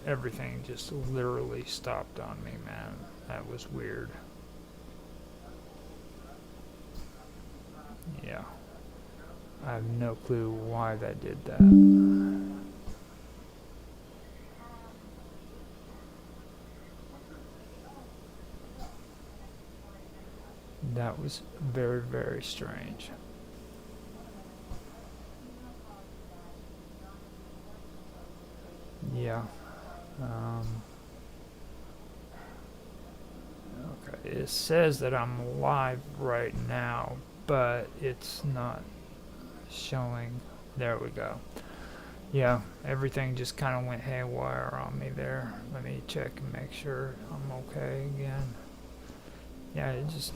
everything just literally stopped on me, man. That was weird. Yeah. I have no clue why that did that. That was very, very strange. Yeah. Um, okay. It says that I'm live right now, but it's not showing. There we go. Yeah, everything just kind of went haywire on me there. Let me check and make sure I'm okay again. Yeah, it's just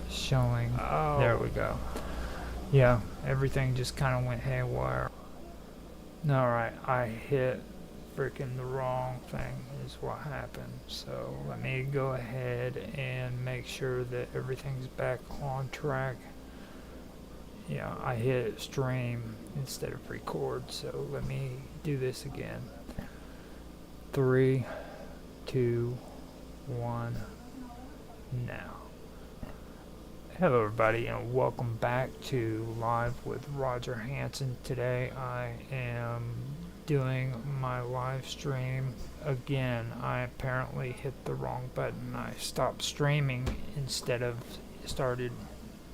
showing. Oh. There we go. Yeah, everything just kind of went haywire. Alright, I hit freaking the wrong thing is what happened. So let me go ahead and make sure that everything's back on track. Yeah, I hit stream instead of record, so let me do this again. 3, 2, 1, now. Hello everybody and welcome back to Live with Roger Hanson. Today I am doing my live stream again. I apparently hit the wrong button. I stopped streaming instead of started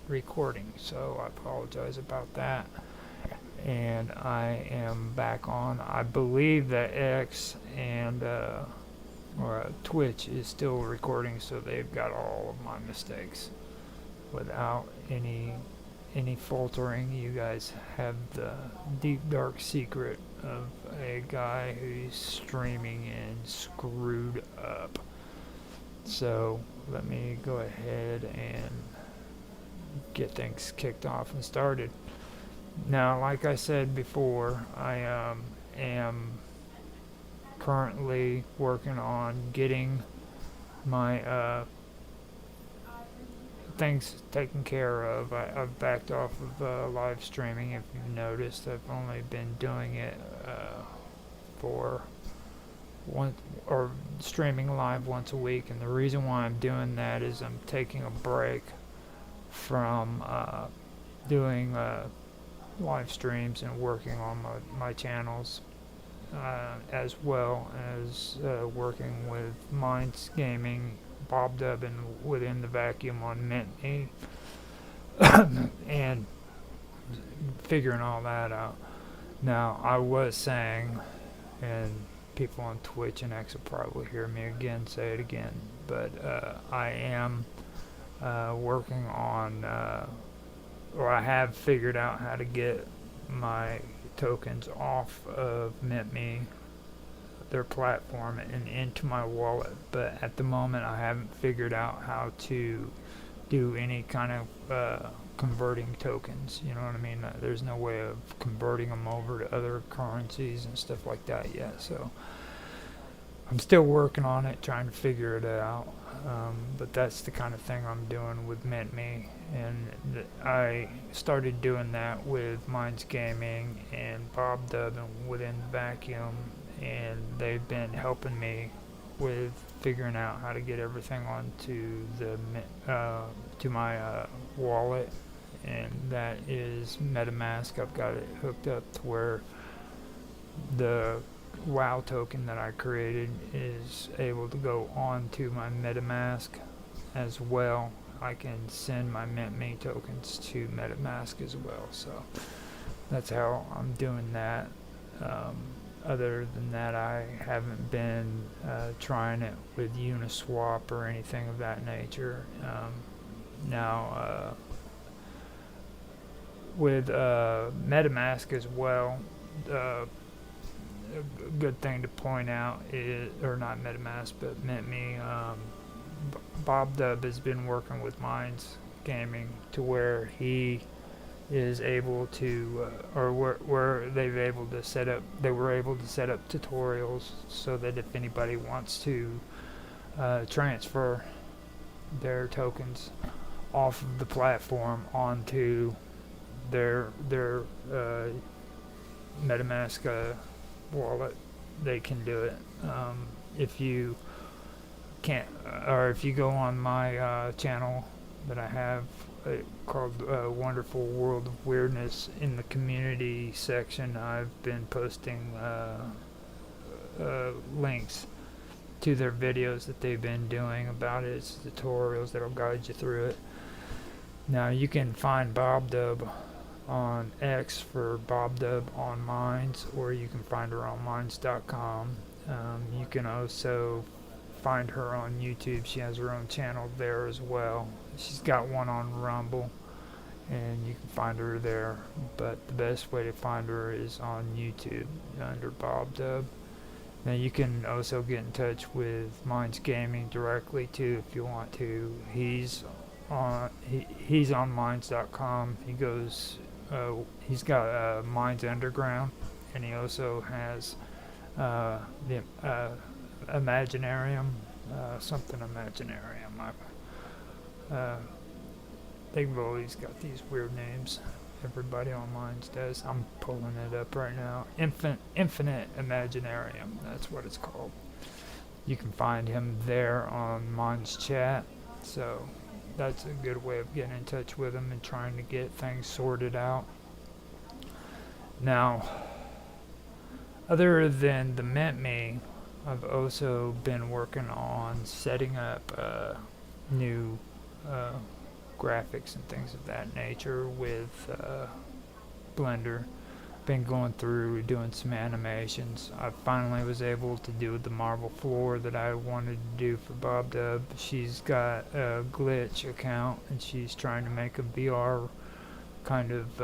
recording, so I apologize about that. And I am back on. I believe that X and Twitch is still recording, so they've got all of my mistakes without any faltering. You guys have the deep dark secret of a guy who's streaming and screwed up. So let me go ahead and get things kicked off and started. Now, like I said before, I am currently working on getting my things taken care of. I've backed off of live streaming. If you've noticed, I've only been doing it for one or streaming live once a week, and the reason why I'm doing that is I'm taking a break from doing live streams and working on my channels, as well as working with Minds Gaming, Bob Dub, and Within the Vacuum on Mint Me, and figuring all that out. Now, I was saying, and people on Twitch and X will probably hear me again say it again, but I am working on, or I have figured out how to get my tokens off of Mint Me, their platform, and into my wallet, but at the moment I haven't figured out how to do any kind of converting tokens, you know what I mean? There's no way of converting them over to other currencies and stuff like that yet, so I'm still working on it, trying to figure it out, but that's the kind of thing I'm doing with Mint Me, and I started doing that with Minds Gaming and Bob Dub and Within the Vacuum, and they've been helping me with figuring out how to get everything onto the to my wallet, and that is MetaMask. I've got it hooked up to where the WoW token that I created is able to go onto my MetaMask as well. I can send my Mint Me tokens to MetaMask as well, so that's how I'm doing that. Other than that, I haven't been trying it with Uniswap or anything of that nature. Now, with MetaMask as well, a good thing to point out is, or not MetaMask, but Mint Me, Bob Dub has been working with Minds Gaming to where he is able to, or where they were able to set up tutorials so that if anybody wants to transfer their tokens off of the platform onto their MetaMask wallet, they can do it. If you can't, or if you go on my channel that I have called Wonderful World of Weirdness, in the community section, I've been posting links to their videos that they've been doing about it. It's tutorials that'll guide you through it. Now you can find Bob Dub on X for Bob Dub on Minds, or you can find her on Minds.com. You can also find her on YouTube. She has her own channel there as well. She's got one on Rumble, and you can find her there. But the best way to find her is on YouTube under Bob Dub. Now you can also get in touch with Minds Gaming directly too if you want to. He's on Minds.com. He goes. He's got Minds Underground, and he also has the Imaginarium, something Imaginarium. They've always got these weird names. Everybody on Minds does. I'm pulling it up right now. Infinite Imaginarium. That's what it's called. You can find him there on Minds Chat. So that's a good way of getting in touch with him and trying to get things sorted out. Now, other than the Mint Me, I've also been working on setting up new graphics and things of that nature with Blender. Been going through doing some animations. I finally was able to do the marble floor that I wanted to do for Bob Dub. She's got a glitch account, and she's trying to make a VR kind of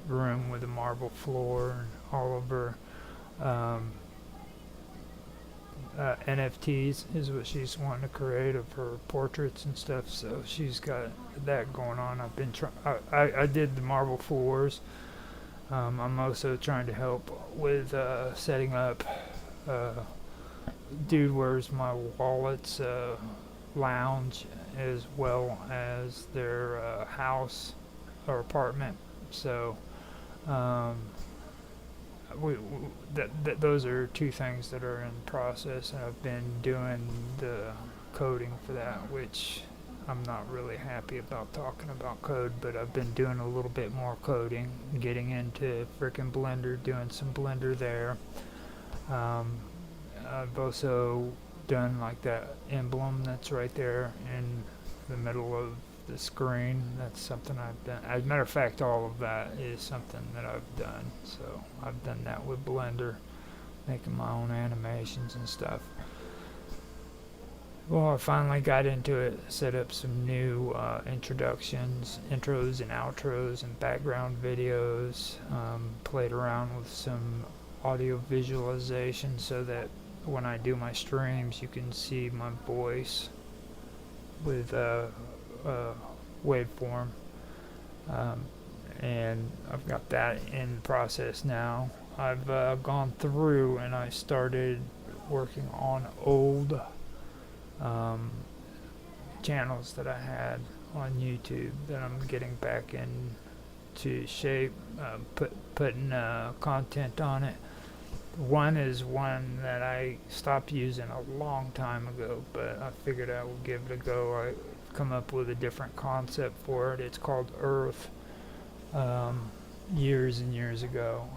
room with a marble floor, and all of her NFTs is what she's wanting to create of her portraits and stuff. So she's got that going on. I've been I did the marble floors. I'm also trying to help with setting up Dude Where's My Wallet's lounge, as well as their house or apartment. So those are two things that are in process, and I've been doing the coding for that, which I'm not really happy about talking about code, but I've been doing a little bit more coding, getting into frickin' Blender, doing some Blender there. I've also done like that emblem that's right there in the middle of the screen. That's something I've done. As a matter of fact, all of that is something that I've done. So I've done that with Blender, making my own animations and stuff. Well, I finally got into it, set up some new introductions, intros and outros and background videos, played around with some audio visualization so that when I do my streams you can see my voice with waveform, and I've got that in process now. I've gone through and I started working on old channels that I had on YouTube that I'm getting back into shape, putting content on it. One is one that I stopped using a long time ago, but I figured I would give it a go. I come up with a different concept for it. It's called Earth. Years and years ago,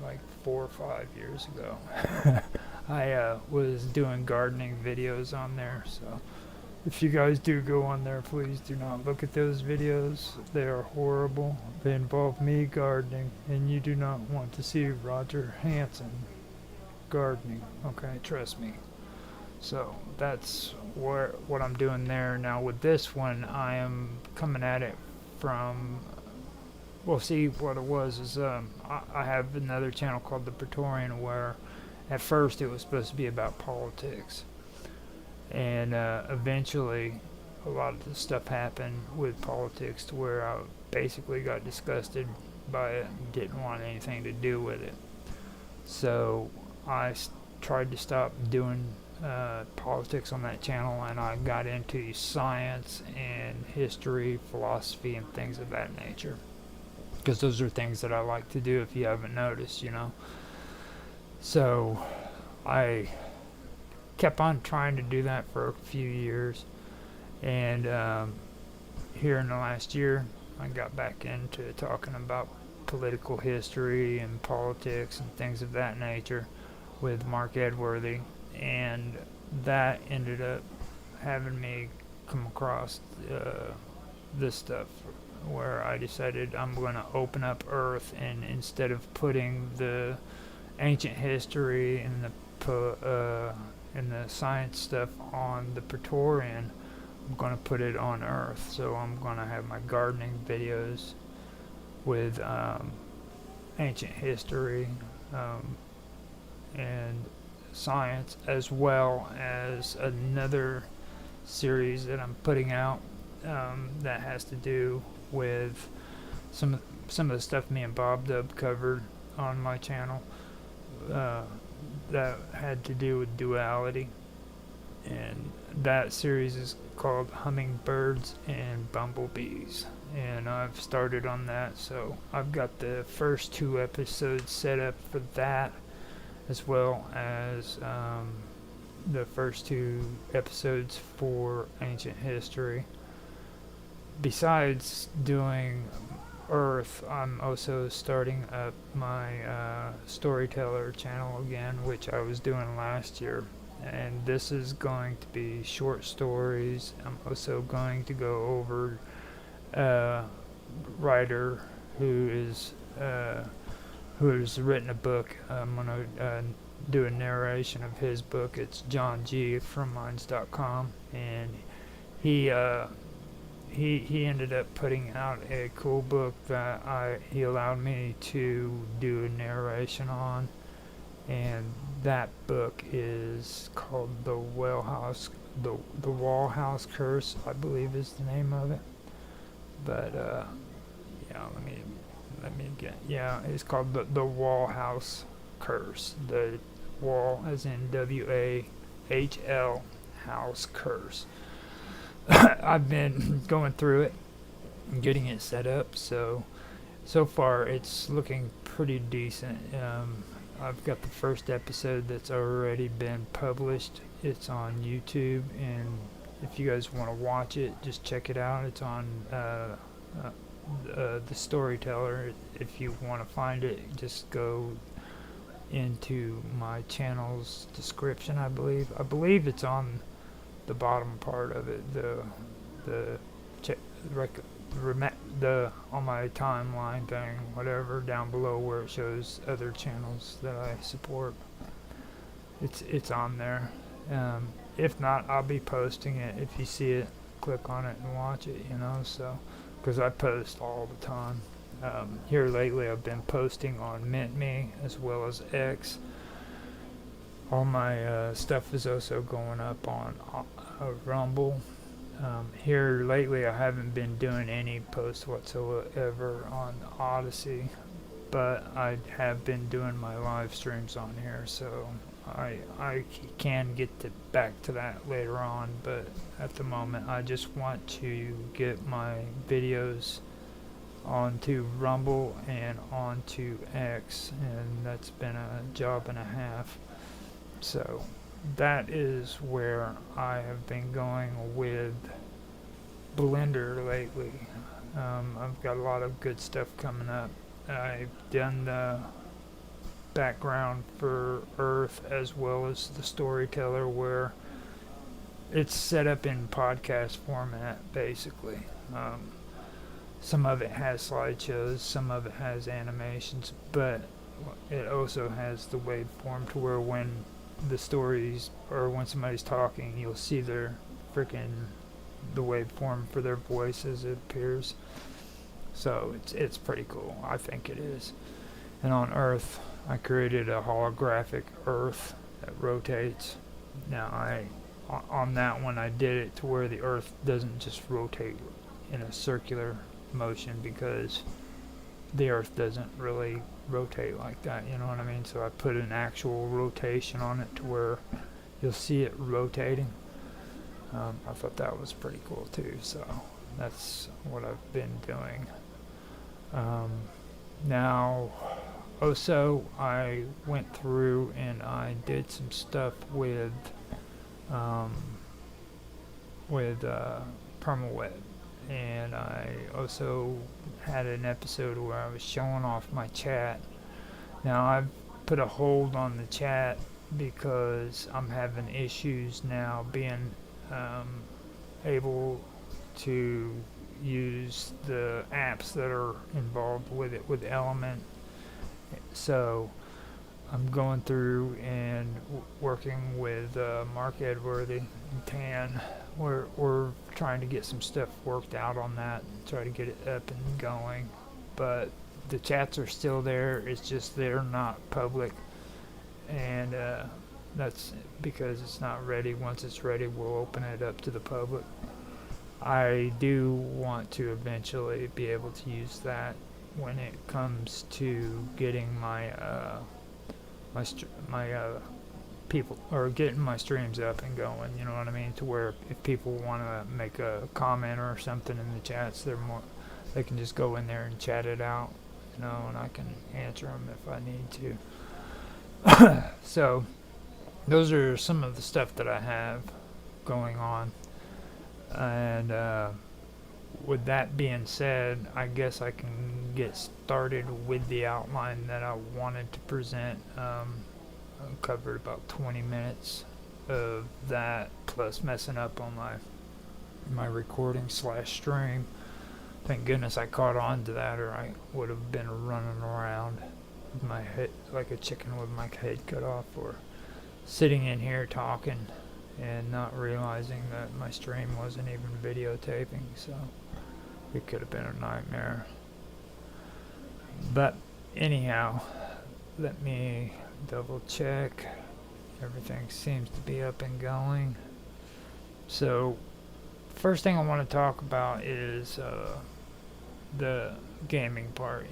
like 4 or 5 years ago, I was doing gardening videos on there. So if you guys do go on there, please do not look at those videos. They are horrible. They involve me gardening, and you do not want to see Roger Hanson gardening. Okay, trust me. So that's what I'm doing there. Now with this one, I am coming at it from, well, see, what it was is I have another channel called The Praetorian, where at first it was supposed to be about politics, and eventually a lot of the stuff happened with politics to where I basically got disgusted by it and didn't want anything to do with it. So I tried to stop doing politics on that channel, and I got into science and history, philosophy, and things of that nature, because those are things that I like to do, if you haven't noticed, you know. So I kept on trying to do that for a few years, and here in the last year, I got back into talking about political history and politics and things of that nature with Mark Edworthy, and that ended up having me come across this stuff where I decided I'm going to open up Earth, and instead of putting the ancient history and the science stuff on the Praetorian, I'm going to put it on Earth. So I'm going to have my gardening videos with ancient history and science, as well as another series that I'm putting out that has to do with some of the stuff me and Bob Dub covered on my channel that had to do with duality, and that series is called Hummingbirds and Bumblebees, and I've started on that, so I've got the first 2 episodes set up for that, as well as the first 2 episodes for ancient history. Besides doing Earth, I'm also starting up my storyteller channel again, which I was doing last year, and this is going to be short stories. I'm also going to go over a writer who has written a book. I'm going to do a narration of his book. It's John G. from Minds.com, and he ended up putting out a cool book that he allowed me to do a narration on, and that book is called The Wall House Curse, I believe is the name of it. But yeah, let me get, yeah, it's called the Wall House Curse. The wall as in WAHL house curse. I've been going through it and getting it set up, so far it's looking pretty decent. I've got the first episode that's already been published. It's on YouTube, and if you guys want to watch it, just check it out. It's on the Storyteller. If you want to find it, just go into my channel's description. I believe it's on the bottom part of it, on my timeline thing, whatever, down below where it shows other channels that I support. It's on there. If not, I'll be posting it. If you see it, click on it and watch it, so, because I post all the time. Here lately I've been posting on MintMe as well as X. All my stuff is also going up on Rumble. Here lately I haven't been doing any posts whatsoever on Odyssey, but I have been doing my live streams on here, so I can get back to that later on, but at the moment I just want to get my videos onto Rumble and onto X, and that's been a job and a half. So that is where I have been going with Blender lately. I've got a lot of good stuff coming up. I've done the background for Earth as well as the Storyteller, where it's set up in podcast format basically. Some of it has slideshows, some of it has animations, but it also has the waveform to where when the stories, or when somebody's talking, you'll see the waveform for their voice as it appears. So it's pretty cool. I think it is. And on Earth, I created a holographic Earth that rotates. Now on that one I did it to where the Earth doesn't just rotate in a circular motion, because the Earth doesn't really rotate like that, you know what I mean? So I put an actual rotation on it to where you'll see it rotating. I thought that was pretty cool too, so that's what I've been doing. Now also, I went through and I did some stuff um, with PermaWeb, and I also had an episode where I was showing off my chat. Now I've put a hold on the chat because I'm having issues now being um, able to use the apps that are involved with it with Element. So I'm going through and working with Mark Edworthy and Tan. We're trying to get some stuff worked out on that, try to get it up and going. But the chats are still there. It's just they're not public, and that's because it's not ready. Once it's ready, we'll open it up to the public. I do want to eventually be able to use that when it comes to getting my people, or getting my streams up and going. You know what I mean? To where if people want to make a comment or something in the chats, they can just go in there and chat it out. You know, and I can answer them if I need to. So those are some of the stuff that I have going on. And with that being said, I guess I can get started with the outline that I wanted to present. I covered about 20 minutes of that, plus messing up on my recording / stream. Thank goodness I caught on to that, or I would have been running around with my head like a chicken with my head cut off, or sitting in here talking and not realizing that my stream wasn't even videotaping, so it could have been a nightmare. But anyhow, let me double check. Everything seems to be up and going. So first thing I want to talk about is the gaming part.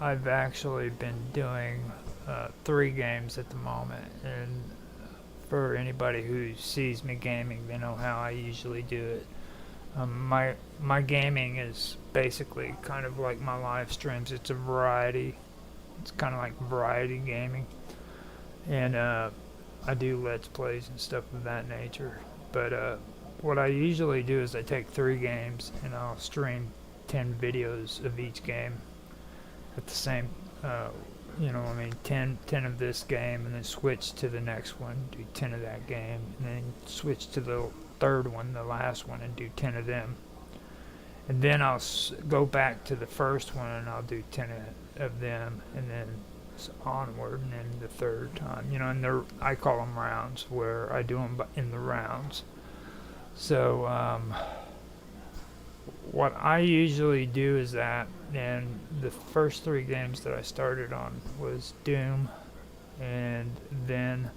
I've actually been doing 3 games at the moment, and for anybody who sees me gaming, they know how I usually do it. My gaming is basically kind of like my live streams. It's a variety. It's kind of like variety gaming, and I do let's plays and stuff of that nature. But what I usually do is I take 3 games and I'll stream 10 videos of each game at the same 10 of this game, and then switch to the next one, do 10 of that game, and then switch to the third one, the last one, and do 10 of them. And then I'll go back to the first one and I'll do 10 of them, and then onward, and then the third time. And I call them rounds, where I do them in the rounds. So what I usually do is that, and the first 3 games that I started on was Doom, and then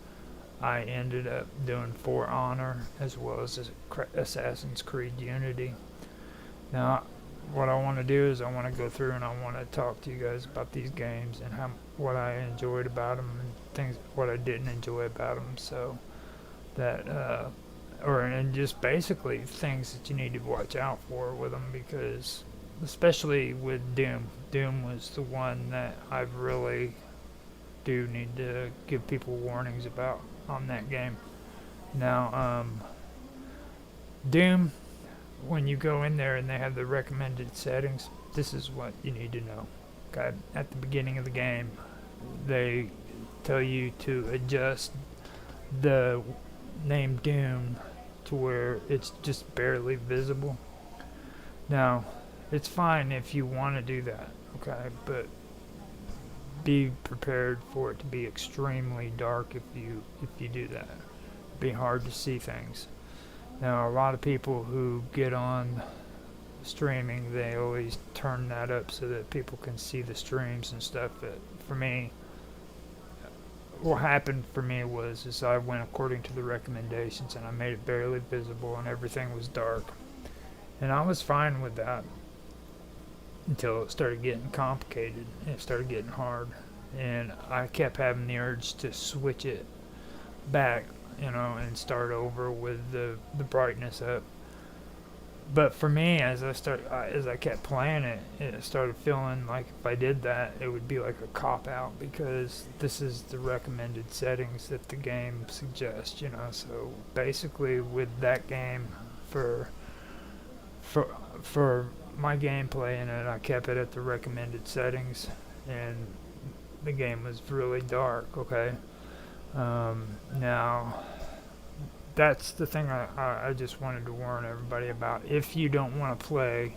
I ended up doing For Honor, as well as Assassin's Creed Unity. Now, what I want to do is I want to go through and I want to talk to you guys about these games and what I enjoyed about them, and what I didn't enjoy about them, so that and just basically things that you need to watch out for with them, because especially with Doom was the one that I really do need to give people warnings about on that game. Now, Doom, when you go in there and they have the recommended settings, this is what you need to know. Okay, at the beginning of the game, they tell you to adjust the name Doom to where it's just barely visible. Now, it's fine if you want to do that, okay, but be prepared for it to be extremely dark if you do that. It'd be hard to see things. Now, a lot of people who get on streaming, they always turn that up so that people can see the streams and stuff. But for me, what happened for me is I went according to the recommendations, and I made it barely visible, and everything was dark. And I was fine with that until it started getting complicated, and it started getting hard. And I kept having the urge to switch it back, and start over with the brightness up. But for me, as I kept playing it, it started feeling like if I did that, it would be like a cop out because this is the recommended settings that the game suggests, you know. So basically, with that game, for for for my gameplay in it, I kept it at the recommended settings, and the game was really dark. Okay, now that's the thing I just wanted to warn everybody about. If you don't want to play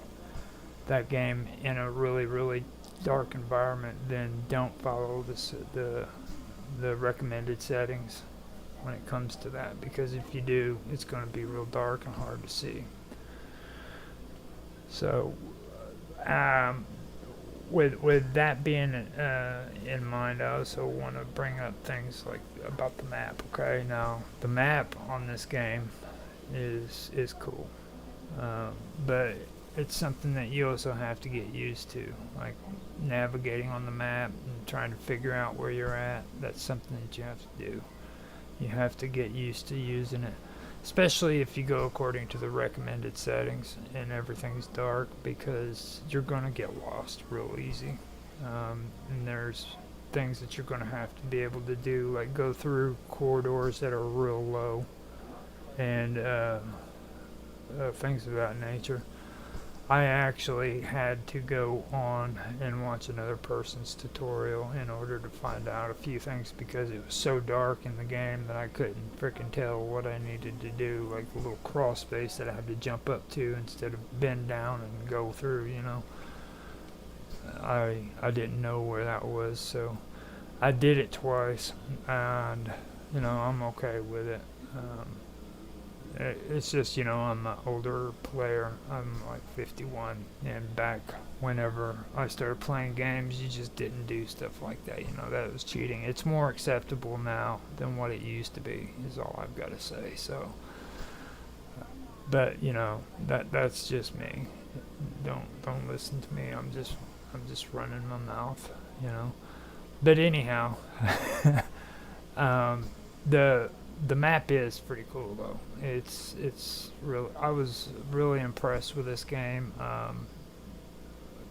that game in a really, really dark environment, then don't follow the recommended settings when it comes to that, because if you do, it's going to be real dark and hard to see. So, um, with that being in mind, I also want to bring up things like about the map. Okay, now the map on this game is cool, um, but it's something that you also have to get used to, like navigating on the map and trying to figure out where you're at. That's something that you have to do. You have to get used to using it, especially if you go according to the recommended settings and everything's dark, because you're going to get lost real easy. And there's things that you're going to have to be able to do, like go through corridors that are real low and things of that nature. I actually had to go on and watch another person's tutorial in order to find out a few things, because it was so dark in the game that I couldn't frickin' tell what I needed to do, like the little crawl space that I had to jump up to instead of bend down and go through, you know. I didn't know where that was, so I did it twice, and, you know, I'm okay with it. It's just, you know, I'm an older player. I'm like 51, and back whenever I started playing games, you just didn't do stuff like that. You know, that was cheating. It's more acceptable now than what it used to be, is all I've got to say. So, but you know, that's just me. Don't listen to me. I'm just running my mouth, you know. But anyhow, um, the the map is pretty cool though. It's real. I was really impressed with this game,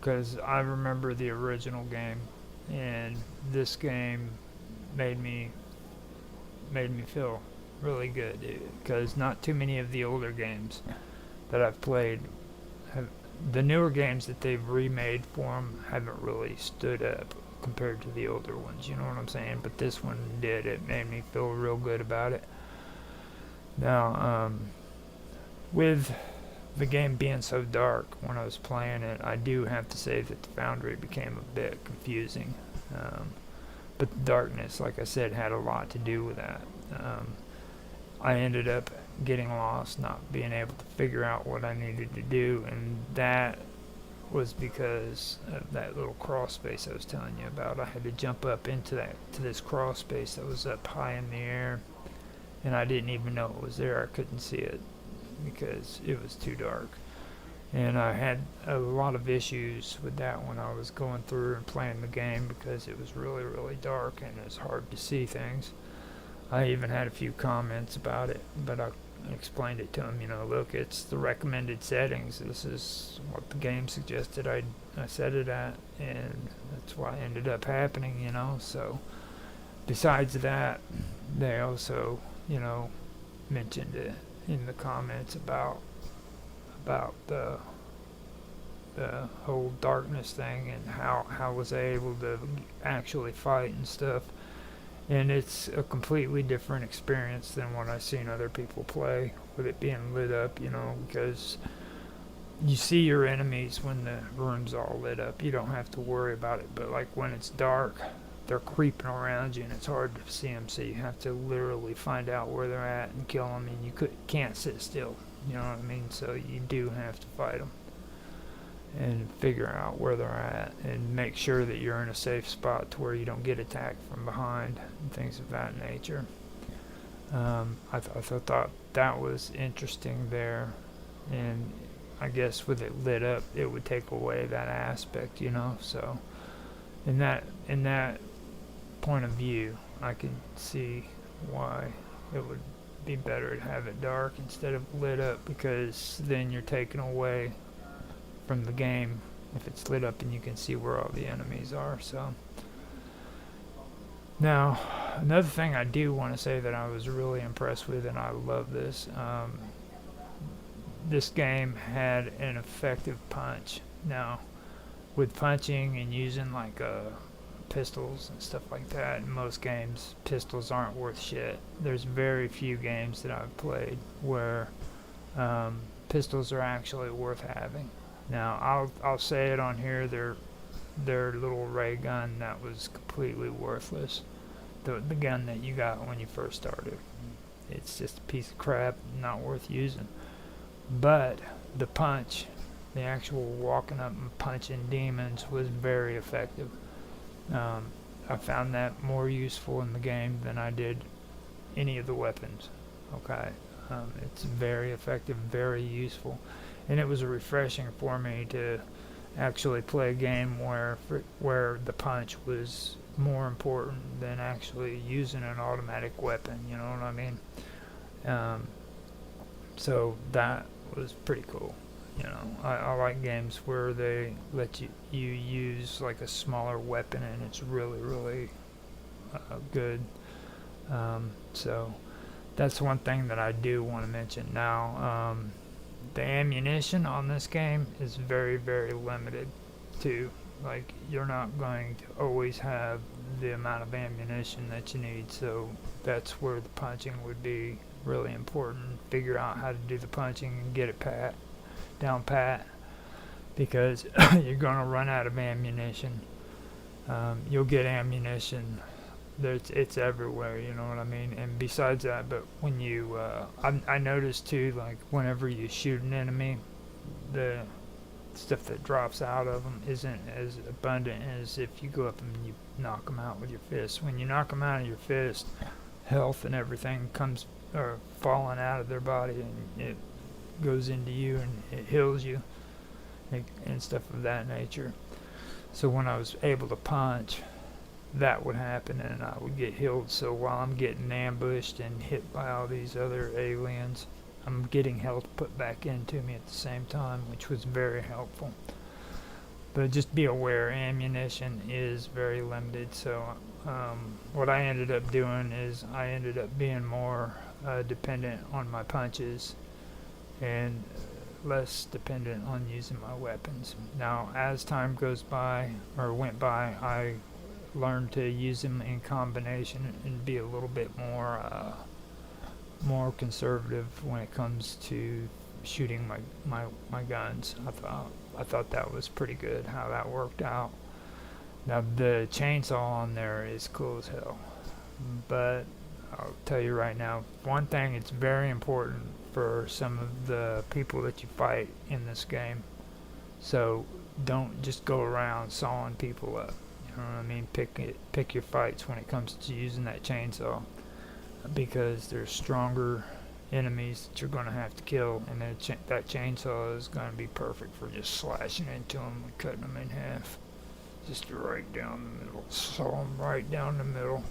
because I remember the original game, and this game made me made me feel really good, because not too many of the older games that I've played have, the newer games that they've remade for them haven't really stood up compared to the older ones, you know what I'm saying? But this one did. It made me feel real good about it. Now, with the game being so dark when I was playing it, I do have to say that the foundry became a bit confusing. Um, but the darkness, like I said, had a lot to do with that. I ended up getting lost, not being able to figure out what I needed to do, and that was because of that little crawl space I was telling you about. I had to jump up into this crawl space that was up high in the air, and I didn't even know it was there. I couldn't see it because it was too dark. And I had a lot of issues with that when I was going through and playing the game, because it was really, really dark and it was hard to see things. I even had a few comments about it, but I explained it to them, you know, look, it's the recommended settings. This is what the game suggested I set it at, and that's why it ended up happening, you know. So besides that, they also, you know, mentioned it in the comments about the whole darkness thing, and how was I able to actually fight and stuff. And it's a completely different experience than what I've seen other people play, with it being lit up, you know, because you see your enemies when the room's all lit up. You don't have to worry about it. But like when it's dark, they're creeping around you and it's hard to see them, so you have to literally find out where they're at and kill them, and can't sit still, you know what I mean? So you do have to fight them and figure out where they're at and make sure that you're in a safe spot to where you don't get attacked from behind and things of that nature. I thought that was interesting there, and I guess with it lit up, it would take away that aspect, you know. So in that point of view, I can see why it would be better to have it dark instead of lit up, because then you're taking away from the game if it's lit up and you can see where all the enemies are. So now, another thing I do want to say that I was really impressed with, and I love this, this game had an effective punch. Now, with punching and using like pistols and stuff like that, in most games, pistols aren't worth shit. There's very few games that I've played where pistols are actually worth having. Now, I'll say it on here, their little ray gun, that was completely worthless. The gun that you got when you first started, it's just a piece of crap, not worth using. But the punch, the actual walking up and punching demons, was very effective. I found that more useful in the game than I did any of the weapons. Okay, it's very effective, very useful, and it was refreshing for me to actually play a game where the punch was more important than actually using an automatic weapon. You know what I mean? So that was pretty cool. You know, I like games where they let you use like a smaller weapon and it's really, really good. So that's one thing that I do want to mention. Now, the ammunition on this game is very, very limited too. Like, you're not going to always have the amount of ammunition that you need, so that's where the punching would be really important. Figure out how to do the punching and get it down pat, because you're going to run out of ammunition. You'll get ammunition. It's everywhere, you know what I mean? And besides that, but when you, I noticed too, like whenever you shoot an enemy, the stuff that drops out of them isn't as abundant as if you go up and you knock them out with your fist. When you knock them out of your fist, health and everything comes falling out of their body, and it goes into you and it heals you and stuff of that nature. So when I was able to punch, that would happen and I would get healed. So while I'm getting ambushed and hit by all these other aliens, I'm getting health put back into me at the same time, which was very helpful. But just be aware, ammunition is very limited. So what I ended up doing is I ended up being more dependent on my punches and less dependent on using my weapons. Now, as time went by, I learned to use them in combination and be a little bit more conservative when it comes to shooting my guns. I thought that was pretty good how that worked out. Now, the chainsaw on there is cool as hell, but I'll tell you right now, one thing, it's very important for some of the people that you fight in this game. So don't just go around sawing people up. You know what I mean? Pick your fights when it comes to using that chainsaw, because there's stronger enemies that you're going to have to kill, and then that chainsaw is going to be perfect for just slashing into them and cutting them in half. Just right down the middle. Saw them right down the middle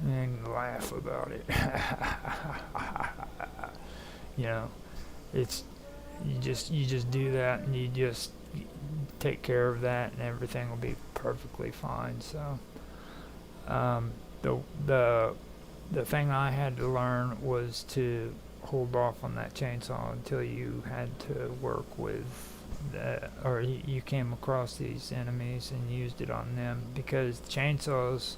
and laugh about it. You know, it's you just do that, and you just take care of that, and everything will be perfectly fine. So the thing I had to learn was to hold off on that chainsaw until you had to work with or you came across these enemies and used it on them, because chainsaws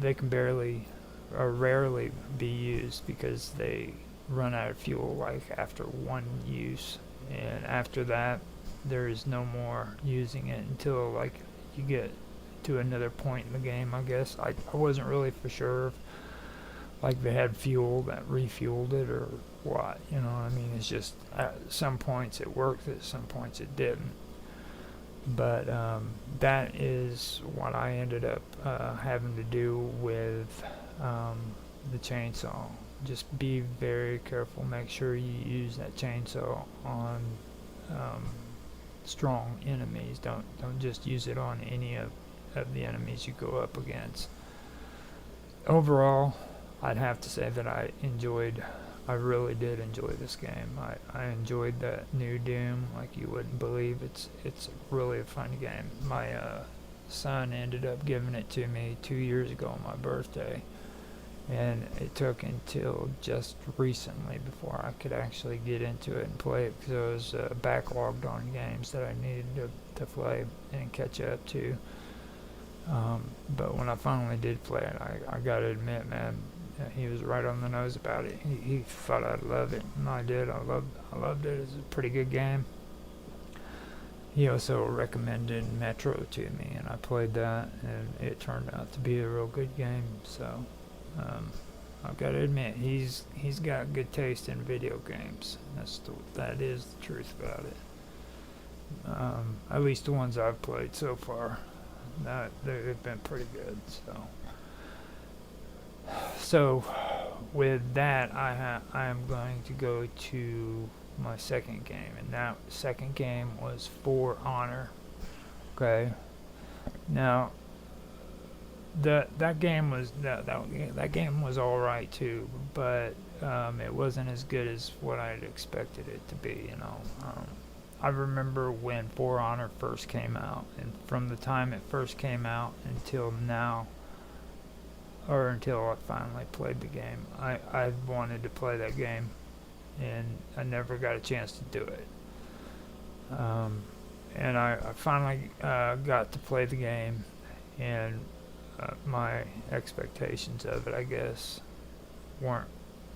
they can barely or rarely be used because they run out of fuel like after one use, and after that there is no more using it until like you get to another point in the game. I guess I wasn't really for sure if like they had fuel that refueled it or what, you know what I mean? It's just at some points it worked, at some points it didn't. But that is what I ended up having to do with the chainsaw. Just be very careful. Make sure you use that chainsaw on strong enemies. Don't just use it on any of the enemies you go up against. overall, I'd have to say that I really did enjoy this game. I enjoyed that new Doom like you wouldn't believe. It's really a fun game. My son ended up giving it to me 2 years ago on my birthday, and it took until just recently before I could actually get into it and play it because I was backlogged on games that I needed to play and catch up to. But when I finally did play it, I gotta admit, man, he was right on the nose about it. He thought I'd love it, and I did. I loved it. It's a pretty good game. He also recommended Metro to me, and I played that, and it turned out to be a real good game. So um, I've got to admit, he's got good taste in video games. That is the truth about it. At least the ones I've played so far, that they've been pretty good. So with that, I am going to go to my second game, and that second game was For Honor. Okay. Now that game was all right too, but it wasn't as good as what I'd expected it to be. I remember when For Honor first came out, and from the time it first came out until now, or until I finally played the game, I wanted to play that game, and I never got a chance to do it. Um, and I finally got to play the game, and my expectations of it, I guess, weren't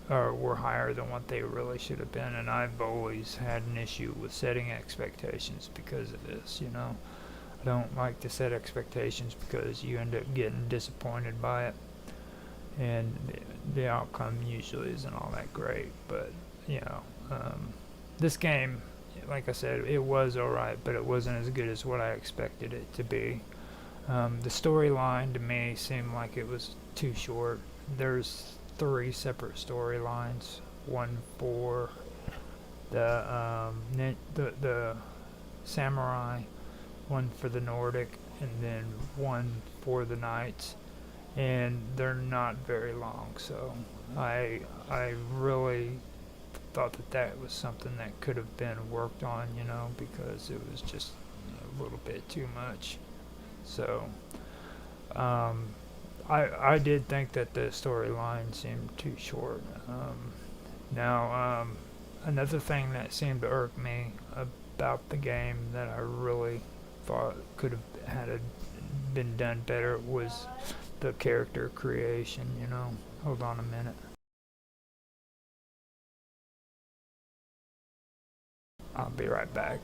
or were higher than what they really should have been. And I've always had an issue with setting expectations because of this. I don't like to set expectations because you end up getting disappointed by it, and the outcome usually isn't all that great. But you know, um, this game, like I said, it was alright, but it wasn't as good as what I expected it to be. The storyline to me seemed like it was too short. There's three separate storylines. One for the samurai, one for the Nordic, and then one for the knights. And they're not very long, so I really thought that was something that could have been worked on, because it was just a little bit too much. So um, I did think that the storyline seemed too short. Now, another thing that seemed to irk me about the game that I really thought could have been done better was the character creation. Hold on a minute. I'll be right back.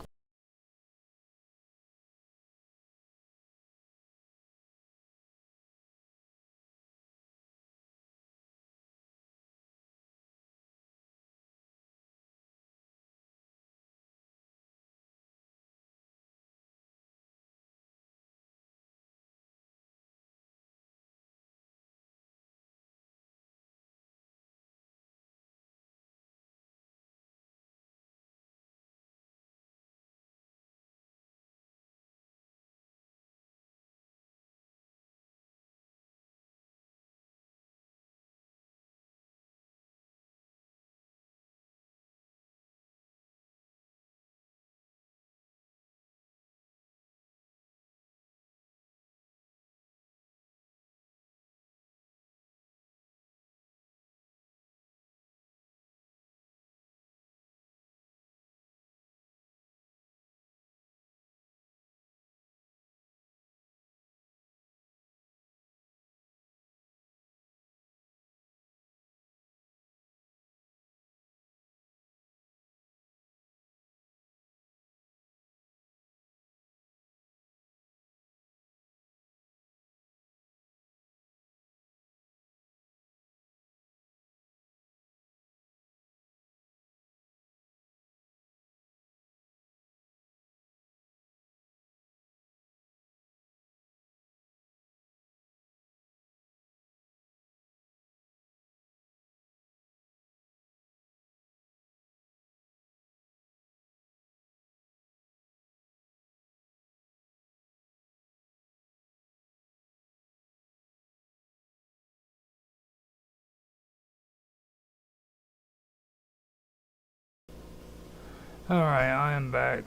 Alright, I am back.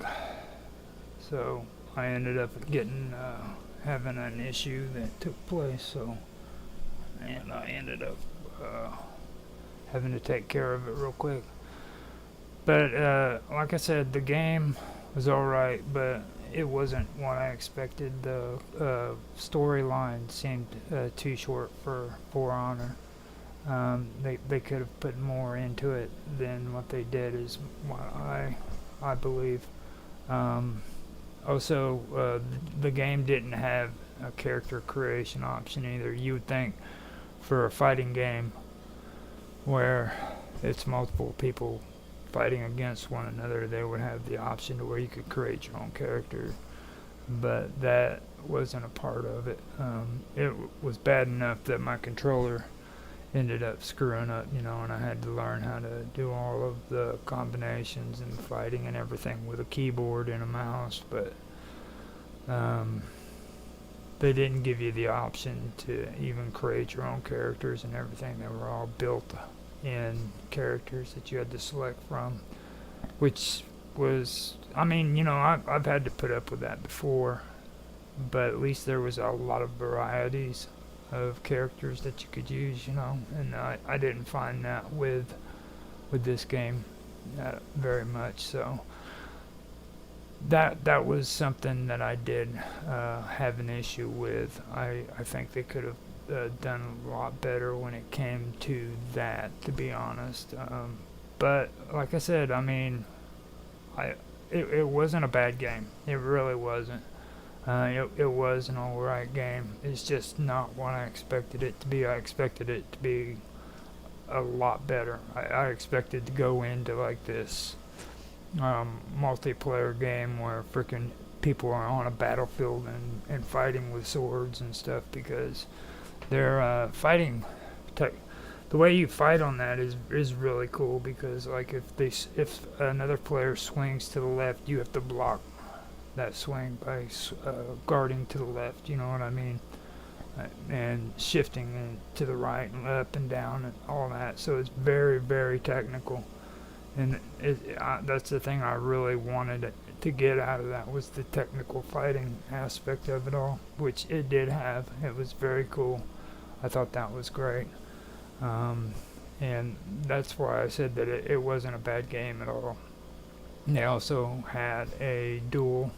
So, I ended up getting, having an issue that took place, and I ended up, uh, having to take care of it real quick. But, like I said, the game was alright, but it wasn't what I expected. The, storyline seemed, too short for For Honor. They could have put more into it than what they did, is what I believe. Um, Also, the game didn't have a character creation option either. You would think for a fighting game where it's multiple people fighting against one another, they would have the option to where you could create your own character. But that wasn't a part of it. It was bad enough that my controller ended up screwing up, and I had to learn how to do all of the combinations and fighting and everything with a keyboard and a mouse, but um, they didn't give you the option to even create your own characters and everything. They were all built in characters that you had to select from, which was, I've had to put up with that before, but at least there was a lot of varieties of characters that you could use, and I didn't find that with this game very much. So that was something that I did have an issue with. I think they could have done a lot better when it came to that, to be honest. But like I said, it wasn't a bad game. It really wasn't. It was an alright game. It's just not what I expected it to be. I expected it to be a lot better. I expected to go into like this multiplayer game where freaking people are on a battlefield and fighting with swords and stuff, because they're fighting. The way you fight on that is really cool, because like if another player swings to the left, you have to block that swing by guarding to the left, you know what I mean, and shifting to the right and up and down and all that. So it's very, very technical, and that's the thing I really wanted to get out of that, was the technical fighting aspect of it all, which it did have. It was very cool. I thought that was great, and that's why I said that it wasn't a bad game at all. They also had a duel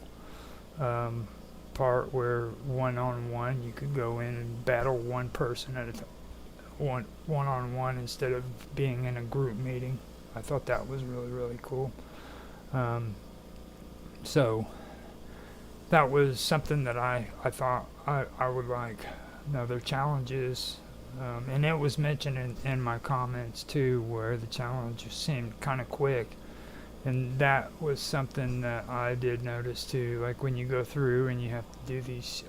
part where one-on-one you could go in and battle one person at a time, one-on-one, instead of being in a group meeting. I thought that was really, really cool. So that was something that I thought I would like. Another challenges, and it was mentioned in my comments too, where the challenges seemed kind of quick. And that was something that I did notice too. Like when you go through and you have to do these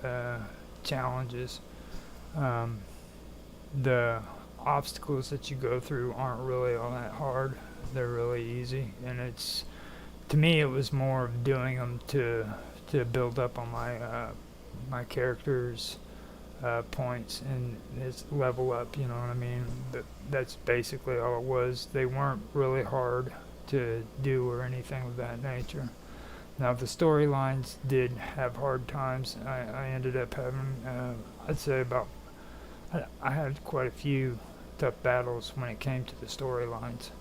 challenges, the obstacles that you go through aren't really all that hard. They're really easy, and to me it was more of doing them to build up on my character's points and his level up. You know what I mean? That's basically all it was. They weren't really hard to do or anything of that nature. Now the storylines did have hard times. I ended up having, I'd say I had quite a few tough battles when it came to the storylines,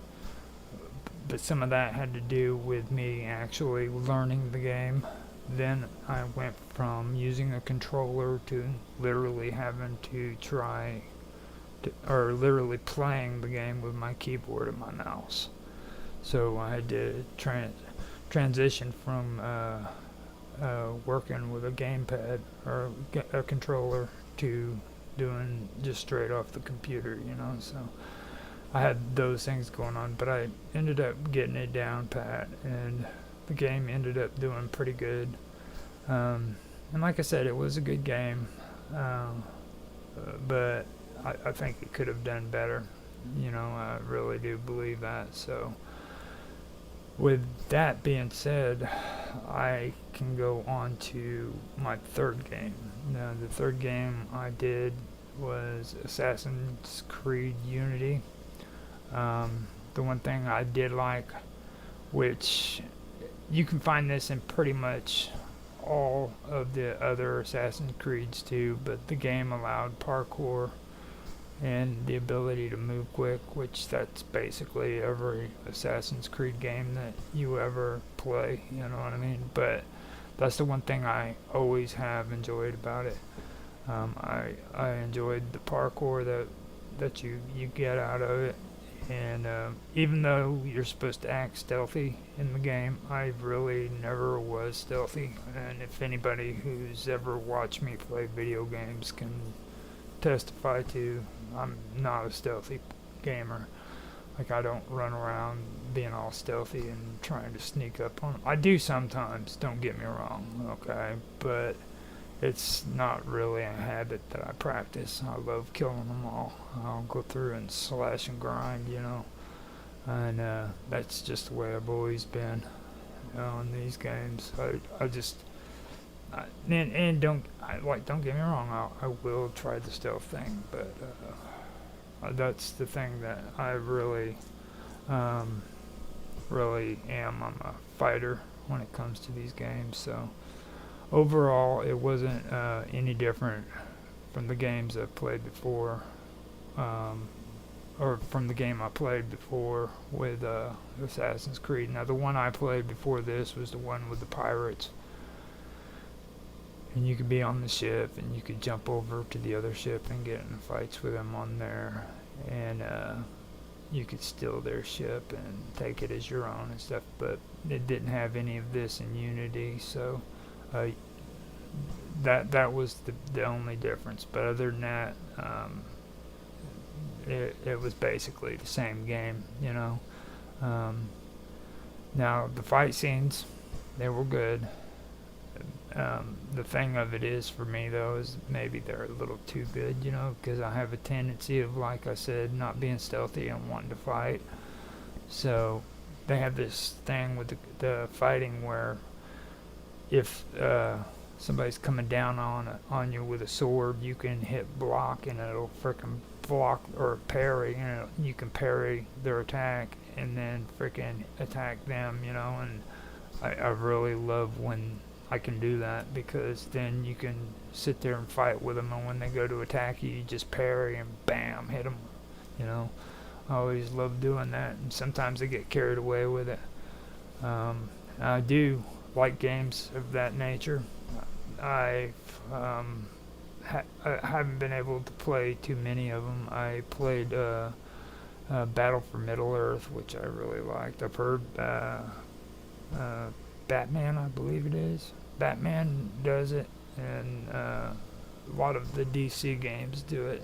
but some of that had to do with me actually learning the game. Then I went from using a controller to literally having to or literally playing the game with my keyboard and my mouse. So I had to transition from working with a gamepad or a controller to doing just straight off the computer, So I had those things going on, but I ended up getting it down pat, and the game ended up doing pretty good. And like I said, it was a good game, but I think it could have done better. I really do believe that. So with that being said, I can go on to my third game. Now, the third game I did was Assassin's Creed Unity. The one thing I did like, which you can find this in pretty much all of the other Assassin's Creeds too, but the game allowed parkour and the ability to move quick, which that's basically every Assassin's Creed game that you ever play, you know what I mean? But that's the one thing I always have enjoyed about it. I enjoyed the parkour that you get out of it, and even though you're supposed to act stealthy in the game, I really never was stealthy. And if anybody who's ever watched me play video games can testify to, I'm not a stealthy gamer. Like, I don't run around being all stealthy and trying to sneak up on them. I do sometimes, don't get me wrong, okay? But it's not really a habit that I practice. I love killing them all. I'll go through and slash and grind, you know. And that's just the way I've always been, you know, in these games. I just... and don't get me wrong, I will try the stealth thing, but that's the thing that I really really am. I'm a fighter when it comes to these games. So overall, it wasn't any different from the games I've played before, or from the game I played before with Assassin's Creed. Now, the one I played before this was the one with the pirates. And you could be on the ship, and you could jump over to the other ship and get in fights with them on there. And you could steal their ship and take it as your own and stuff. But it didn't have any of this in Unity, so that was the only difference. But other than that, it was basically the same game, you know. Now, the fight scenes, they were good. The thing of it is, for me though, is maybe they're a little too good, you know, because I have a tendency of, like I said, not being stealthy and wanting to fight. So they have this thing with the fighting where if somebody's coming down on you with a sword, you can hit block and it'll frickin' block, or parry, and you can parry their attack and then frickin' attack them, you know. And I really love when I can do that, because then you can sit there and fight with them, and when they go to attack you, you just parry and bam, hit them, you know. I always love doing that, and sometimes I get carried away with it. I do like games of that nature. I haven't been able to play too many of them. I played Battle for Middle-earth, which I really liked. I've heard Batman, I believe it is. Batman does it, and a lot of the DC games do it,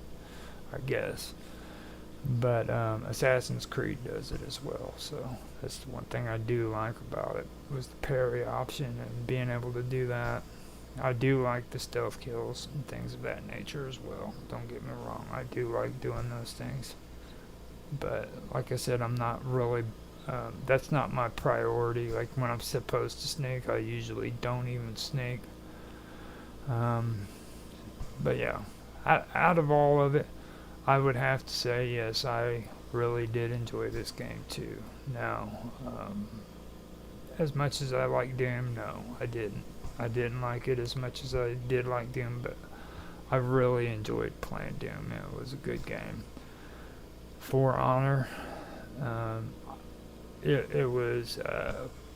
I guess. But Assassin's Creed does it as well, so that's the one thing I do like about it, was the parry option and being able to do that. I do like the stealth kills and things of that nature as well. Don't get me wrong, I do like doing those things. But like I said, I'm not really... that's not my priority. Like, when I'm supposed to sneak, I usually don't even sneak. But yeah, out of all of it, I would have to say yes, I really did enjoy this game too. Now, as much as I like Doom, no, I didn't. I didn't like it as much as I did like Doom, but I really enjoyed playing Doom. It was a good game. For Honor, it was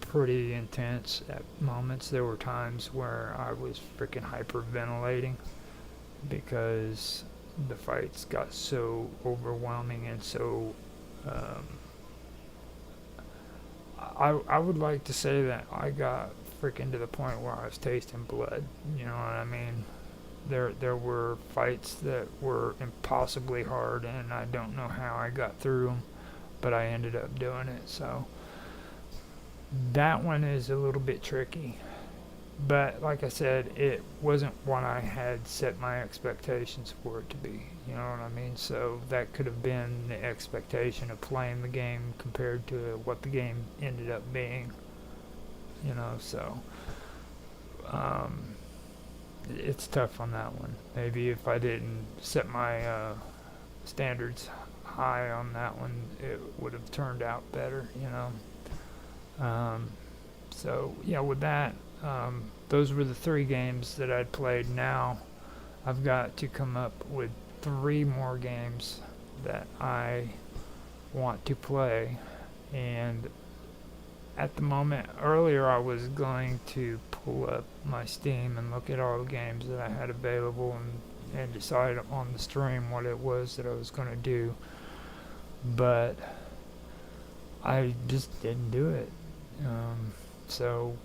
pretty intense at moments. There were times where I was freaking hyperventilating because the fights got so overwhelming and so... I would like to say that I got freaking to the point where I was tasting blood. You know what I mean? There were fights that were impossibly hard, and I don't know how I got through them, but I ended up doing it. So that one is a little bit tricky, but like I said, it wasn't what I had set my expectations for it to be, you know what I mean? So that could have been the expectation of playing the game compared to what the game ended up being, you know. So it's tough on that one. Maybe if I didn't set my standards high on that one, it would have turned out better, you know. So yeah, with that, those were the 3 games that I'd played. Now I've got to come up with 3 more games that I want to play. And at the moment, earlier I was going to pull up my Steam and look at all the games that I had available and decide on the stream what it was that I was going to do. But I just didn't do it. So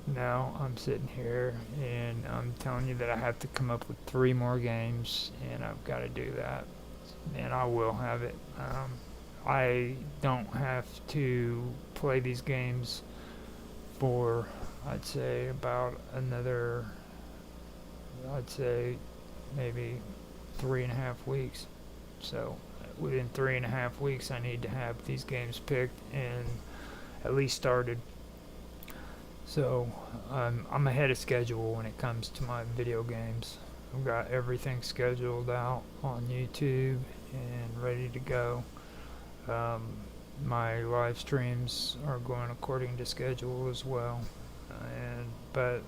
now I'm sitting here and I'm telling you that I have to come up with 3 more games, and I've got to do that. And I will have it. I don't have to play these games for, I'd say, about another, I'd say, maybe 3.5 weeks. So within 3.5 weeks, I need to have these games picked and at least started. So I'm ahead of schedule when it comes to my video games. I've got everything scheduled out on YouTube and ready to go. My live streams are going according to schedule as well, but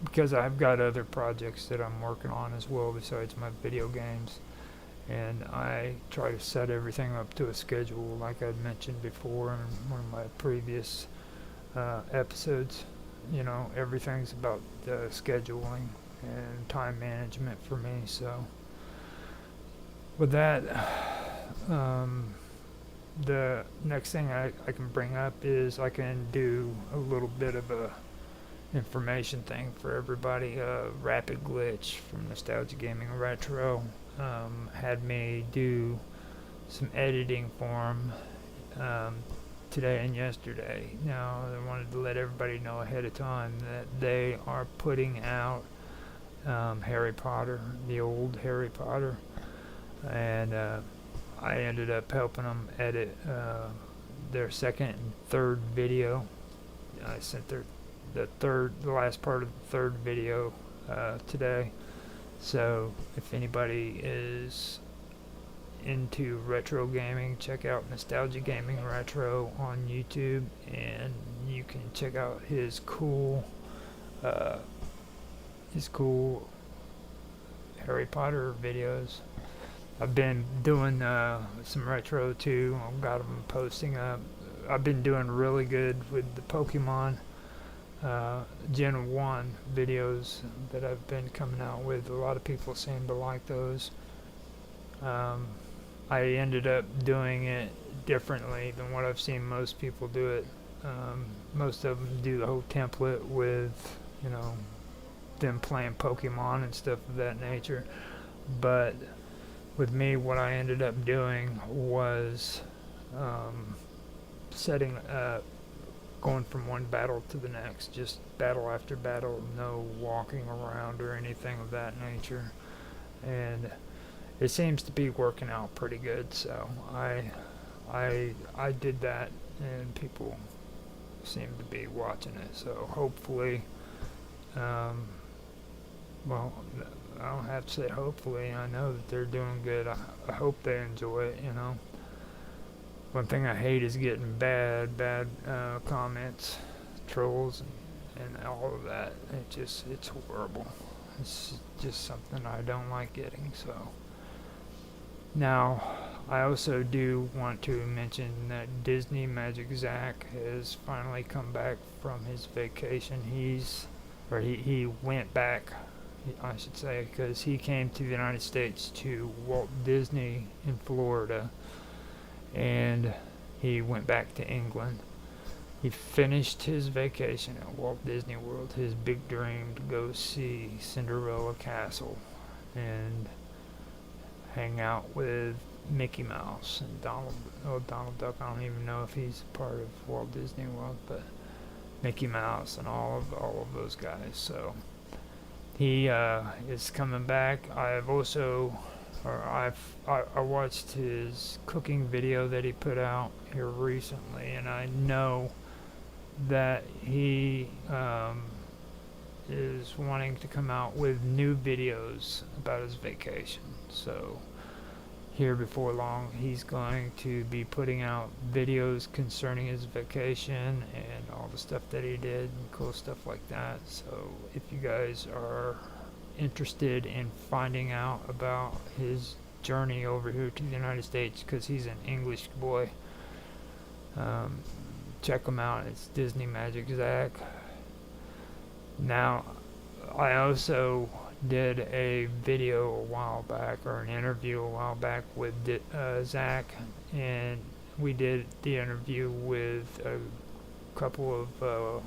because I've got other projects that I'm working on as well besides my video games, and I try to set everything up to a schedule like I'd mentioned before in one of my previous episodes. You know, everything's about scheduling and time management for me. So with that, the next thing I can bring up is I can do a little bit of a information thing for everybody. Rapid Glitch from Nostalgia Gaming Retro had me do some editing for him today and yesterday. Now I wanted to let everybody know ahead of time that they are putting out Harry Potter, the old Harry Potter, and I ended up helping them edit their second and third video. I sent the last part of the third video today. So if anybody is into retro gaming, check out Nostalgia Gaming Retro on YouTube, and you can check out his cool Harry Potter videos. I've been doing some retro too. I've got them posting up. I've been doing really good with the Pokemon Gen 1 videos that I've been coming out with. A lot of people seem to like those. I ended up doing it differently than what I've seen most people do it. Most of them do the whole template with, you know, them playing Pokemon and stuff of that nature. But with me, what I ended up doing was setting going from one battle to the next, just battle after battle, no walking around or anything of that nature. And it seems to be working out pretty good. So I did that, and people seem to be watching it. So hopefully, well, I don't have to say hopefully. I know that they're doing good. I hope they enjoy it. You know, one thing I hate is getting bad comments, trolls, and all of that. It's horrible. It's just something I don't like getting. So now, I also do want to mention that Disney Magic Zach has finally come back from his vacation. He went back, I should say, because he came to the United States to Walt Disney in Florida, and he went back to England. He finished his vacation at Walt Disney World, his big dream to go see Cinderella Castle and hang out with Mickey Mouse and Donald Duck. I don't even know if he's part of Walt Disney World, but Mickey Mouse and all of those guys. So he is coming back. I watched his cooking video that he put out here recently, and I know that he is wanting to come out with new videos about his vacation. So here before long he's going to be putting out videos concerning his vacation and all the stuff that he did and cool stuff like that. So if you guys are interested in finding out about his journey over here to the United States, because he's an English boy, check him out. It's Disney Magic Zach. Now, I also did a video a while back, or an interview a while back with Zach, and we did the interview with a couple of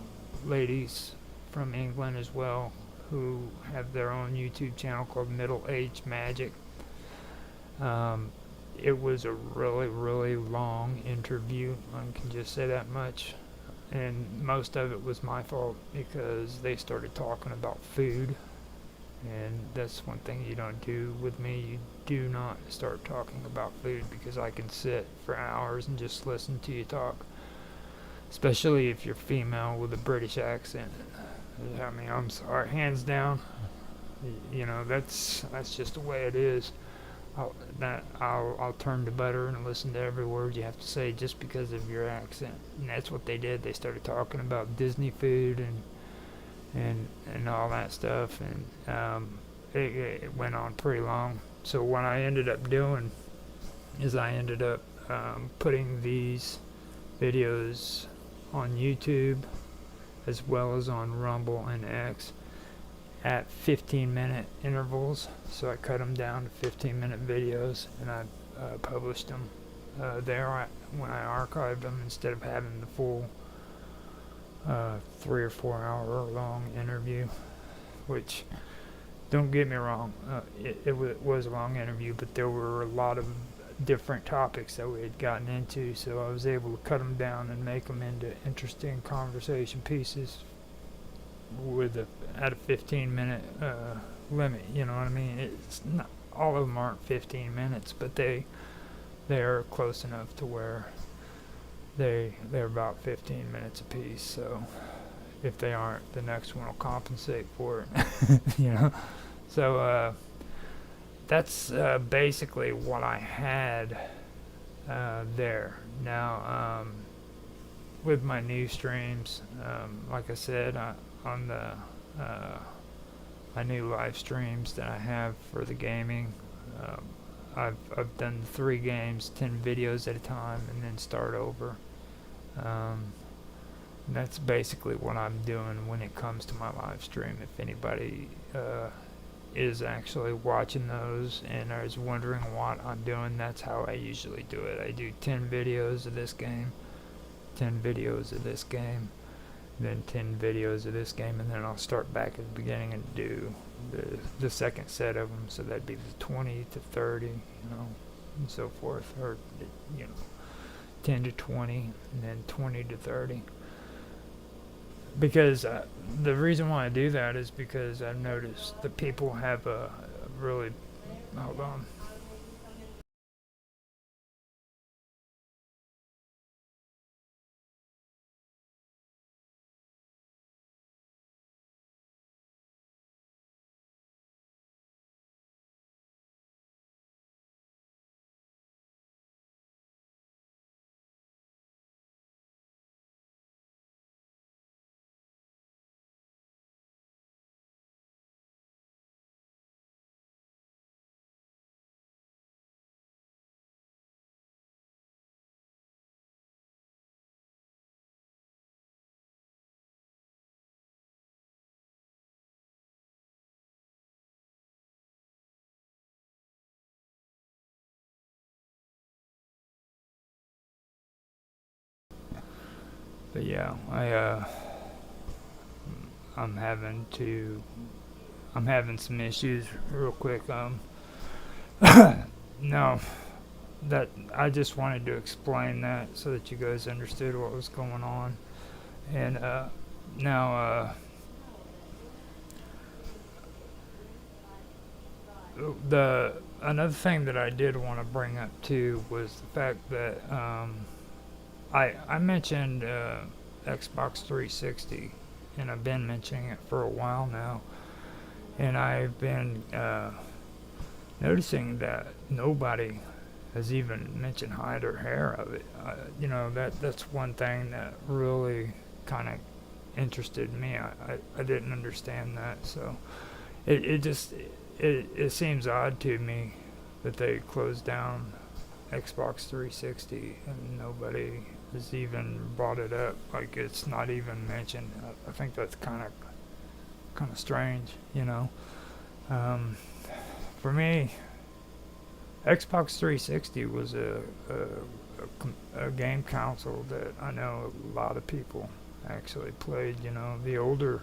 ladies from England as well, who have their own YouTube channel called Middle Age Magic. It was a really, really long interview, I can just say that much. And most of it was my fault because they started talking about food. And that's one thing you don't do with me. You do not start talking about food, because I can sit for hours and just listen to you talk. Especially if you're female with a British accent. I mean, I'm sorry, hands down. You know, that's just the way it is. I'll turn to butter and listen to every word you have to say just because of your accent. And that's what they did. They started talking about Disney food and all that stuff, and it went on pretty long. So what I ended up doing is I ended up putting these videos on YouTube as well as on Rumble and X at 15-minute intervals. So I cut them down to 15-minute videos, and I published them there when I archived them, instead of having the full 3 or 4 hour long interview. Which, don't get me wrong, it was a long interview, but there were a lot of different topics that we had gotten into, so I was able to cut them down and make them into interesting conversation pieces at a 15-minute limit. You know what I mean? It's not, all of them aren't 15 minutes, but they're close enough to where they're about 15 minutes apiece. So if they aren't, the next one will compensate for it. You know. So that's basically what I had there. Now, with my new streams, like I said, on the my new live streams that I have for the gaming, I've done 3 games, 10 videos at a time, and then start over. That's basically what I'm doing when it comes to my live stream. If anybody is actually watching those and is wondering what I'm doing, that's how I usually do it. I do 10 videos of this game, 10 videos of this game, then 10 videos of this game, and then I'll start back at the beginning and do the second set of them. So that'd be the 20 to 30, you know, and so forth, or, you know, 10 to 20, and then 20 to 30. Because the reason why I do that is because I've noticed that people have a really, hold on. But yeah, I'm having some issues real quick. No, that I just wanted to explain that so that you guys understood what was going on. And now the another thing that I did want to bring up too was the fact that I mentioned Xbox 360, and I've been mentioning it for a while now, and I've been noticing that nobody has even mentioned hide or hair of it. That's one thing that really kind of interested me. I didn't understand that, so it just it seems odd to me that they closed down Xbox 360 and nobody has even brought it up. Like it's not even mentioned. I think that's kind of strange, Um, for me, Xbox 360 was a game console that I know a lot of people actually played. The older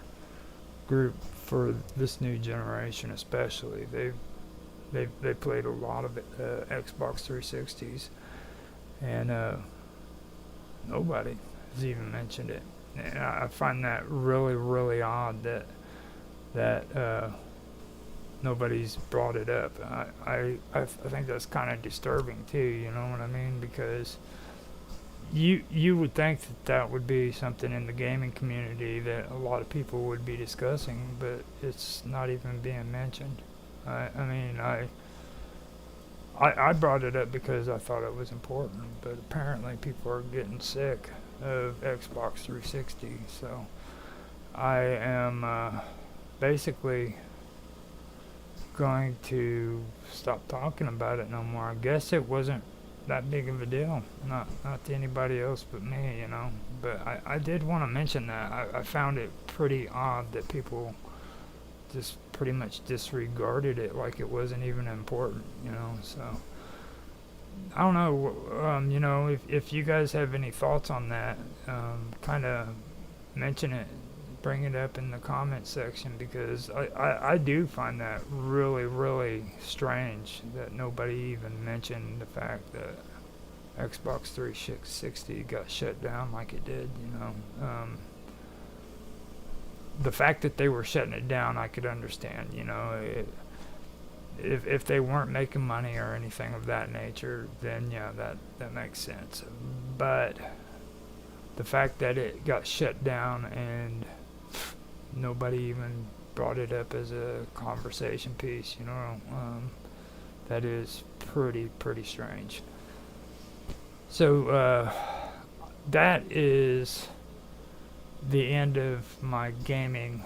group for this new generation, especially, they played a lot of Xbox 360s, and nobody has even mentioned it. And I find that really, really odd that nobody's brought it up. I think that's kind of disturbing too. You know what I mean? Because you would think that would be something in the gaming community that a lot of people would be discussing, but it's not even being mentioned. I mean, I brought it up because I thought it was important, but apparently people are getting sick of Xbox 360. So I am basically going to stop talking about it no more. I guess it wasn't that big of a deal, not to anybody else but me. But I did want to mention that I found it pretty odd that people just pretty much disregarded it like it wasn't even important. So I don't know. If you guys have any thoughts on that, kind of mention it, bring it up in the comment section, because I do find that really, really strange that nobody even mentioned the fact that Xbox 360 got shut down like it did. The fact that they were shutting it down, I could understand. If they weren't making money or anything of that nature, then yeah, that makes sense. But the fact that it got shut down and nobody even brought it up as a conversation piece, that is pretty strange. So that is the end of my gaming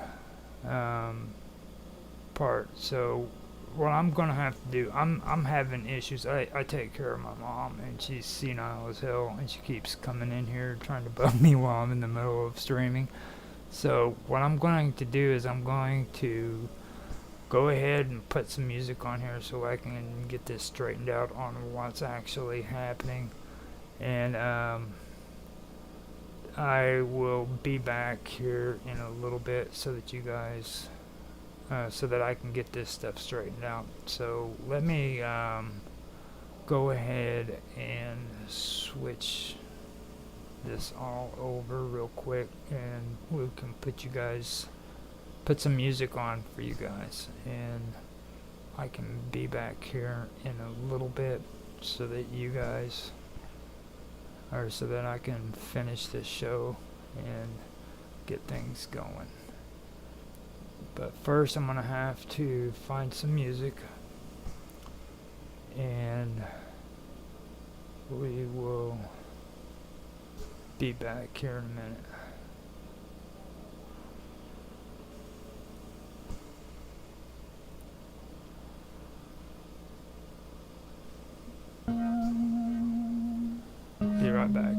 part. So what I'm gonna have to do, I'm having issues. I take care of my mom, and she's senile as hell, and she keeps coming in here trying to bug me while I'm in the middle of streaming. So what I'm going to do is I'm going to go ahead and put some music on here so I can get this straightened out on what's actually happening, and I will be back here in a little bit so that you guys, so that I can get this stuff straightened out. So let me go ahead and switch this all over real quick, and we can put some music on for you guys, and I can be back here in a little bit so that you guys, or so that I can finish this show and get things going. But first I'm gonna have to find some music, and we will be back here in a minute. Be right back.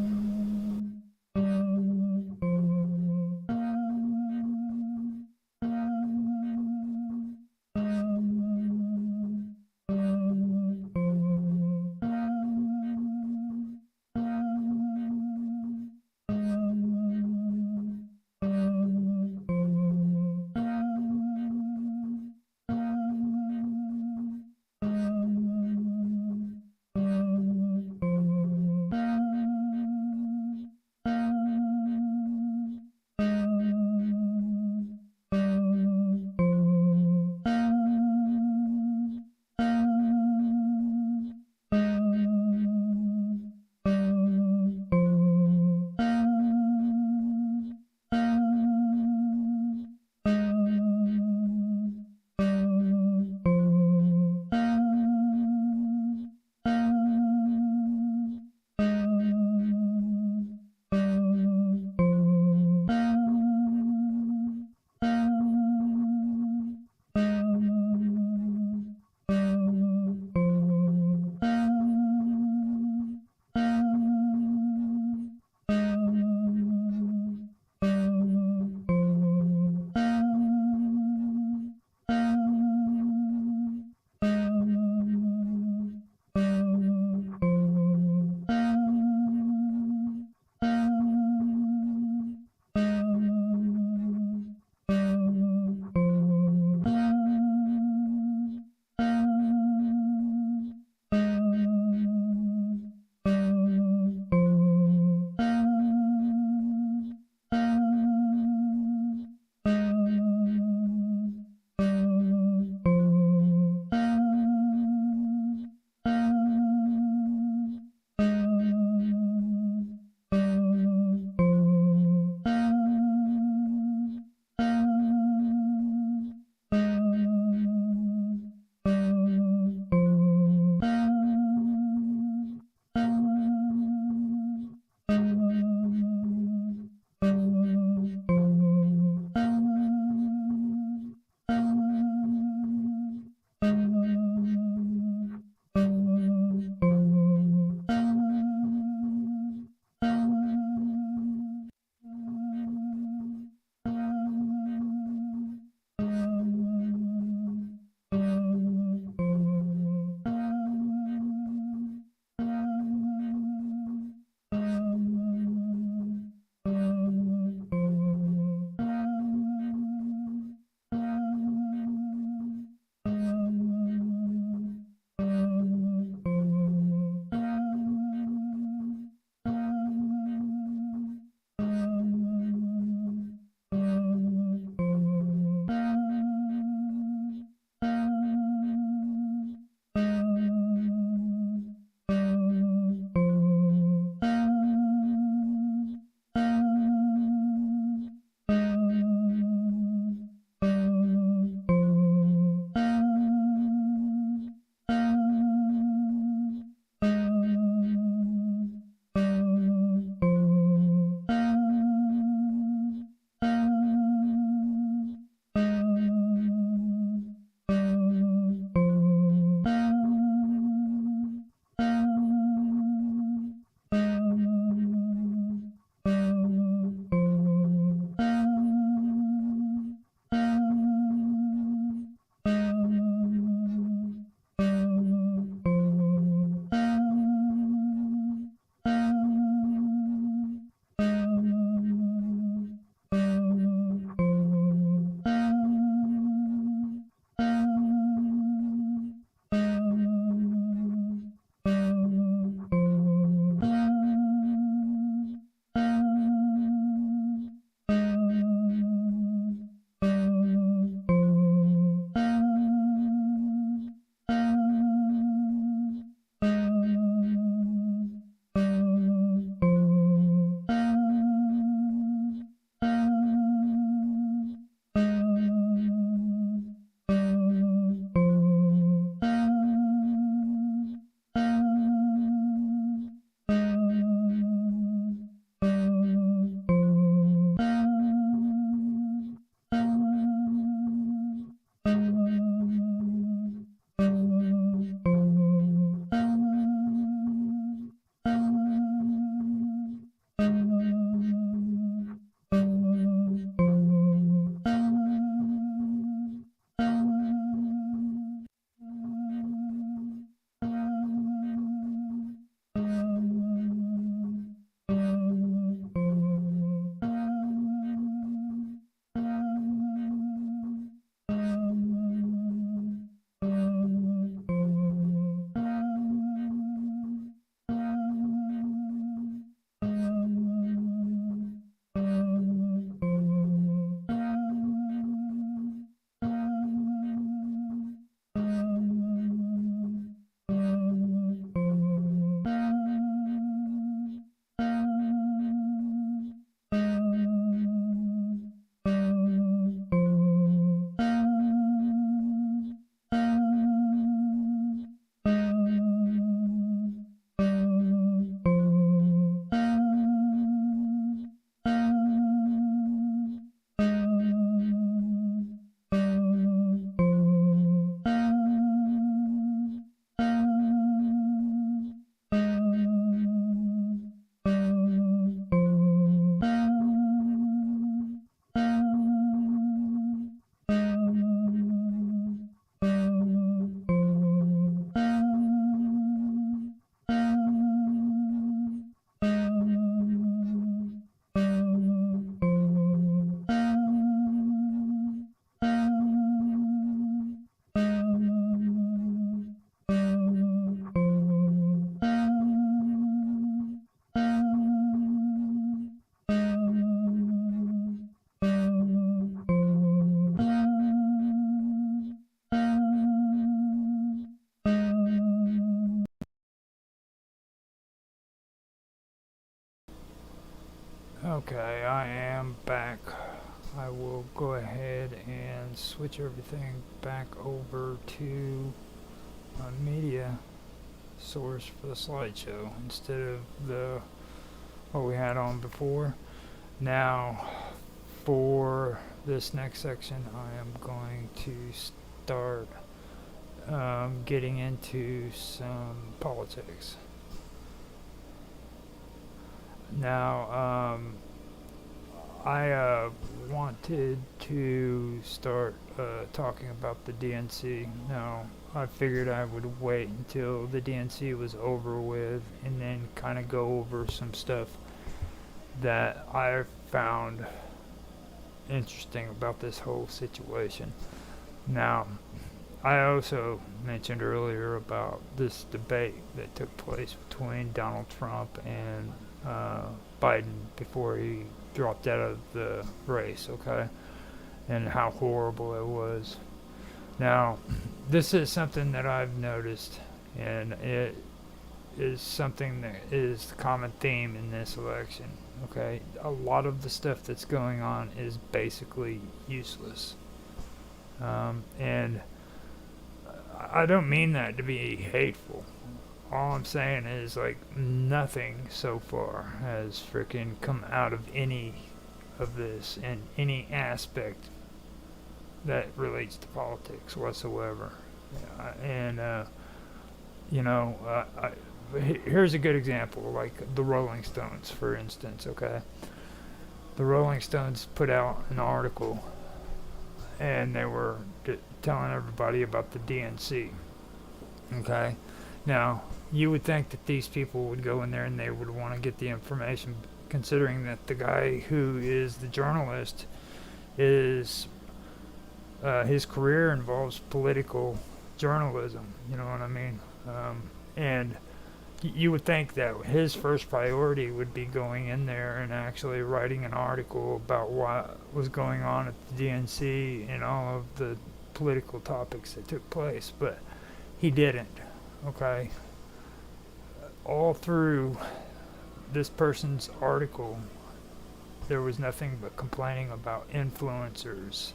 Okay, I am back. I will go ahead and switch everything back over to my media source for the slideshow instead of the what we had on before. Now, for this next section, I am going to start getting into some politics. Now, I wanted to start talking about the DNC. Now, I figured I would wait until the DNC was over with and then kind of go over some stuff that I found interesting about this whole situation. Now, I also mentioned earlier about this debate that took place between Donald Trump and Biden before he dropped out of the race, okay? And how horrible it was. Now, this is something that I've noticed, and it is something that is the common theme in this election, okay? A lot of the stuff that's going on is basically useless. And I don't mean that to be hateful. All I'm saying is, like, nothing so far has freaking come out of any of this in any aspect that relates to politics whatsoever. And, here's a good example, like the Rolling Stones, for instance, okay? The Rolling Stones put out an article, and they were telling everybody about the DNC, okay? Now, you would think that these people would go in there and they would want to get the information, considering that the guy who is the journalist is his career involves political journalism, you know what I mean? And you would think that his first priority would be going in there and actually writing an article about what was going on at the DNC and all of the political topics that took place, but he didn't, okay? All through this person's article, there was nothing but complaining about influencers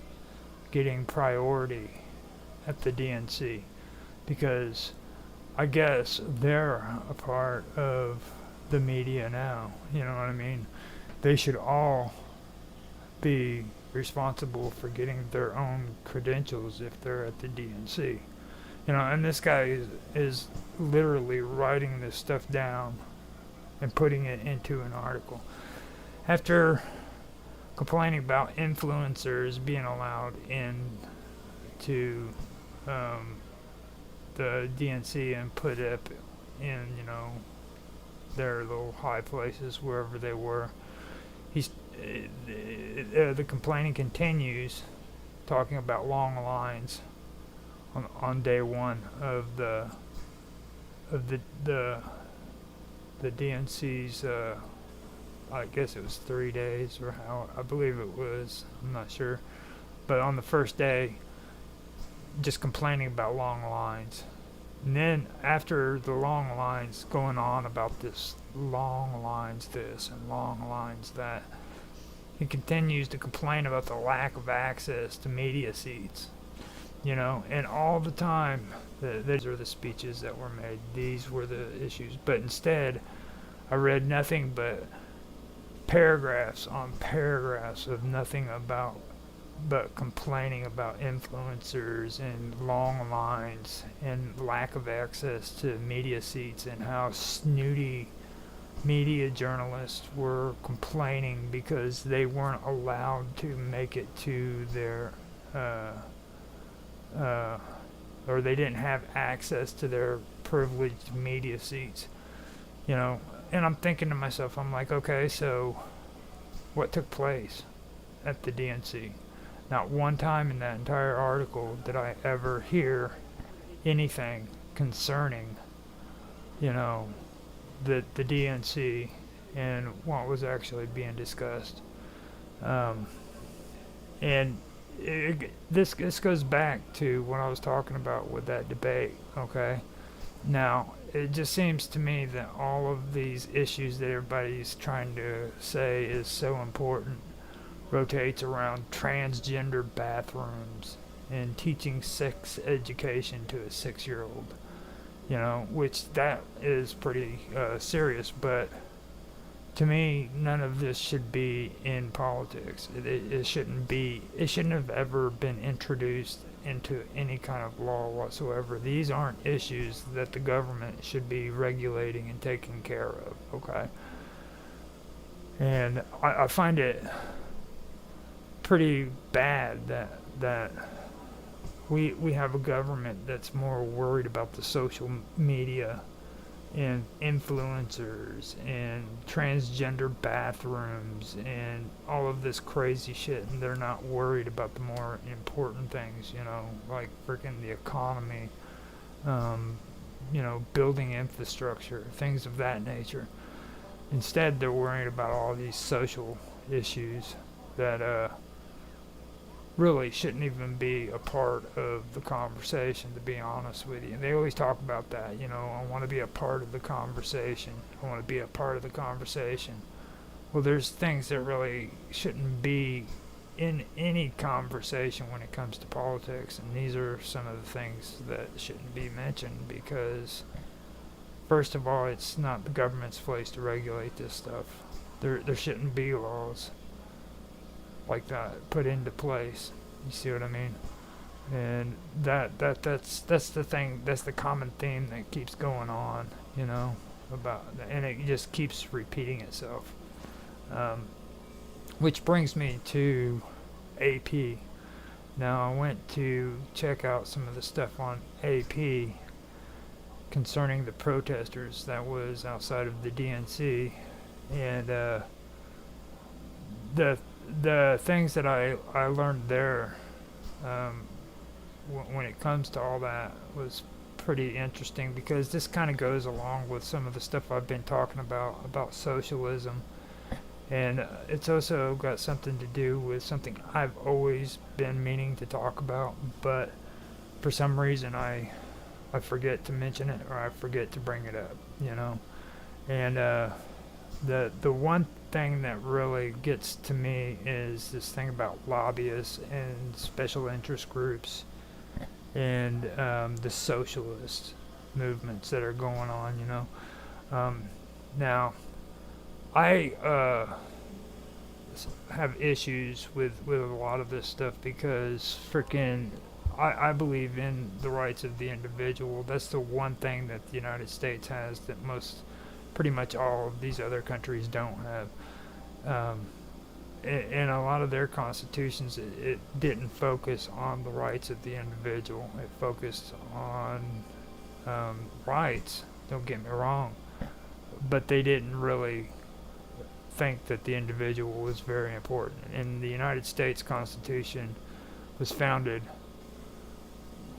getting priority at the DNC because I guess they're a part of the media now, you know what I mean? They should all be responsible for getting their own credentials if they're at the DNC. You know, and this guy is literally writing this stuff down and putting it into an article. After complaining about influencers being allowed into the DNC and put up in, their little high places wherever they were, the complaining continues, talking about long lines on day one of the DNC's. I guess it was 3 days, or how I believe it was. I'm not sure, but on the first day, just complaining about long lines. And then after the long lines, going on about this long lines this and long lines that, he continues to complain about the lack of access to media seats. And all the time, these are the speeches that were made. These were the issues. But instead, I read nothing but paragraphs on paragraphs of nothing but complaining about influencers and long lines and lack of access to media seats and how snooty media journalists were complaining because they weren't allowed to make it to their or they didn't have access to their privileged media seats, and I'm thinking to myself, I'm like, okay, so what took place at the DNC? Not one time in that entire article did I ever hear anything concerning, the DNC and what was actually being discussed. And this goes back to what I was talking about with that debate, okay? Now, it just seems to me that all of these issues that everybody's trying to say is so important rotates around transgender bathrooms and teaching sex education to a 6-year-old. You know, which that is pretty serious, but to me, none of this should be in politics. It shouldn't be. It shouldn't have ever been introduced into any kind of law whatsoever. These aren't issues that the government should be regulating and taking care of. Okay, and I find it pretty bad that we have a government that's more worried about the social media and influencers and transgender bathrooms and all of this crazy shit, and they're not worried about the more important things, you know, like freaking the economy, you know, building infrastructure, things of that nature. Instead, they're worried about all these social issues that really shouldn't even be a part of the conversation, to be honest with you. And they always talk about that, you know, I want to be a part of the conversation. I want to be a part of the conversation. Well, there's things that really shouldn't be in any conversation when it comes to politics, and these are some of the things that shouldn't be mentioned because, first of all, it's not the government's place to regulate this stuff. There shouldn't be laws like that put into place. You see what I mean? And that's the thing. That's the common theme that keeps going on. You know, and it just keeps repeating itself. Which brings me to AP. Now I went to check out some of the stuff on AP concerning the protesters that was outside of the DNC, and the things that I learned there when it comes to all that was pretty interesting, because this kind of goes along with some of the stuff I've been talking about socialism, and it's also got something to do with something I've always been meaning to talk about, but for some reason I forget to mention it, or I forget to bring it up, you know. And the one thing that really gets to me is this thing about lobbyists and special interest groups and the socialist movements that are going on, you know. Now, I have issues with a lot of this stuff because freaking I believe in the rights of the individual. That's the one thing that the United States has that pretty much all of these other countries don't have. In a lot of their constitutions, it didn't focus on the rights of the individual. It focused on rights, don't get me wrong, but they didn't really think that the individual was very important. And the United States Constitution was founded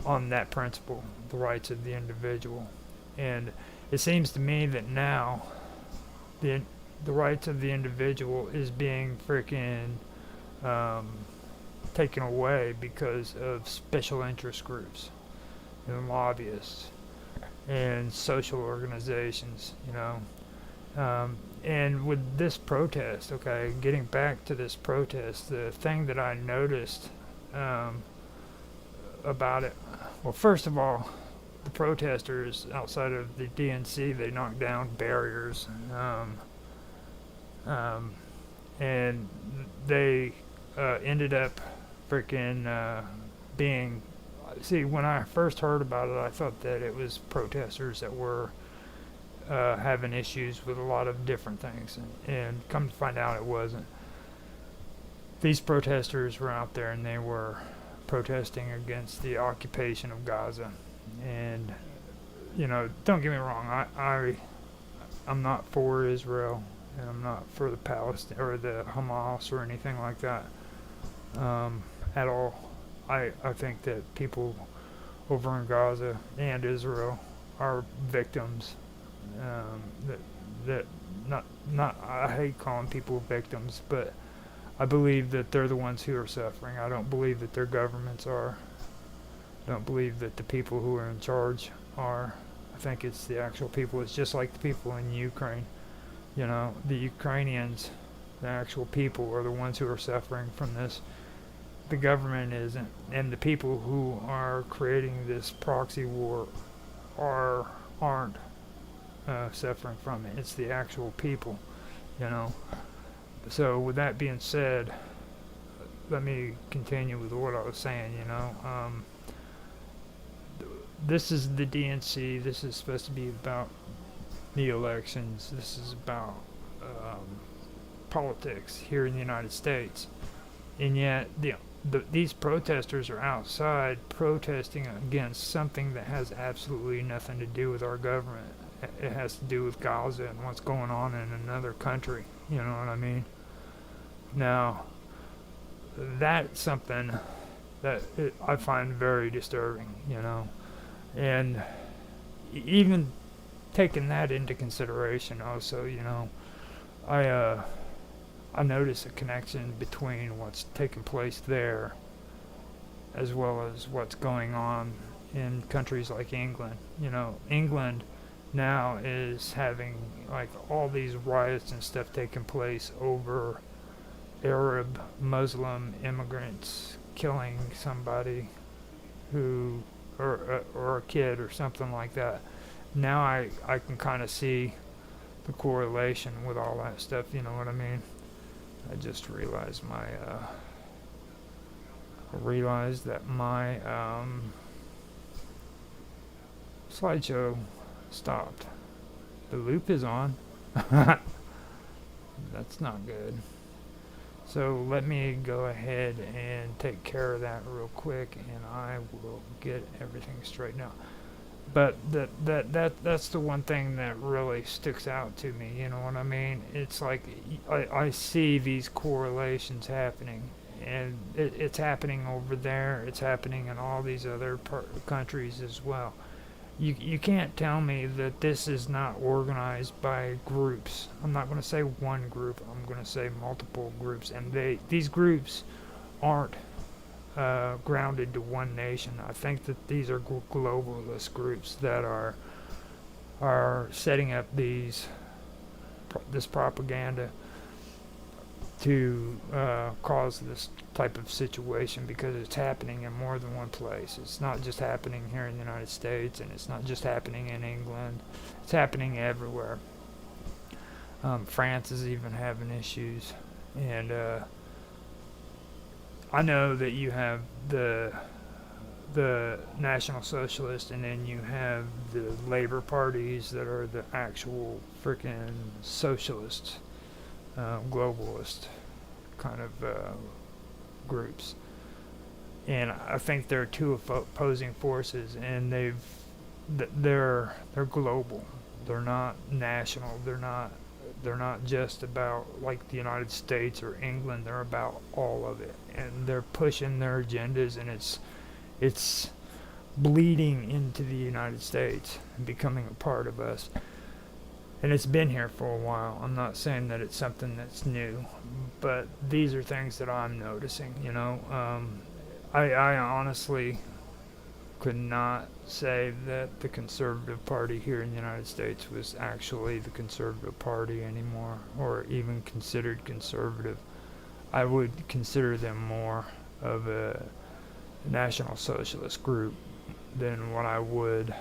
on that principle, the rights of the individual. And it seems to me that now the rights of the individual is being freaking taken away because of special interest groups and lobbyists and social organizations, you know. And with this protest, okay, getting back to this protest, the thing that I noticed about it, well, first of all, the protesters outside of the DNC, they knocked down barriers, and they ended up freaking being, see, when I first heard about it, I thought that it was protesters that were having issues with a lot of different things, and come to find out it wasn't. These protesters were out there and they were protesting against the occupation of Gaza. And, you know, don't get me wrong, I'm not for Israel, and I'm not for the Palestine or the Hamas or anything like that at all. I think that people over in Gaza and Israel are victims. That not I hate calling people victims, but I believe that they're the ones who are suffering. I don't believe that their governments are. I don't believe that the people who are in charge are. I think it's the actual people. It's just like the people in Ukraine. You know, the Ukrainians, the actual people, are the ones who are suffering from this. The government isn't, and the people who are creating this proxy war aren't suffering from it. It's the actual people, you know. So with that being said, let me continue with what I was saying. You know, this is the DNC. This is supposed to be about the elections. This is about politics here in the United States, and yet these protesters are outside protesting against something that has absolutely nothing to do with our government. It has to do with Gaza and what's going on in another country. You know what I mean? Now, that's something that I find very disturbing, you know. And even taking that into consideration also, you know, I notice a connection between what's taking place there as well as what's going on in countries like England. You know, England now is having like all these riots and stuff taking place over Arab Muslim immigrants killing somebody who or a kid or something like that. Now I can kind of see the correlation with all that stuff, you know what I mean? I just realized that my slideshow stopped. The loop is on. That's not good. So let me go ahead and take care of that real quick, and I will get everything straightened out. But that's the one thing that really sticks out to me. You know what I mean? It's like I see these correlations happening, and it's happening over there. It's happening in all these other countries as well. You can't tell me that this is not organized by groups. I'm not going to say one group. I'm going to say multiple groups, and these groups aren't grounded to one nation. I think that these are globalist groups that are setting up this propaganda to cause this type of situation, because it's happening in more than one place. It's not just happening here in the United States, and it's not just happening in England. It's happening everywhere. France is even having issues, and I know that you have the National Socialist, and then you have the Labor parties that are the actual freaking socialists, globalist kind of groups. And I think there are two opposing forces, and they're global. They're not national. They're not just about like the United States or England. They're about all of it, and they're pushing their agendas, and it's bleeding into the United States and becoming a part of us. And it's been here for a while. I'm not saying that it's something that's new, but these are things that I'm noticing, you know. I honestly could not say that the Conservative Party here in the United States was actually the Conservative Party anymore, or even considered conservative. I would consider them more of a National Socialist group than what I would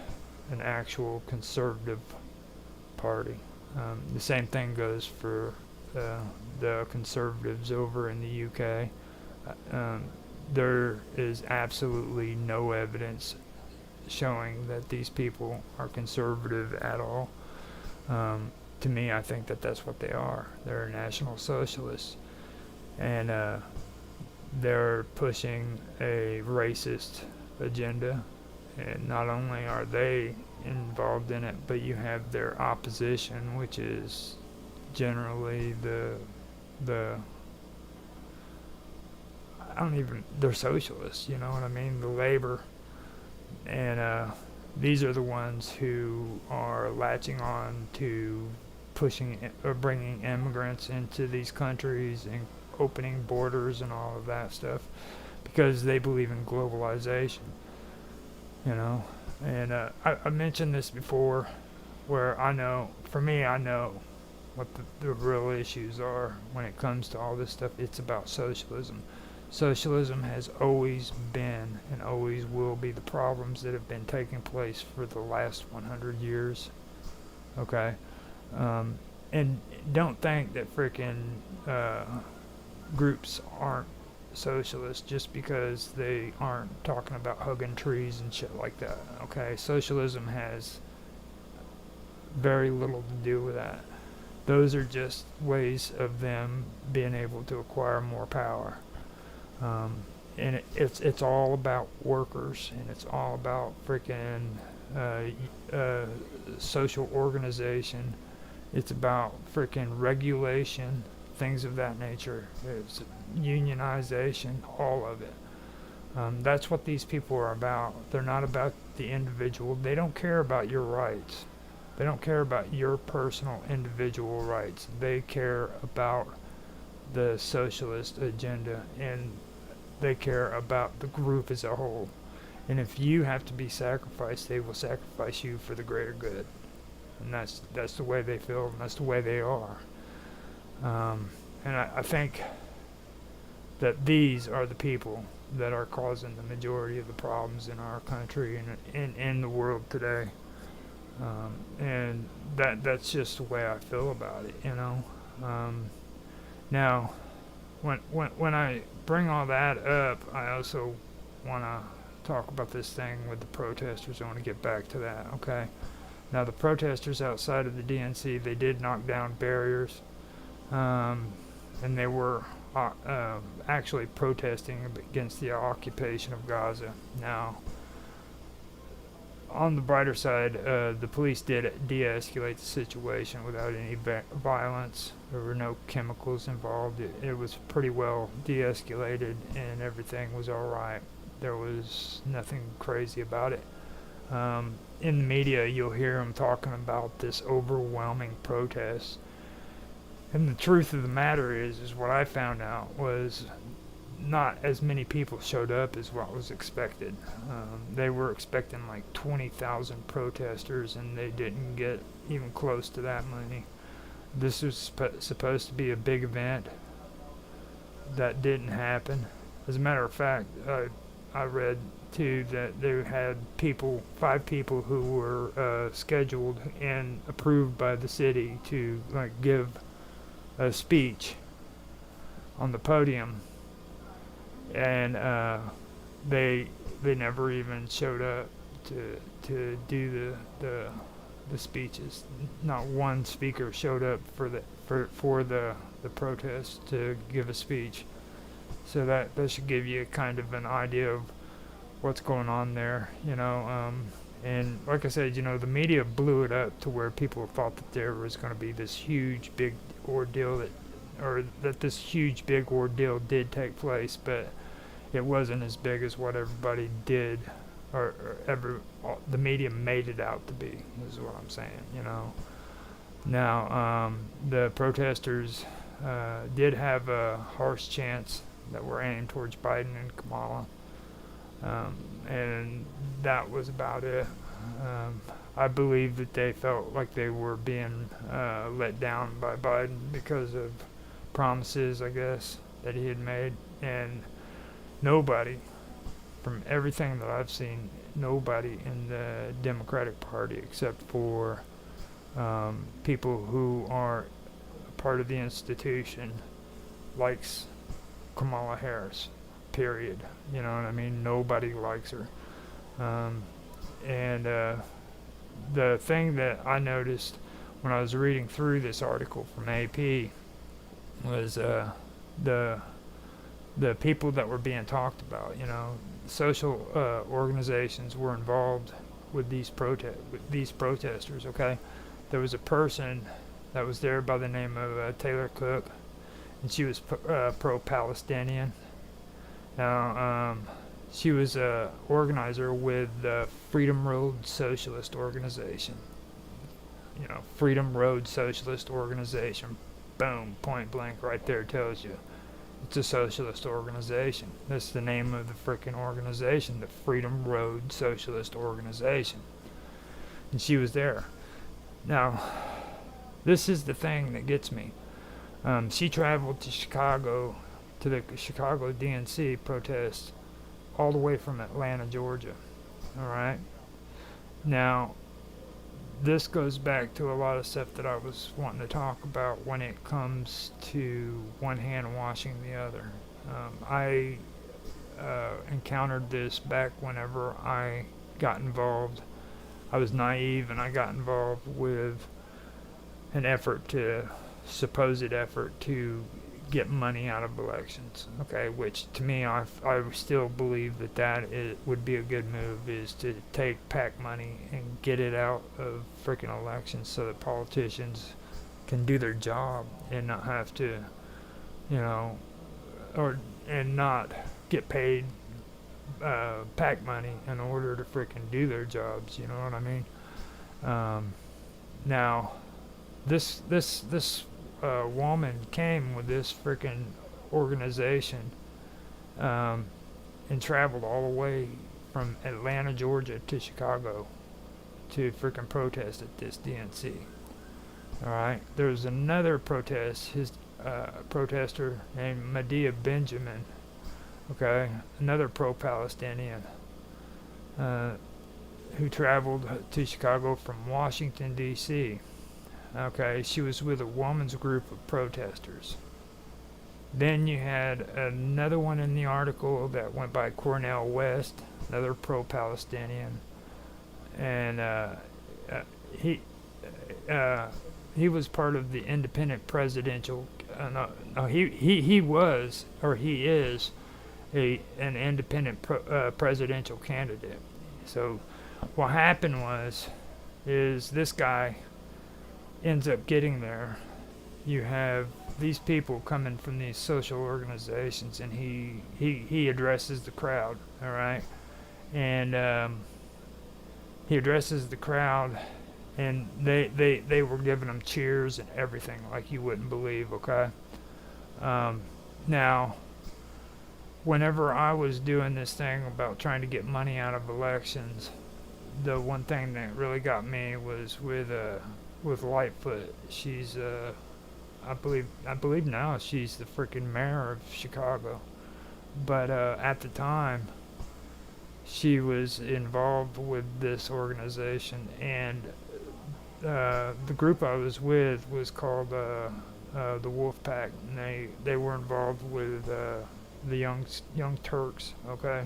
an actual conservative party. The same thing goes for the conservatives over in the UK. There is absolutely no evidence showing that these people are conservative at all. To me, I think that that's what they are. They're National Socialists, and they're pushing a racist agenda. And not only are they involved in it, but you have their opposition, which is generally they're socialists, you know what I mean, the labor, and these are the ones who are latching on to pushing or bringing immigrants into these countries and opening borders and all of that stuff, because they believe in globalization, you know. And I mentioned this before, where for me, I know what the real issues are when it comes to all this stuff. It's about socialism. Socialism has always been and always will be the problems that have been taking place for the last 100 years. Okay? And don't think that freaking groups aren't socialist just because they aren't talking about hugging trees and shit like that. Okay? Socialism has very little to do with that. Those are just ways of them being able to acquire more power. And it's all about workers, and it's all about freaking social organization. It's about freaking regulation, things of that nature. It's unionization, all of it. That's what these people are about. They're not about the individual. They don't care about your rights. They don't care about your personal individual rights. They care about the socialist agenda, and they care about the group as a whole. And if you have to be sacrificed, they will sacrifice you for the greater good. And that's the way they feel, and that's the way they are. And I think that these are the people that are causing the majority of the problems in our country and in the world today. And that's just the way I feel about it, you know. Now, when I bring all that up, I also want to talk about this thing with the protesters. I want to get back to that, okay? Now, the protesters outside of the DNC, they did knock down barriers, and they were actually protesting against the occupation of Gaza. Now, on the brighter side, the police did de-escalate the situation without any violence. There were no chemicals involved. It was pretty well de-escalated, and everything was all right. There was nothing crazy about it. In the media, you'll hear them talking about this overwhelming protest. And the truth of the matter is what I found out was not as many people showed up as what was expected. They were expecting like 20,000 protesters, and they didn't get even close to that many. This was supposed to be a big event. That didn't happen. As a matter of fact, I read too that they had 5 people who were scheduled and approved by the city to like give a speech on the podium, and they never even showed up to do the speeches. Not one speaker showed up for the protest to give a speech. So that should give you kind of an idea of what's going on there, you know. And like I said, you know, the media blew it up to where people thought that there was going to be this huge big ordeal that this huge big ordeal did take place, but it wasn't as big as what everybody did the media made it out to be, is what I'm saying, you know. Now, the protesters did have a harsh chants that were aimed towards Biden and Kamala, and that was about it. I believe that they felt like they were being let down by Biden because of promises, I guess, that he had made. And nobody, from everything that I've seen, nobody in the Democratic Party, except for people who are part of the institution, likes Kamala Harris, period. You know what I mean? Nobody likes her. And the thing that I noticed when I was reading through this article from AP was the people that were being talked about. You know, social organizations were involved with these protesters. Okay, there was a person that was there by the name of Taylor Cook, and she was pro-Palestinian. Now, she was a organizer with the Freedom Road Socialist Organization. You know, Freedom Road Socialist Organization. Boom, point blank, right there tells you. It's a socialist organization. That's the name of the frickin' organization, the Freedom Road Socialist Organization. And she was there. Now, this is the thing that gets me. She traveled to Chicago, to the Chicago DNC protest, all the way from Atlanta, Georgia. All right. Now, this goes back to a lot of stuff that I was wanting to talk about when it comes to one hand washing the other. I encountered this back whenever I got involved. I was naive and I got involved with an supposed effort to get money out of elections. Okay, which to me, I still believe that would be a good move, is to take PAC money and get it out of freaking elections so that politicians can do their job and not have to, and not get paid PAC money in order to freaking do their jobs. You know what I mean? Now, this woman came with this freaking organization and traveled all the way from Atlanta, Georgia to Chicago to freaking protest at this DNC. Alright, there was another protester named Medea Benjamin, okay, another pro-Palestinian who traveled to Chicago from Washington, D.C. Okay, she was with a woman's group of protesters. Then you had another one in the article that went by Cornel West, another pro-Palestinian, and he was part of the independent presidential. He was, or he is, an independent presidential candidate. So what happened is this guy ends up getting there. You have these people coming from these social organizations, and he addresses the crowd. All right, and he addresses the crowd, and they were giving him cheers and everything like you wouldn't believe. Okay, now, whenever I was doing this thing about trying to get money out of elections, the one thing that really got me was with Lightfoot. She's I believe now she's the freaking mayor of Chicago, but at the time she was involved with this organization, and the group I was with was called the Wolf Pack, and they were involved with the Young Turks. Okay,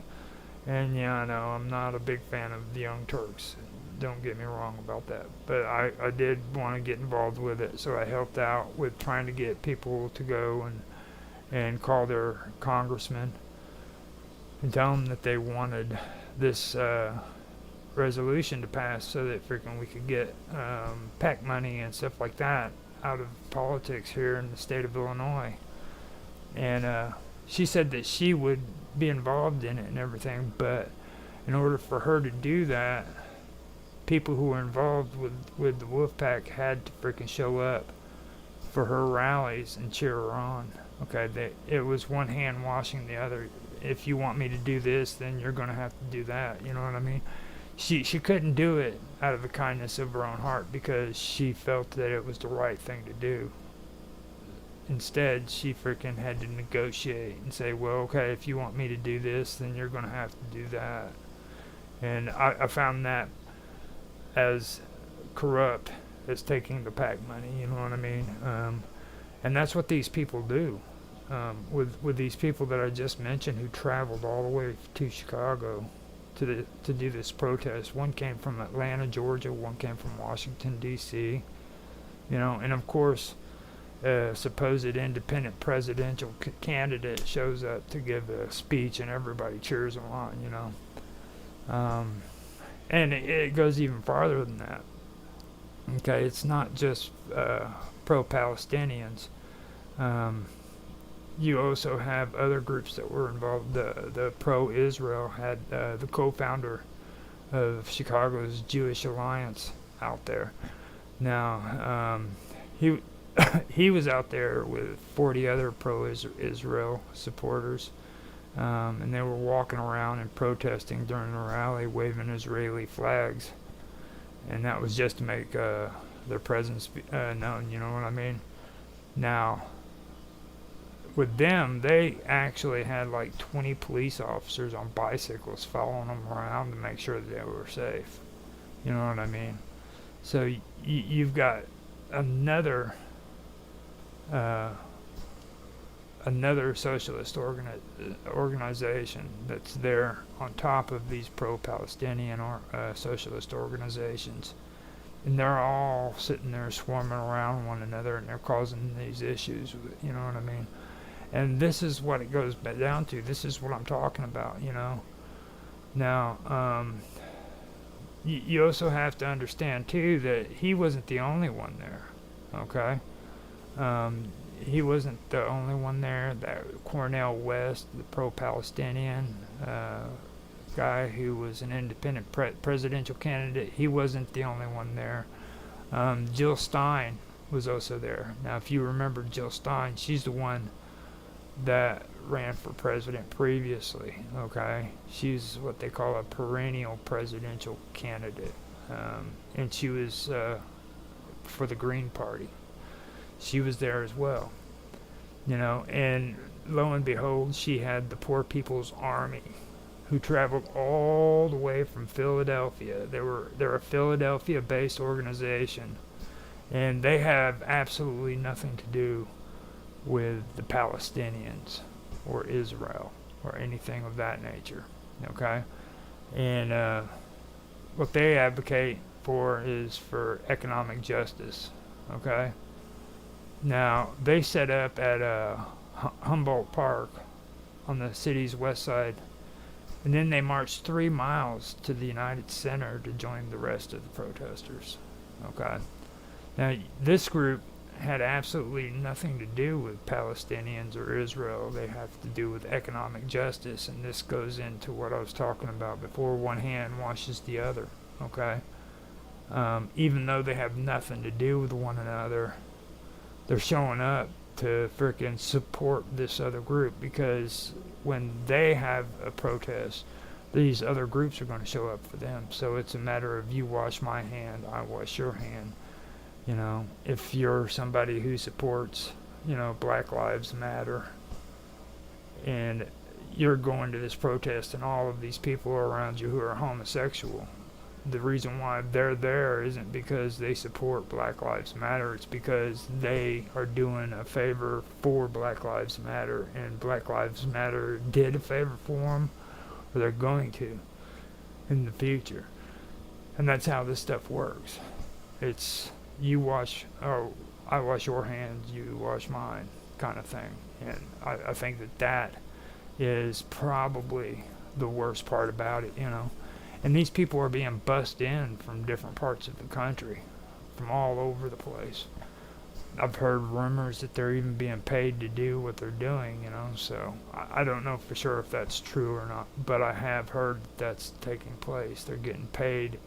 and yeah, I know I'm not a big fan of the Young Turks. Don't get me wrong about that, but I did want to get involved with it, so I helped out with trying to get people to go and call their congressmen and tell them that they wanted this resolution to pass so that freaking we could get PAC money and stuff like that out of politics here in the state of Illinois. And she said that she would be involved in it and everything, but in order for her to do that, people who were involved with the Wolfpack had to freaking show up for her rallies and cheer her on. Okay, it was one hand washing the other. If you want me to do this, then you're going to have to do that. You know what I mean? She couldn't do it out of the kindness of her own heart because she felt that it was the right thing to do. Instead, she freaking had to negotiate and say, well, okay, if you want me to do this, then you're going to have to do that. And I found that as corrupt as taking the PAC money, you know what I mean? And that's what these people do. With these people that I just mentioned who traveled all the way to Chicago to do this protest. One came from Atlanta, Georgia. One came from Washington, D.C. You know, and of course, a supposed independent presidential candidate shows up to give a speech, and everybody cheers him on. You know. And it goes even farther than that. Okay, it's not just pro-Palestinians. You also have other groups that were involved. The pro-Israel had the co-founder of Chicago's Jewish Alliance out there. Now, he was out there with 40 other pro-Israel supporters, and they were walking around and protesting during the rally, waving Israeli flags, and that was just to make their presence known. You know what I mean? Now, with them, they actually had like 20 police officers on bicycles following them around to make sure that they were safe. You know what I mean? So you've got another another socialist organization that's there on top of these pro-Palestinian socialist organizations, and they're all sitting there swarming around one another, and they're causing these issues. You know what I mean? And this is what it goes down to. This is what I'm talking about. You know. Now, you also have to understand too that he wasn't the only one there. Okay. He wasn't the only one there. That Cornel West, the pro-Palestinian guy who was an independent presidential candidate, he wasn't the only one there. Jill Stein was also there. Now, if you remember Jill Stein, she's the one that ran for president previously. Okay, she's what they call a perennial presidential candidate, and she was for the Green Party. She was there as well, you know, and lo and behold, she had the Poor People's Army, who traveled all the way from Philadelphia. They're a Philadelphia-based organization, and they have absolutely nothing to do with the Palestinians or Israel or anything of that nature. Okay, and what they advocate for is for economic justice. Okay. Now, they set up at Humboldt Park on the city's west side, and then they marched 3 miles to the United Center to join the rest of the protesters. Okay. Now, this group had absolutely nothing to do with Palestinians or Israel. They have to do with economic justice, and this goes into what I was talking about before. One hand washes the other. Okay. Even though they have nothing to do with one another, they're showing up to frickin' support this other group, because when they have a protest, these other groups are going to show up for them. So it's a matter of you wash my hand, I wash your hand. You know, if you're somebody who supports, you know, Black Lives Matter, and you're going to this protest and all of these people are around you who are homosexual, the reason why they're there isn't because they support Black Lives Matter. It's because they are doing a favor for Black Lives Matter, and Black Lives Matter did a favor for them, or they're going to in the future. And that's how this stuff works. It's you wash, or I wash your hands, you wash mine, kind of thing. And I think that is probably the worst part about it, you know. And these people are being bussed in from different parts of the country, from all over the place. I've heard rumors that they're even being paid to do what they're doing, you know. So I don't know for sure if that's true or not, but I have heard that's taking place. They're getting paid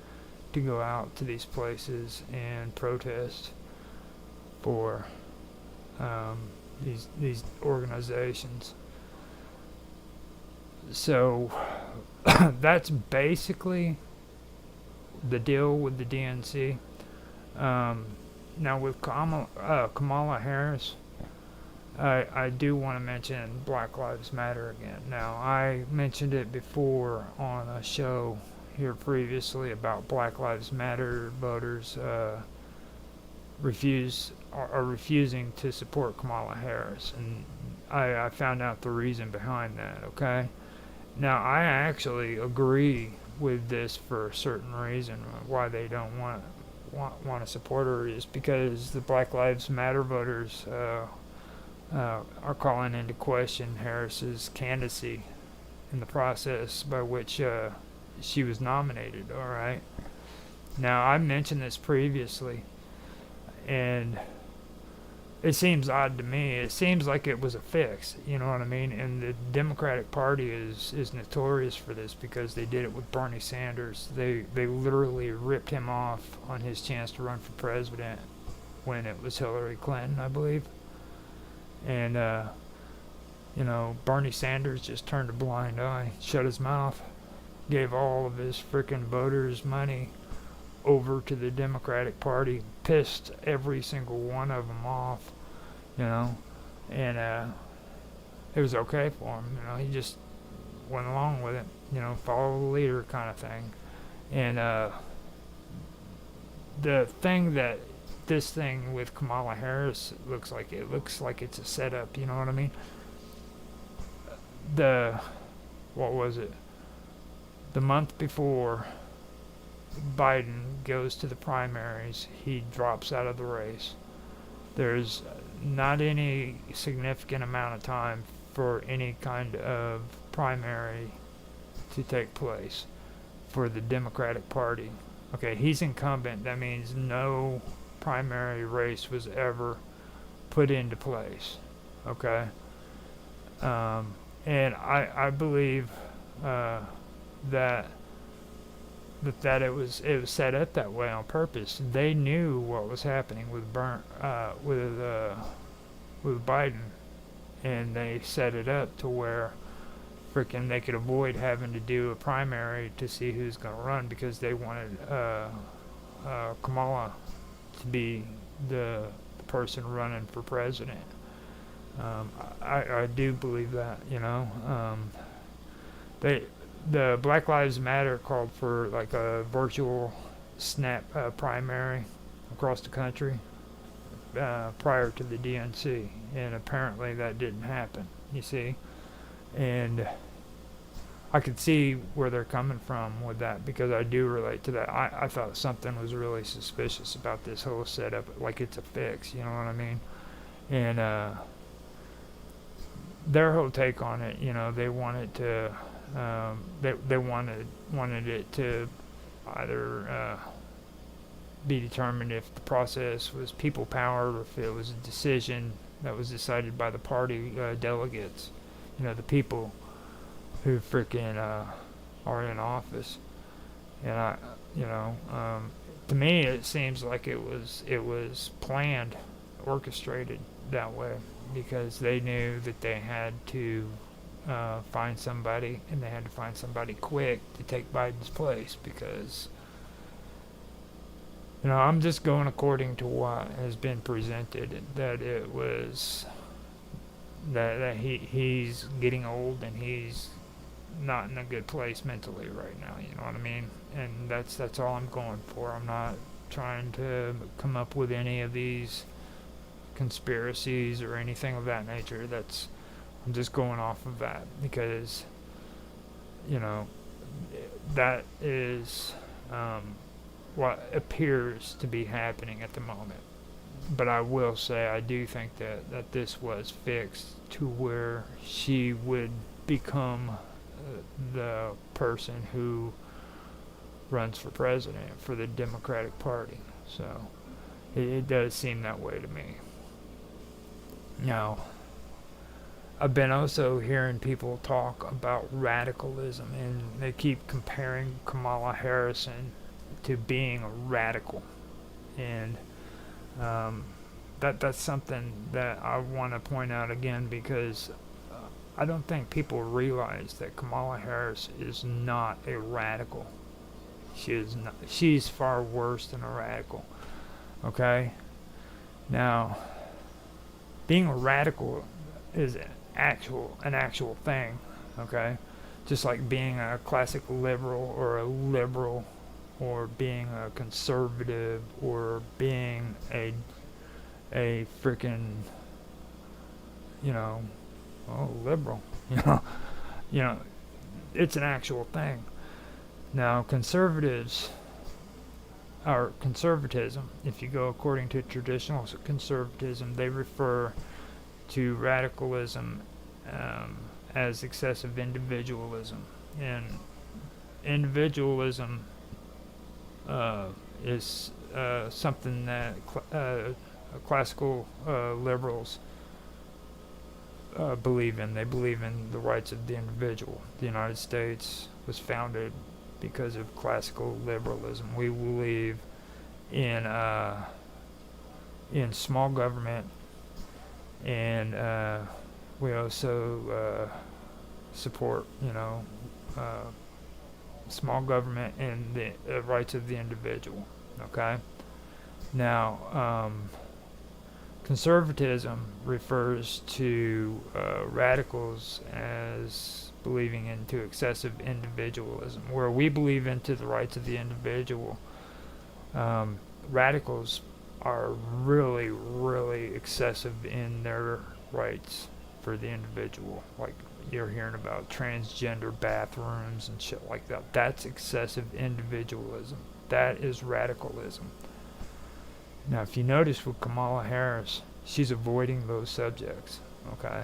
to go out to these places and protest for these organizations. So that's basically the deal with the DNC. Now with Kamala Harris, I do want to mention Black Lives Matter again. Now, I mentioned it before on a show here previously about Black Lives Matter voters refusing to support Kamala Harris, and I found out the reason behind that. Okay. Now, I actually agree with this for a certain reason. Why they don't want to support her is because the Black Lives Matter voters are calling into question Harris's candidacy in the process by which she was nominated. All right. Now, I mentioned this previously, and it seems odd to me. It seems like it was a fix, you know what I mean? And the Democratic Party is notorious for this because they did it with Bernie Sanders. They literally ripped him off on his chance to run for president when it was Hillary Clinton, I believe. And, Bernie Sanders just turned a blind eye, shut his mouth, gave all of his frickin' voters' money over to the Democratic Party, pissed every single one of them off, and it was okay for him. He just went along with it, follow the leader kind of thing. And the thing that this thing with Kamala Harris looks like it's a setup, you know what I mean? What was it? The month before Biden goes to the primaries, he drops out of the race. There's not any significant amount of time for any kind of primary to take place for the Democratic Party. Okay, he's incumbent. That means no primary race was ever put into place. Okay? And I believe that it was set up that way on purpose. They knew what was happening with Biden, and they set it up to where frickin' they could avoid having to do a primary to see who's going to run, because they wanted Kamala to be the person running for president. I do believe that, the Black Lives Matter called for like a virtual snap primary across the country prior to the DNC, and apparently that didn't happen, you see. And I could see where they're coming from with that, because I do relate to that. I thought something was really suspicious about this whole setup, like it's a fix, you know what I mean? And their whole take on it, they wanted to they wanted it to either be determined if the process was people powered, or if it was a decision that was decided by the party delegates, the people who freaking are in office. And to me it seems like it was planned, orchestrated that way, because they knew that they had to find somebody, and they had to find somebody quick to take Biden's place, because I'm just going according to what has been presented, that it was that he's getting old, and he's not in a good place mentally right now, you know what I mean? And that's all I'm going for. I'm not trying to come up with any of these conspiracies or anything of that nature. I'm just going off of that, because that is what appears to be happening at the moment. But I will say, I do think that this was fixed to where she would become the person who runs for president for the Democratic Party. So it does seem that way to me. Now, I've been also hearing people talk about radicalism, and they keep comparing Kamala Harris to being a radical. And that's something that I want to point out again, because I don't think people realize that Kamala Harris is not a radical. She is not. She's far worse than a radical. Okay? Now, being a radical is an actual thing, okay? Just like being a classic liberal, or a liberal, or being a conservative, or being a freaking liberal. It's an actual thing. Now, conservatism, if you go according to traditional conservatism, they refer to radicalism as excessive individualism. And individualism is something that classical liberals believe in. They believe in the rights of the individual. The United States was founded because of classical liberalism. We believe in in small government, and we also support, uh, small government and the rights of the individual. Okay. Now, conservatism refers to radicals as believing into excessive individualism, where we believe into the rights of the individual. Radicals are really, really excessive in their rights for the individual. Like you're hearing about transgender bathrooms and shit like that. That's excessive individualism. That is radicalism. Now, if you notice with Kamala Harris, she's avoiding those subjects. Okay,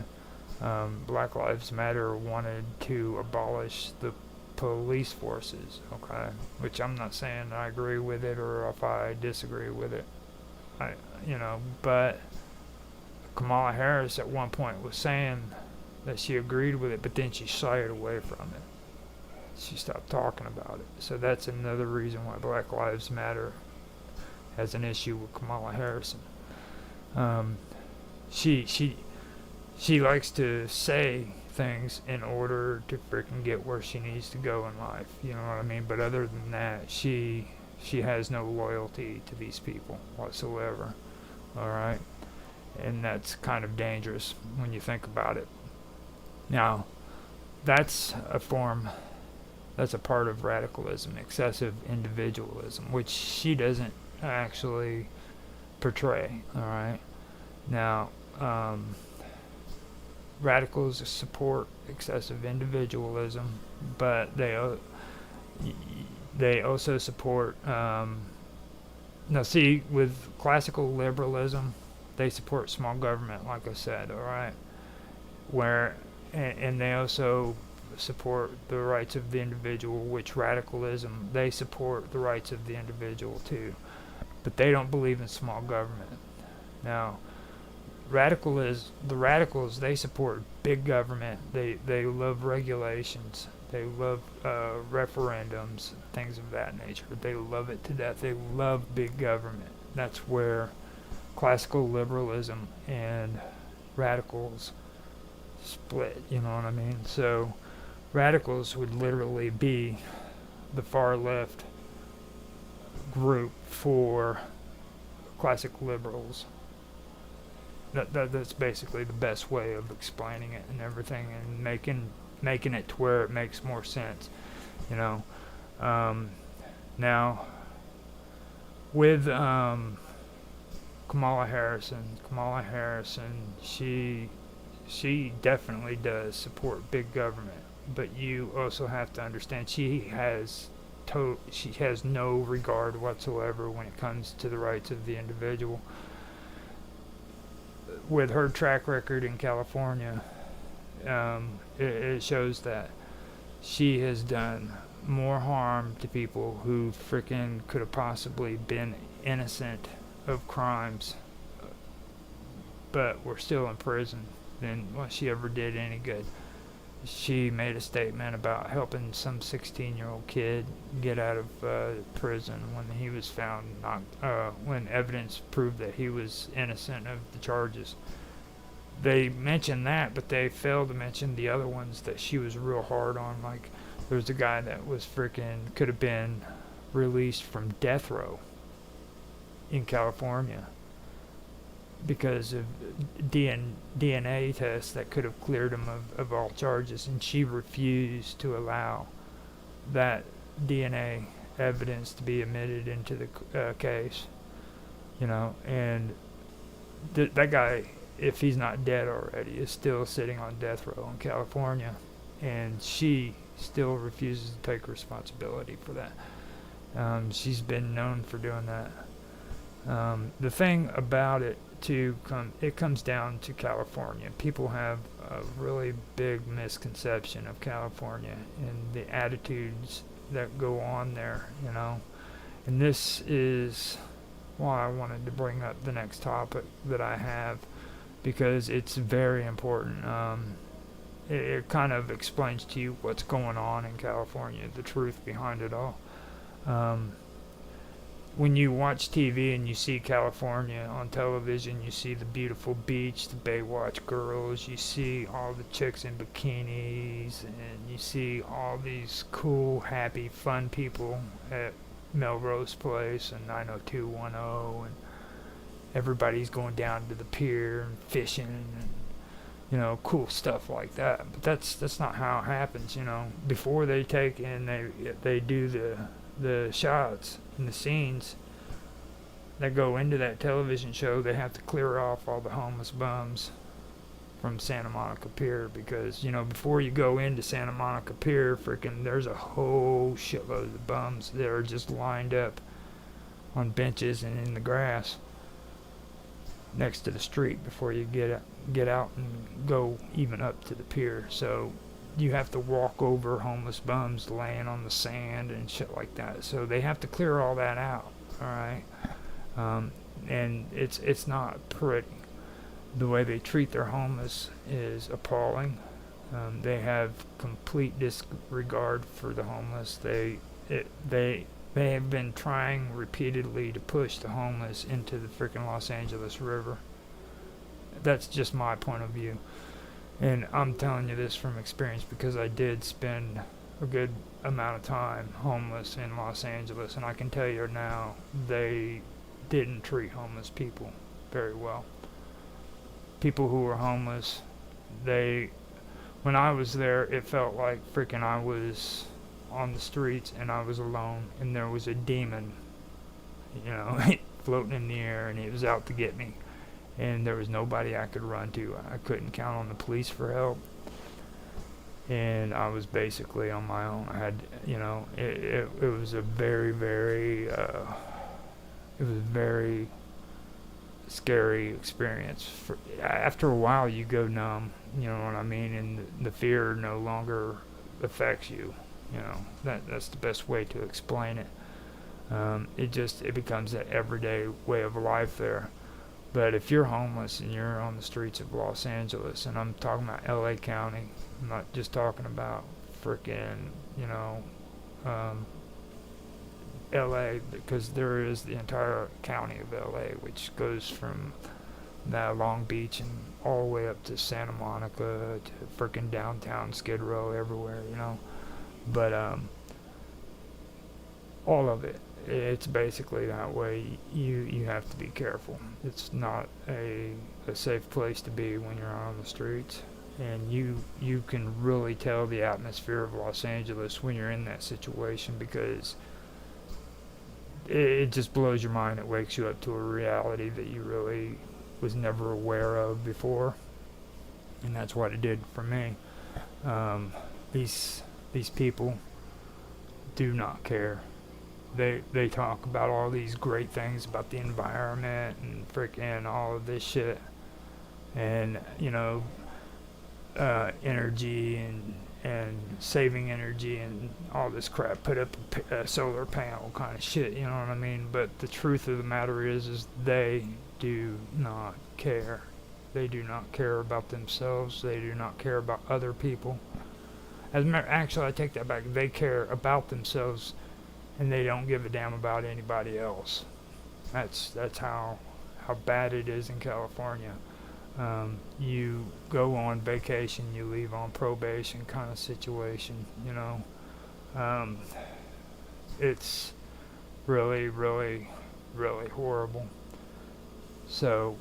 Black Lives Matter wanted to abolish the police forces. Okay, which I'm not saying I agree with it or if I disagree with it. But Kamala Harris at one point was saying that she agreed with it, but then she shied away from it. She stopped talking about it. So that's another reason why Black Lives Matter has an issue with Kamala Harris. She likes to say things in order to freaking get where she needs to go in life. You know what I mean? But other than that, she has no loyalty to these people whatsoever. All right, and that's kind of dangerous when you think about it. Now, that's a part of radicalism, excessive individualism, which she doesn't actually portray. All right. Now, radicals support excessive individualism, but they also support. Now, see, with classical liberalism, they support small government, like I said. All right, and they also support the rights of the individual, which radicalism, they support the rights of the individual too, but they don't believe in small government. Now, the radicals, they support big government. They love regulations. They love referendums, things of that nature. They love it to death. They love big government. That's where classical liberalism and radicals split, you know what I mean? So radicals would literally be the far left group for classic liberals. That's basically the best way of explaining it and everything, and making it to where it makes more sense, you know. Now, with Kamala Harrison, she definitely does support big government, but you also have to understand she has no regard whatsoever when it comes to the rights of the individual. With her track record in California, it shows that she has done more harm to people who freaking could have possibly been innocent of crimes, but were still in prison, than what she ever did any good. She made a statement about helping some 16-year-old kid get out of prison when he was found when evidence proved that he was innocent of the charges. They mentioned that, but they failed to mention the other ones that she was real hard on. Like, there was a guy that was could have been released from death row in California because of DNA tests that could have cleared him of all charges, and she refused to allow that DNA evidence to be admitted into the case, you know. And that guy, if he's not dead already, is still sitting on death row in California, and she still refuses to take responsibility for that. She's been known for doing that. The thing about it too, it comes down to California. People have a really big misconception of California and the attitudes that go on there, you know. And this is why I wanted to bring up the next topic that I have, because it's very important. It kind of explains to you what's going on in California, the truth behind it all. when you watch TV and you see California on television, you see the beautiful beach, the Baywatch girls, you see all the chicks in bikinis, and you see all these cool, happy, fun people at Melrose Place and 90210, and everybody's going down to the pier and fishing and cool stuff like that. But that's not how it happens. Before they take and they do the shots and the scenes that go into that television show, they have to clear off all the homeless bums from Santa Monica Pier, because before you go into Santa Monica Pier, freaking there's a whole shitload of bums that are just lined up on benches and in the grass next to the street before you get out and go even up to the pier. So you have to walk over homeless bums laying on the sand and shit like that. So they have to clear all that out. All right, and it's not pretty. The way they treat their homeless is appalling. They have complete disregard for the homeless. They have been trying repeatedly to push the homeless into the freaking Los Angeles River. That's just my point of view. And I'm telling you this from experience, because I did spend a good amount of time homeless in Los Angeles, and I can tell you now, they didn't treat homeless people very well. People who were homeless, when I was there, it felt like freaking I was on the streets and I was alone, and there was a demon, floating in the air, and he was out to get me. And there was nobody I could run to. I couldn't count on the police for help. And I was basically on my own. I had, it was a very, very, it was a very scary experience. After a while, you go numb, you know what I mean? And the fear no longer affects you. That's the best way to explain it. It becomes that everyday way of life there. But if you're homeless and you're on the streets of Los Angeles, and I'm talking about LA County, I'm not just talking about frickin', LA, because there is the entire county of LA, which goes from Long Beach and all the way up to Santa Monica to frickin' downtown Skid Row, everywhere, But all of it. It's basically that way. You have to be careful. It's not a safe place to be when you're out on the streets. And you can really tell the atmosphere of Los Angeles when you're in that situation, because it just blows your mind. It wakes you up to a reality that you really was never aware of before. And that's what it did for me. These people do not care. They talk about all these great things about the environment and freaking all of this shit, and energy and saving energy and all this crap. Put up a solar panel kind of shit, you know what I mean? But the truth of the matter is they do not care. They do not care about themselves. They do not care about other people. Actually, I take that back. They care about themselves, and they don't give a damn about anybody else. That's how bad it is in California. You go on vacation, you leave on probation kind of situation, It's really, really, really horrible. So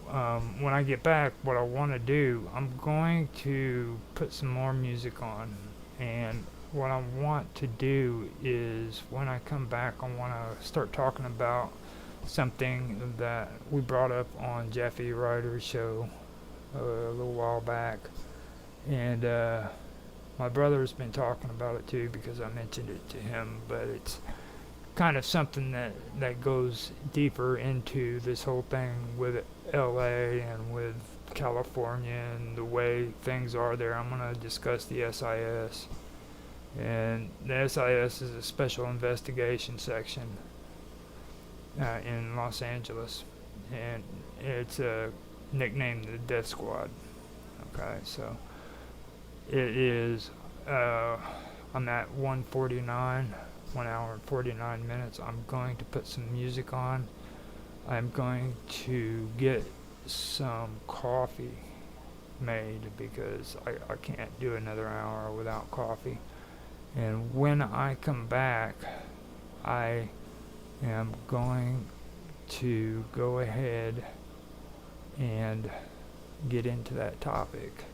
when I get back, what I want to do, I'm going to put some more music on, and what I want to do is, when I come back, I want to start talking about something that we brought up on Jeffy Ryder's show a little while back, and my brother's been talking about it too, because I mentioned it to him, but it's kind of something that goes deeper into this whole thing with LA and with California and the way things are there. I'm going to discuss the SIS. And the SIS is a special investigation section in Los Angeles, and it's nicknamed the Death Squad. Okay, so it is, I'm at 149 1 hour and 49 minutes. I'm going to put some music on. I'm going to get some coffee made because I can't do another hour without coffee. And when I come back, I am going to go ahead and get into that topic,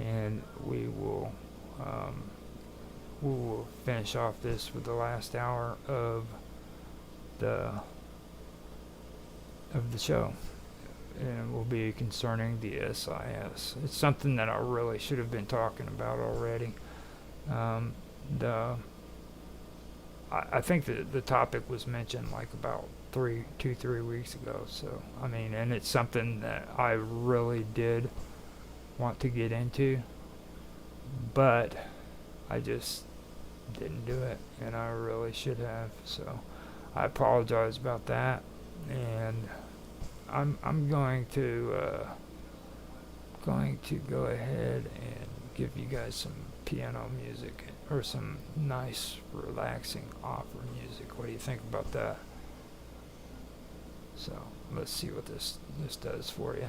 and um, we will finish off this with the last hour of the show, and will be concerning the SIS. It's something that I really should have been talking about already. I think the topic was mentioned like about 3 weeks ago. So I mean, and it's something that I really did want to get into, but I just didn't do it, and I really should have. So I apologize about that, and I'm going to go ahead and give you guys some piano music, or some nice relaxing opera music. What do you think about that? So let's see what this does for you.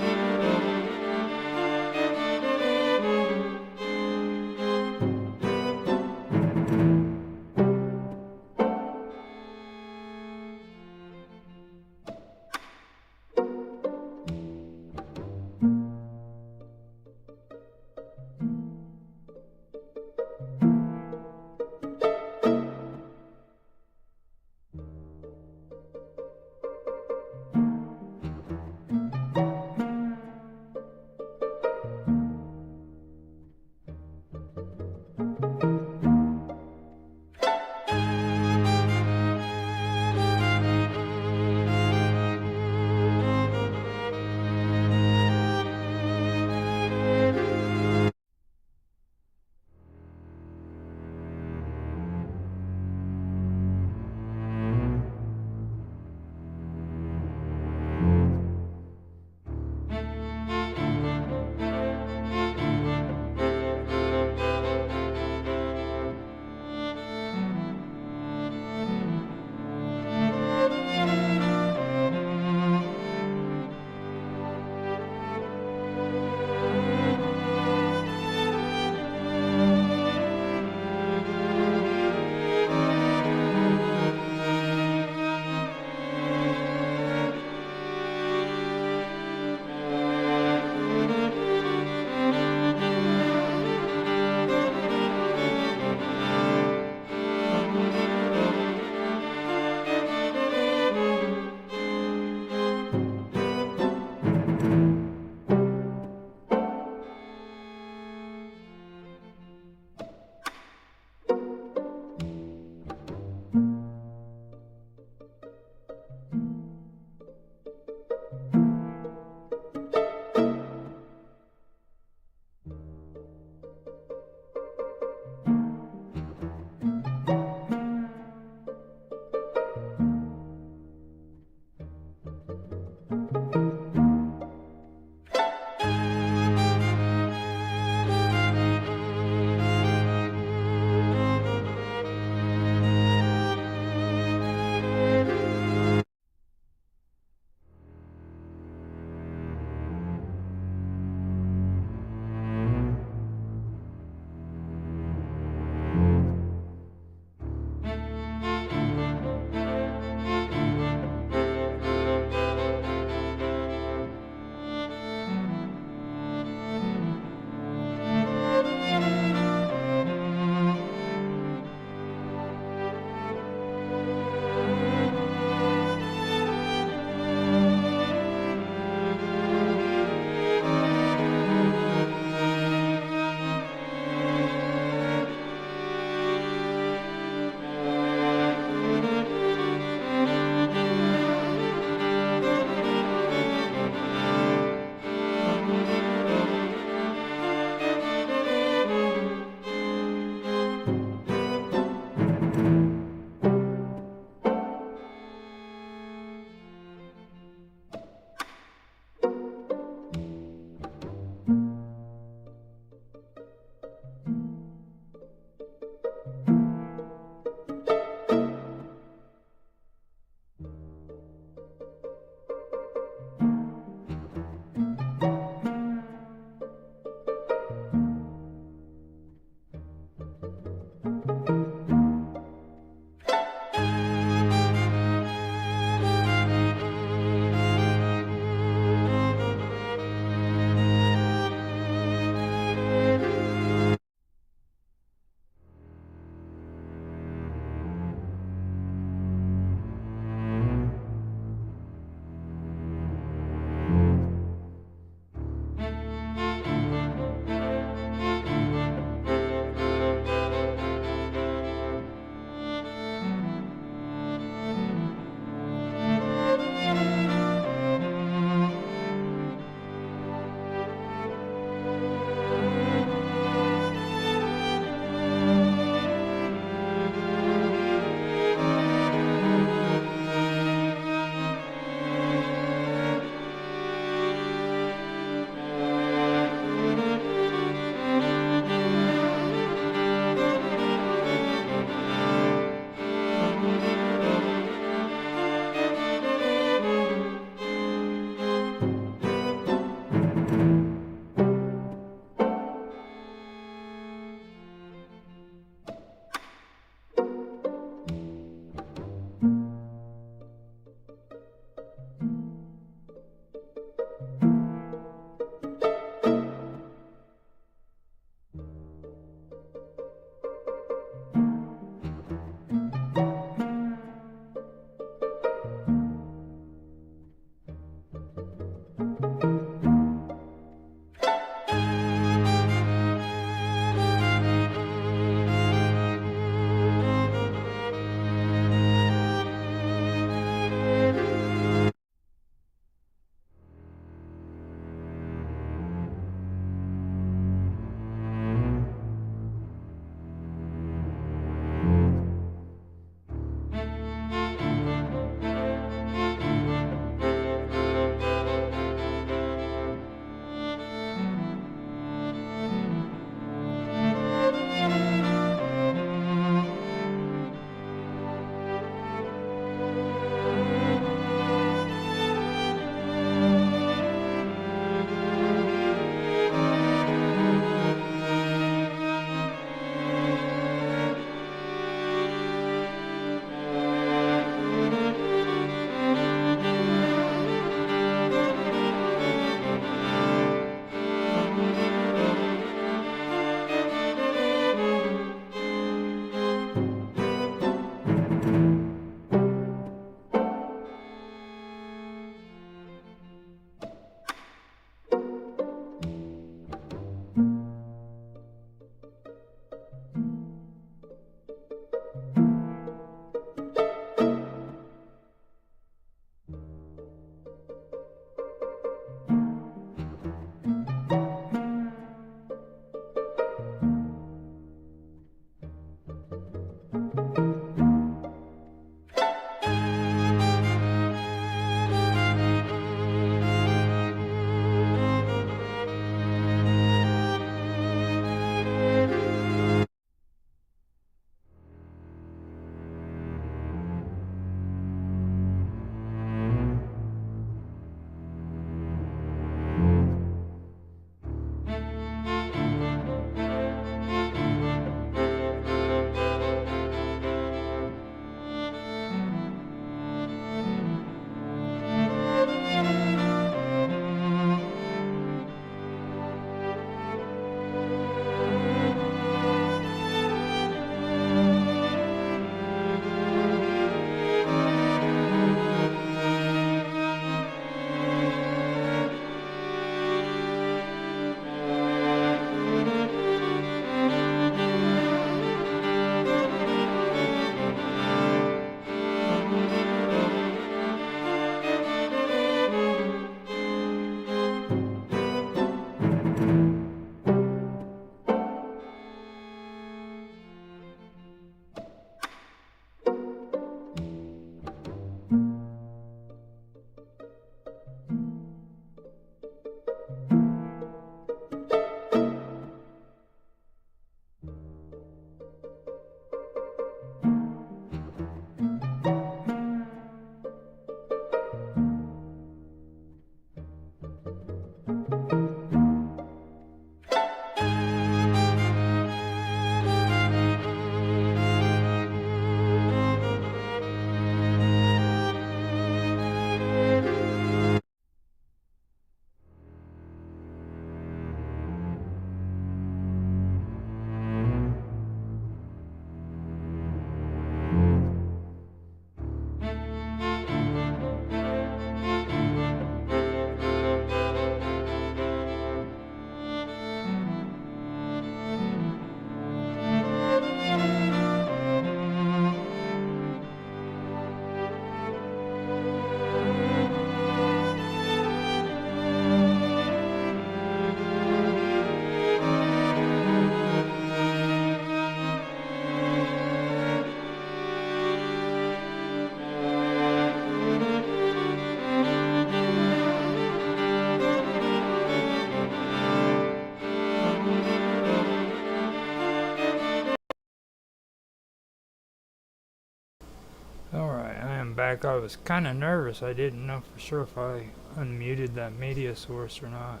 back. I was kind of nervous. I didn't know for sure if I unmuted that media source or not.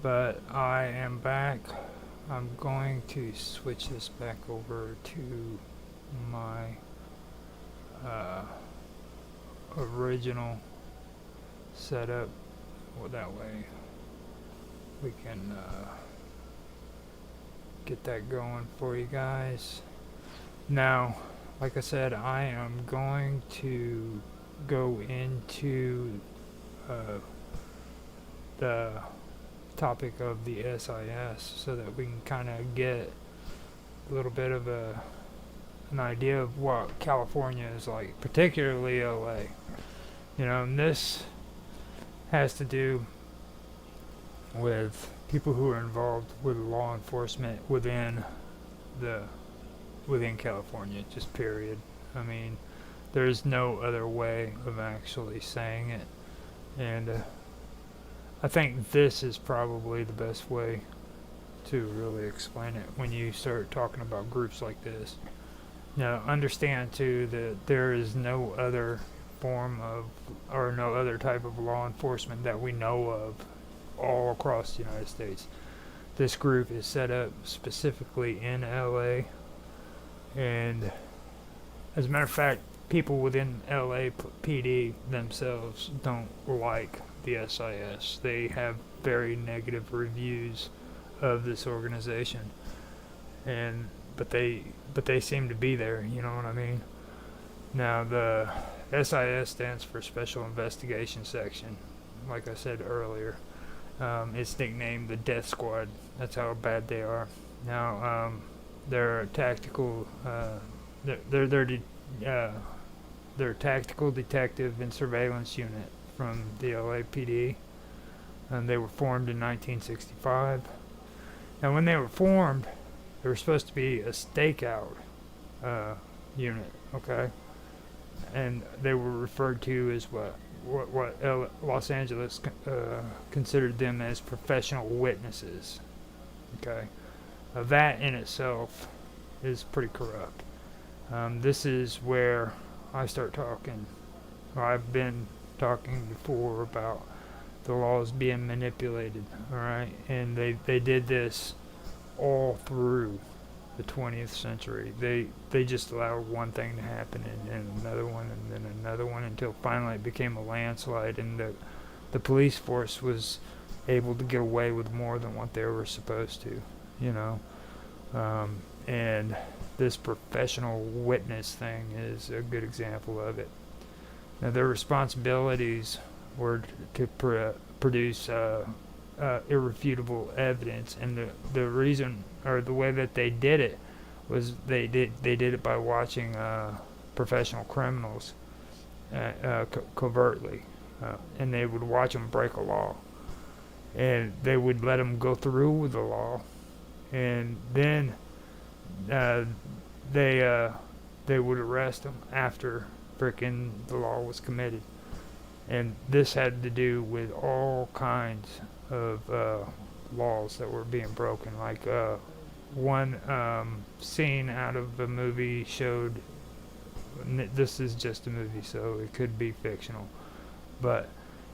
But I am back. I'm going to switch this back over to my original setup. Well, that way we can get that going for you guys. Now, like I said, I am going to go into the topic of the SIS so that we can kind of get a little bit of an idea of what California is like, particularly LA. You know, and this has to do with people who are involved with law enforcement within California, just period. I mean, there's no other way of actually saying it, and I think this is probably the best way to really explain it when you start talking about groups like this. Now, understand too that there is no other form of, or no other type of law enforcement that we know of all across the United States. This group is set up specifically in LA, and as a matter of fact, people within LAPD themselves don't like the SIS. They have very negative reviews of this organization, but they seem to be there. You know what I mean? Now, the SIS stands for Special Investigation Section. Like I said earlier, it's nicknamed the Death Squad. That's how bad they are. Now, they're a tactical. They're a tactical detective and surveillance unit from the LAPD, and they were formed in 1965. Now, when they were formed, they were supposed to be a stakeout unit, okay, and they were referred to as what Los Angeles considered them as professional witnesses, okay. That in itself is pretty corrupt. This is where I start talking, or I've been talking before about the laws being manipulated, alright? And they did this all through the 20th century. They just allowed one thing to happen and another one and then another one until finally it became a landslide, and the police force was able to get away with more than what they were supposed to, you know. And this professional witness thing is a good example of it. Now, their responsibilities were to produce irrefutable evidence, and the reason, or the way that they did it, was they did it by watching professional criminals covertly, and they would watch them break a law, and they would let them go through with the law, and then they would arrest them after frickin' the law was committed. And this had to do with all kinds of laws that were being broken. Like one scene out of a movie showed, this is just a movie, so it could be fictional, but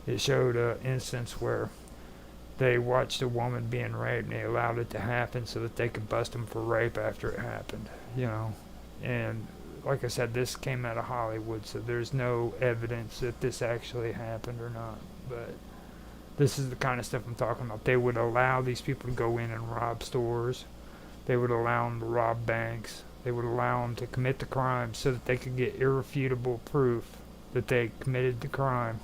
it showed an instance where they watched a woman being raped and they allowed it to happen so that they could bust them for rape after it happened, you know. And like I said, this came out of Hollywood, so there's no evidence that this actually happened or not, but this is the kind of stuff I'm talking about. They would allow these people to go in and rob stores. They would allow them to rob banks. They would allow them to commit the crime so that they could get irrefutable proof that they committed the crime.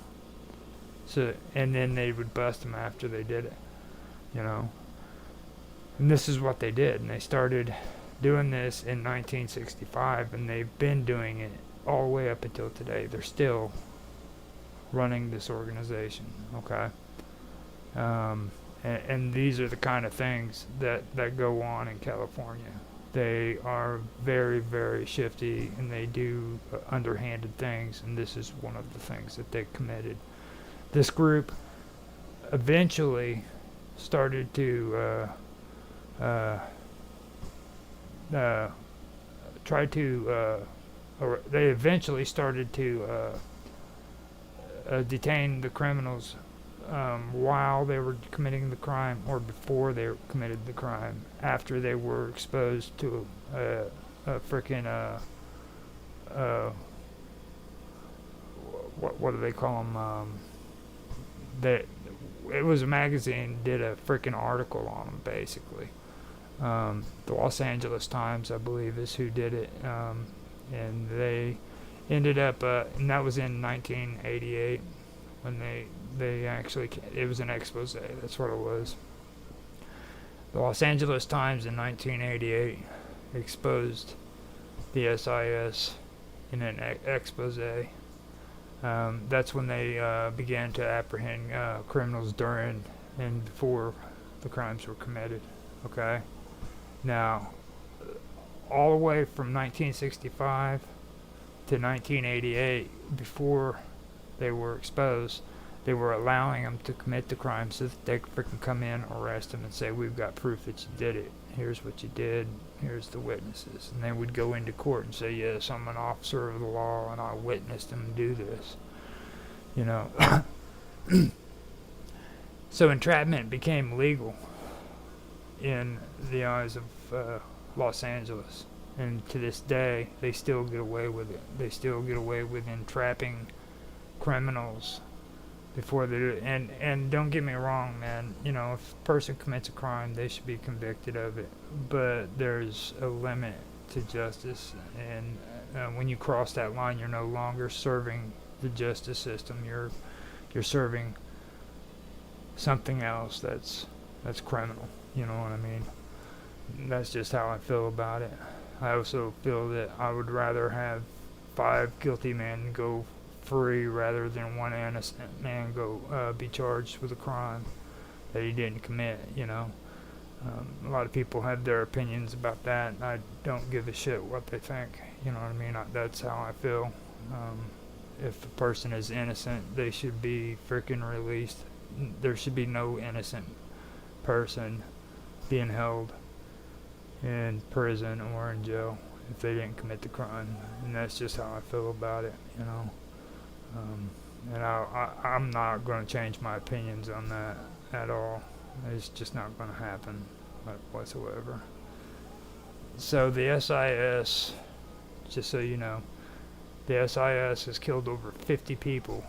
So, and then they would bust them after they did it, you know. And this is what they did, and they started doing this in 1965, and they've been doing it all the way up until today. They're still running this organization, okay? And these are the kind of things that go on in California. They are very, very shifty, and they do underhanded things, and this is one of the things that they committed. This group eventually started to try to or they eventually started to detain the criminals while they were committing the crime or before they committed the crime, after they were exposed to a freaking what do they call them? That it was a magazine did a freaking article on them basically. The Los Angeles Times, I believe, is who did it, and they ended up, and that was in 1988 when they actually, it was an expose. That's what it was. The Los Angeles Times in 1988 exposed the SIS in an expose. That's when they began to apprehend criminals during and before the crimes were committed. Okay? Now, all the way from 1965 to 1988, before they were exposed, they were allowing them to commit the crime so that they could freaking come in, arrest them, and say, we've got proof that you did it. Here's what you did. Here's the witnesses. And they would go into court and say, yes, I'm an officer of the law, and I witnessed them do this. You know. So entrapment became legal in the eyes of Los Angeles. And to this day, they still get away with it. They still get away with entrapping criminals before they do it. And don't get me wrong, man. You know, if a person commits a crime, they should be convicted of it. But there's a limit to justice. And when you cross that line, you're no longer serving the justice system. You're serving something else that's criminal. You know what I mean? That's just how I feel about it. I also feel that I would rather have 5 guilty men go free rather than 1 innocent man go be charged with a crime that he didn't commit, you know. A lot of people have their opinions about that, and I don't give a shit what they think, you know what I mean. That's how I feel. If a person is innocent, they should be freaking released. There should be no innocent person being held in prison or in jail if they didn't commit the crime, and that's just how I feel about it, you know. And I'm not going to change my opinions on that at all. It's just not going to happen whatsoever. So the SIS, just so you know, the SIS has killed over 50 people,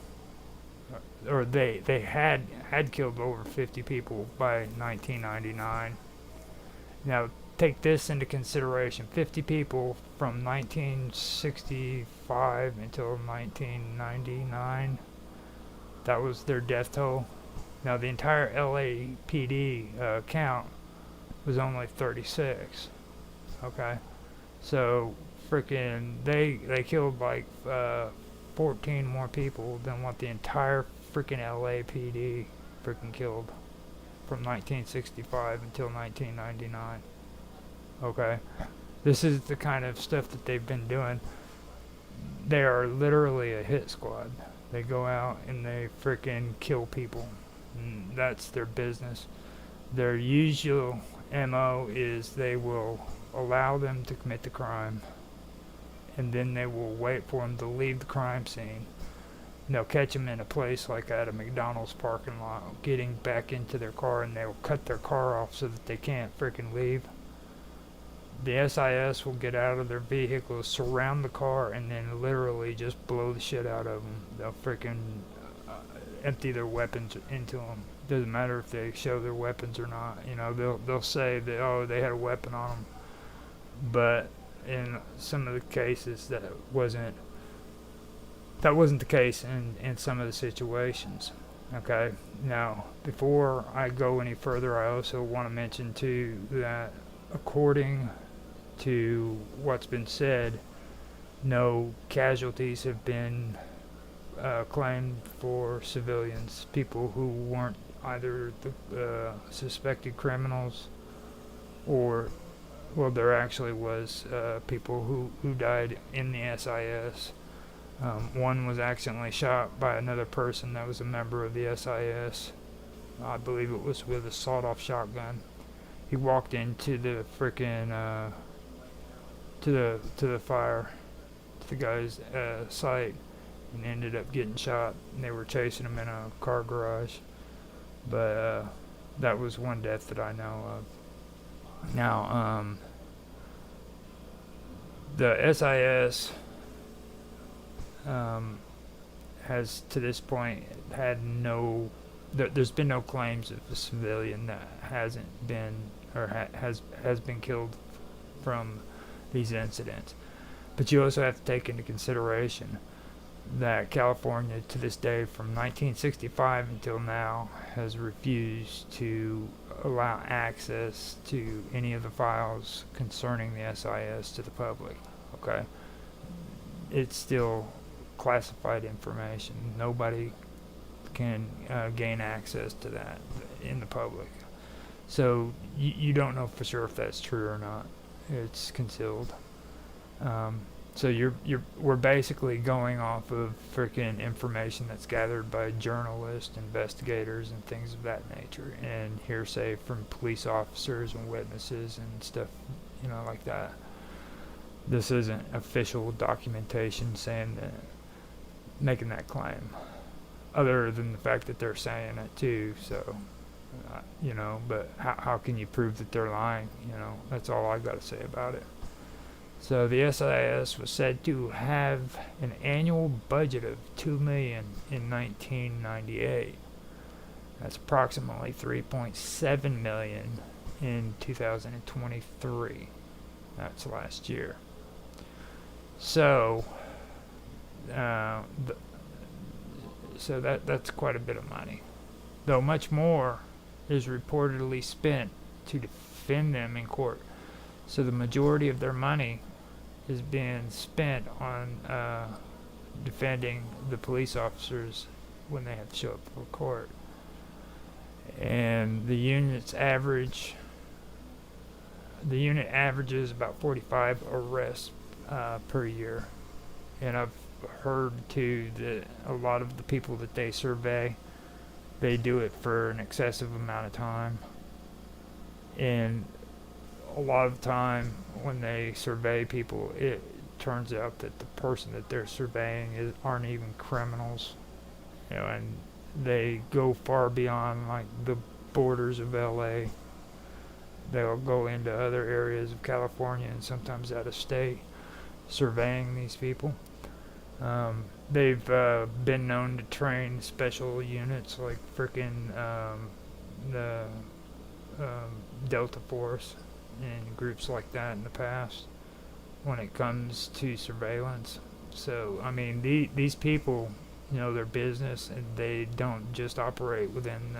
or they had killed over 50 people by 1999. Now, take this into consideration. 50 people from 1965 until 1999. That was their death toll. Now, the entire LAPD count was only 36. Okay? So, freaking, they killed like 14 more people than what the entire freaking LAPD freaking killed from 1965 until 1999. Okay, this is the kind of stuff that they've been doing. They are literally a hit squad. They go out and they freaking kill people. And that's their business. Their usual MO is they will allow them to commit the crime, and then they will wait for them to leave the crime scene. And they'll catch them in a place like at a McDonald's parking lot, getting back into their car, and they'll cut their car off so that they can't freaking leave. The SIS will get out of their vehicles, surround the car, and then literally just blow the shit out of them. They'll freaking empty their weapons into them. Doesn't matter if they show their weapons or not. You know, they'll say that, oh, they had a weapon on them. But in some of the cases, that wasn't the case in some of the situations. Okay. Now, before I go any further, I also want to mention too that according to what's been said, no casualties have been claimed for civilians, people who weren't either the suspected criminals or, well, there actually was people who died in the SIS. One was accidentally shot by another person that was a member of the SIS. I believe it was with a sawed-off shotgun. He walked into the frickin' to the fire, to the guy's site and ended up getting shot. And they were chasing him in a car garage. But that was one death that I know of. Now, the SIS has to this point had no. There's been no claims of a civilian that hasn't been or has been killed from these incidents. But you also have to take into consideration that California, to this day, from 1965 until now, has refused to allow access to any of the files concerning the SIS to the public. Okay, it's still classified information. Nobody can gain access to that in the public. So you don't know for sure if that's true or not. It's concealed. So we're basically going off of freaking information that's gathered by journalists, investigators, and things of that nature, and hearsay from police officers and witnesses and stuff, like that. This isn't official documentation saying that, making that claim, other than the fact that they're saying it too. So, but how can you prove that they're lying? That's all I've got to say about it. So the SIS was said to have an annual budget of $2 million in 1998. That's approximately $3.7 million in 2023. That's last year. So, that's quite a bit of money. Though much more is reportedly spent to defend them in court. So the majority of their money is being spent on defending the police officers when they have to show up for court. And the unit averages about 45 arrests per year. And I've heard too that a lot of the people that they survey, they do it for an excessive amount of time. And a lot of the time when they survey people, it turns out that the person that they're surveying aren't even criminals, and they go far beyond like the borders of LA. They'll go into other areas of California and sometimes out of state surveying these people. They've been known to train special units like frickin' the Delta Force and groups like that in the past when it comes to surveillance. So, I mean, these people know their business, and they don't just operate within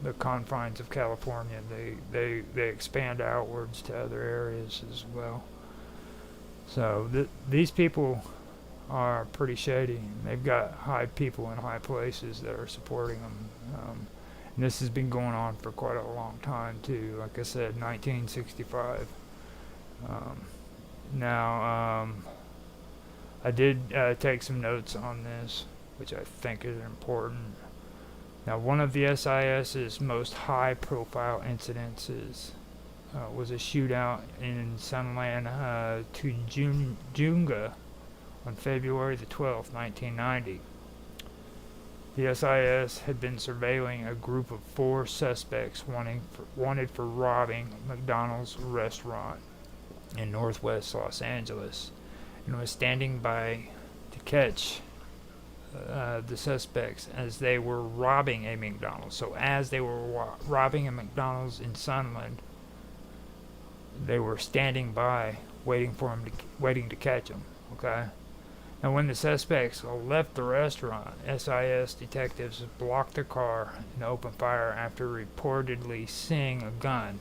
the confines of California. They expand outwards to other areas as well. So these people are pretty shady. They've got high people in high places that are supporting them. And this has been going on for quite a long time too. Like I said, 1965. I did take some notes on this, which I think is important. Now, one of the SIS's most high-profile incidences was a shootout in Sunland Tujunga on February the 12th, 1990. The SIS had been surveilling a group of 4 suspects wanted for robbing McDonald's restaurant in northwest Los Angeles, and was standing by to catch the suspects as they were robbing a McDonald's. So as they were robbing a McDonald's in Sunland, they were standing by waiting to catch them. Okay. Now, when the suspects left the restaurant, SIS detectives blocked their car and opened fire after reportedly seeing a gun.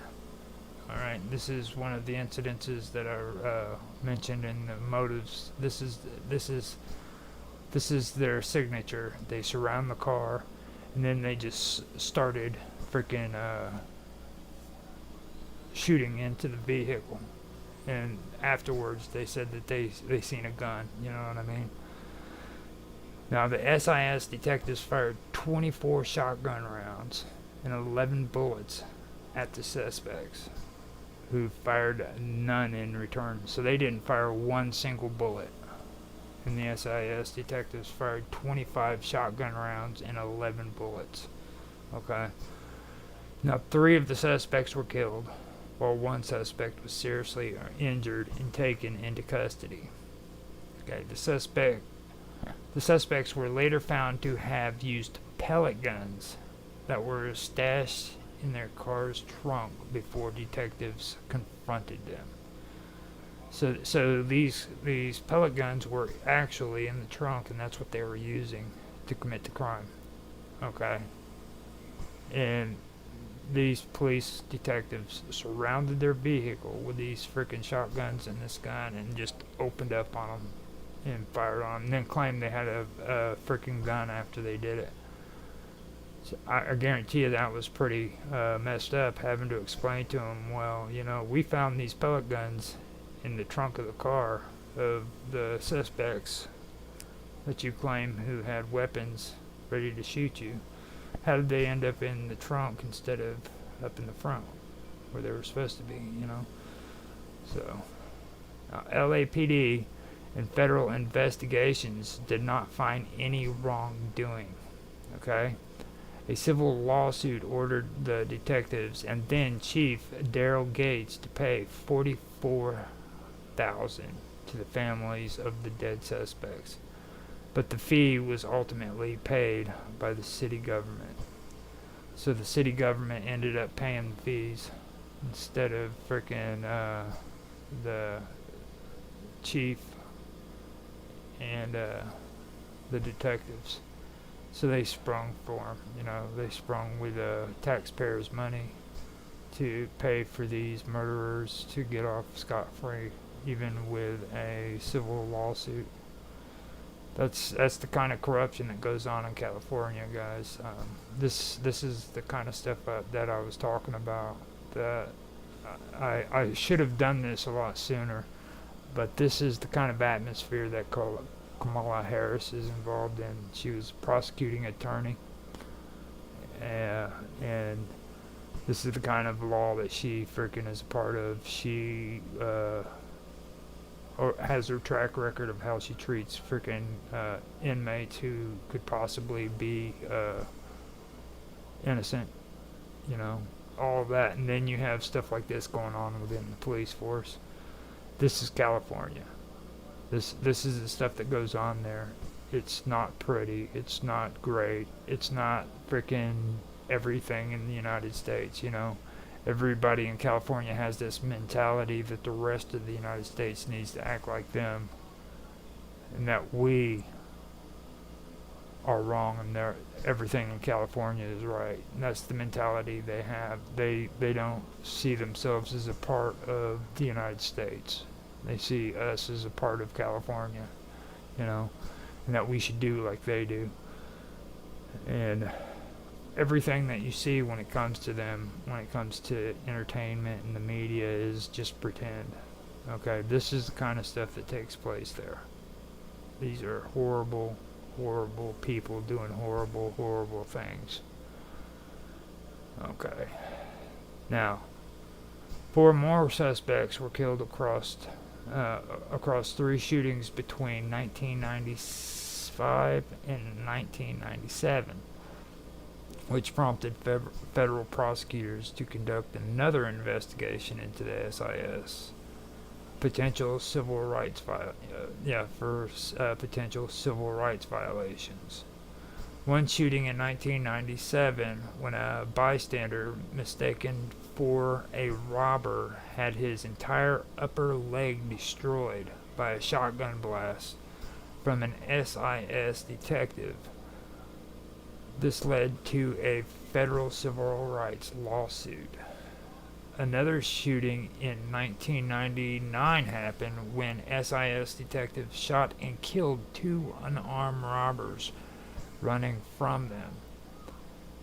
All right, this is one of the incidences that are mentioned in the motives. This is their signature. They surround the car, and then they just started freaking shooting into the vehicle. And afterwards, they said that they seen a gun. You know what I mean? Now, the SIS detectives fired 24 shotgun rounds and 11 bullets at the suspects, who fired none in return. So they didn't fire one single bullet. and the SIS detectives fired 25 shotgun rounds and 11 bullets. Okay. Now, 3 of the suspects were killed, while 1 suspect was seriously injured and taken into custody. Okay, the suspects were later found to have used pellet guns that were stashed in their car's trunk before detectives confronted them. So these pellet guns were actually in the trunk, and that's what they were using to commit the crime. Okay, and these police detectives surrounded their vehicle with these freaking shotguns and this gun and just opened up on them and fired on them, and then claimed they had a freaking gun after they did it. So I guarantee you that was pretty messed up, having to explain to them, well, you know, we found these pellet guns in the trunk of the car of the suspects that you claim who had weapons ready to shoot you. How did they end up in the trunk instead of up in the front where they were supposed to be, you know? So, LAPD and federal investigations did not find any wrongdoing, okay? A civil lawsuit ordered the detectives and then Chief Daryl Gates to pay $44,000 to the families of the dead suspects. But the fee was ultimately paid by the city government. So the city government ended up paying the fees instead of frickin' the chief and the detectives. So they sprung for him, you know, they sprung with taxpayers' money to pay for these murderers to get off scot-free, even with a civil lawsuit. That's the kind of corruption that goes on in California, guys. This is the kind of stuff that I was talking about. That I should have done this a lot sooner, but this is the kind of atmosphere that Kamala Harris is involved in. She was a prosecuting attorney, and this is the kind of law that she freaking is a part of. She or has her track record of how she treats freaking inmates who could possibly be innocent, you know, all of that. And then you have stuff like this going on within the police force. This is California. This is the stuff that goes on there. It's not pretty. It's not great. It's not freaking everything in the United States, you know. Everybody in California has this mentality that the rest of the United States needs to act like them, and that we are wrong and everything in California is right. And that's the mentality they have. They don't see themselves as a part of the United States. They see us as a part of California, you know, and that we should do like they do. And everything that you see when it comes to them, when it comes to entertainment and the media, is just pretend. Okay, this is the kind of stuff that takes place there. These are horrible, horrible people doing horrible, horrible things. Okay. Now, 4 more suspects were killed across 3 shootings between 1995 and 1997. Which prompted federal prosecutors to conduct another investigation into the SIS. Potential civil rights potential civil rights violations. One shooting in 1997, when a bystander mistaken for a robber had his entire upper leg destroyed by a shotgun blast from an SIS detective. This led to a federal civil rights lawsuit. Another shooting in 1999 happened when SIS detectives shot and killed 2 unarmed robbers running from them.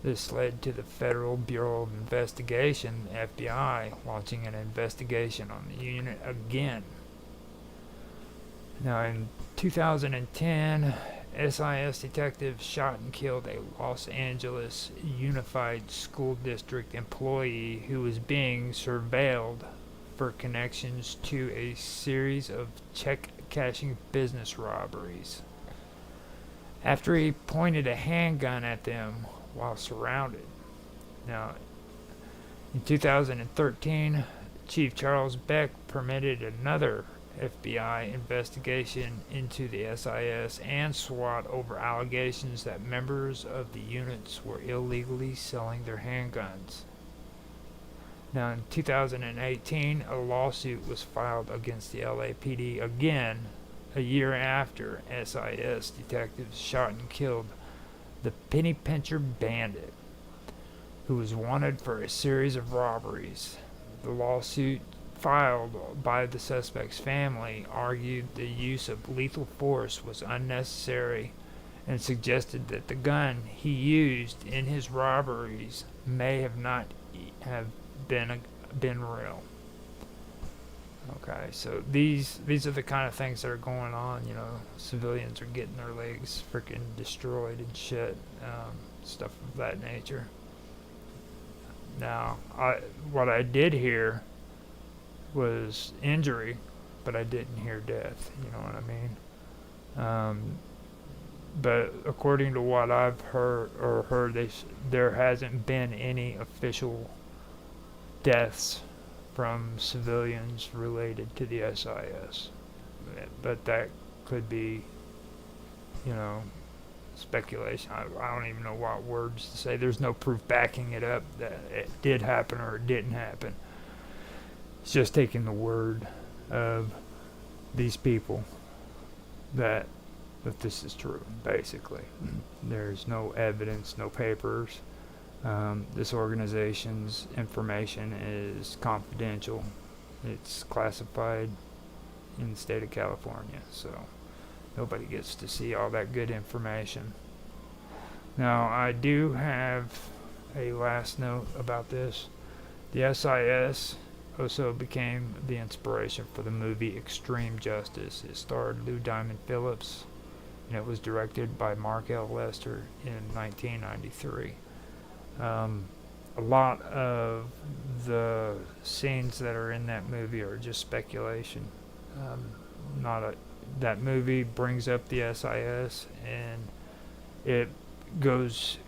This led to the Federal Bureau of Investigation, FBI, launching an investigation on the unit again. Now in 2010, SIS detectives shot and killed a Los Angeles Unified School District employee who was being surveilled for connections to a series of check catching business robberies. After he pointed a handgun at them while surrounded. Now, in 2013, Chief Charles Beck permitted another FBI investigation into the SIS and SWAT over allegations that members of the units were illegally selling their handguns. Now, in 2018, a lawsuit was filed against the LAPD again, a year after SIS detectives shot and killed the Penny Pincher Bandit, who was wanted for a series of robberies. The lawsuit filed by the suspect's family argued the use of lethal force was unnecessary and suggested that the gun he used in his robberies may have not have been real. Okay, so these are the kind of things that are going on. You know, civilians are getting their legs freaking destroyed and shit, stuff of that nature. Now, what I did hear was injury, but I didn't hear death. You know what I mean? But according to what I've heard, there hasn't been any official deaths from civilians related to the SIS. But that could be, you know, speculation. I don't even know what words to say. There's no proof backing it up that it did happen or it didn't happen. It's just taking the word of these people that this is true, basically. There's no evidence, no papers. This organization's information is confidential. It's classified in the state of California, so nobody gets to see all that good information. Now, I do have a last note about this. The SIS also became the inspiration for the movie Extreme Justice. It starred Lou Diamond Phillips, and it was directed by Mark L. Lester in 1993. A lot of the scenes that are in that movie are just speculation. That movie brings up the SIS, and it goes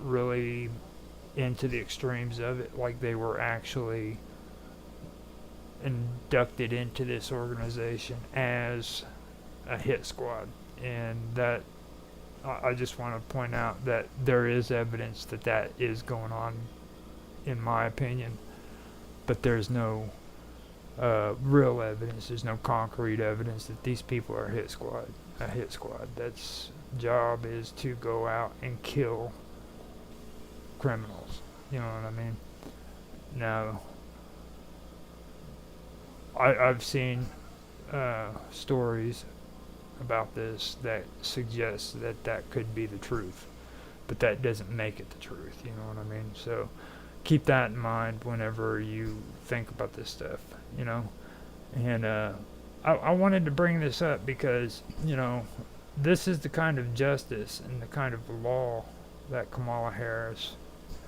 really into the extremes of it, like they were actually inducted into this organization as a hit squad. And that I just want to point out that there is evidence that is going on, in my opinion, but there's no real evidence. There's no concrete evidence that these people are a hit squad. That's job is to go out and kill criminals. You know what I mean? Now, I've seen stories about this that suggests that could be the truth, but that doesn't make it the truth. You know what I mean? So keep that in mind whenever you think about this stuff. You know, and I wanted to bring this up because, you know, this is the kind of justice and the kind of law that Kamala Harris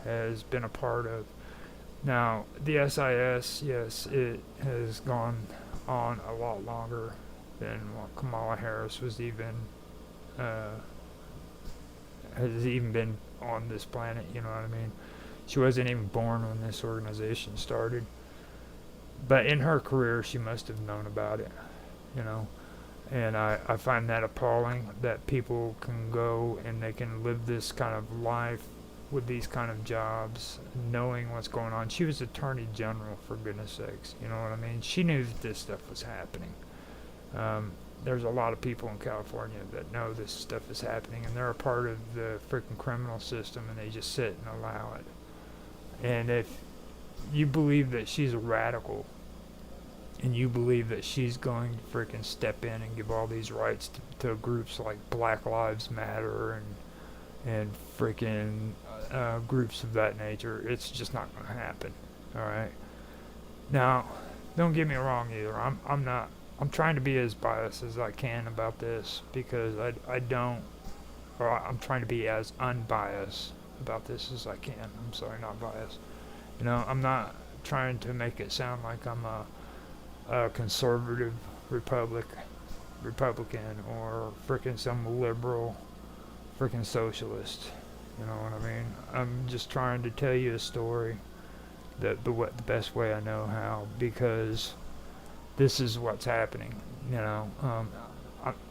has been a part of. Now, the SIS, yes, it has gone on a lot longer than what Kamala Harris was has even been on this planet. You know what I mean? She wasn't even born when this organization started. But in her career, she must have known about it, you know. And I find that appalling that people can go and they can live this kind of life with these kind of jobs, knowing what's going on. She was Attorney General, for goodness sakes, you know what I mean? She knew that this stuff was happening. There's a lot of people in California that know this stuff is happening, and they're a part of the freaking criminal system, and they just sit and allow it. And if you believe that she's a radical, and you believe that she's going to freaking step in and give all these rights to groups like Black Lives Matter and freaking groups of that nature, it's just not going to happen. All right. Now, don't get me wrong either. I'm trying to be as biased as I can about this because I'm trying to be as unbiased about this as I can. I'm sorry, not biased. You know, I'm not trying to make it sound like I'm a conservative Republican Republican or freaking some liberal freaking socialist. You know what I mean? I'm just trying to tell you a story the best way I know how, because this is what's happening. You know,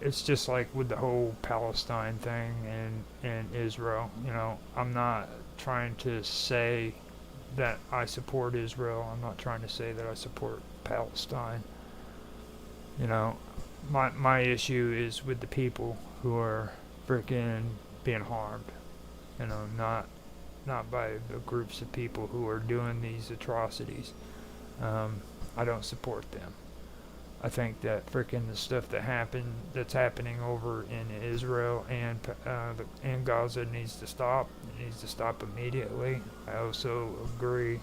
it's just like with the whole Palestine thing and Israel. You know, I'm not trying to say that I support Israel. I'm not trying to say that I support Palestine. You know, my issue is with the people who are freaking being harmed. You know, not by the groups of people who are doing these atrocities. I don't support them. I think that freaking the stuff that's happening over in Israel and Gaza needs to stop. It needs to stop immediately. I also agree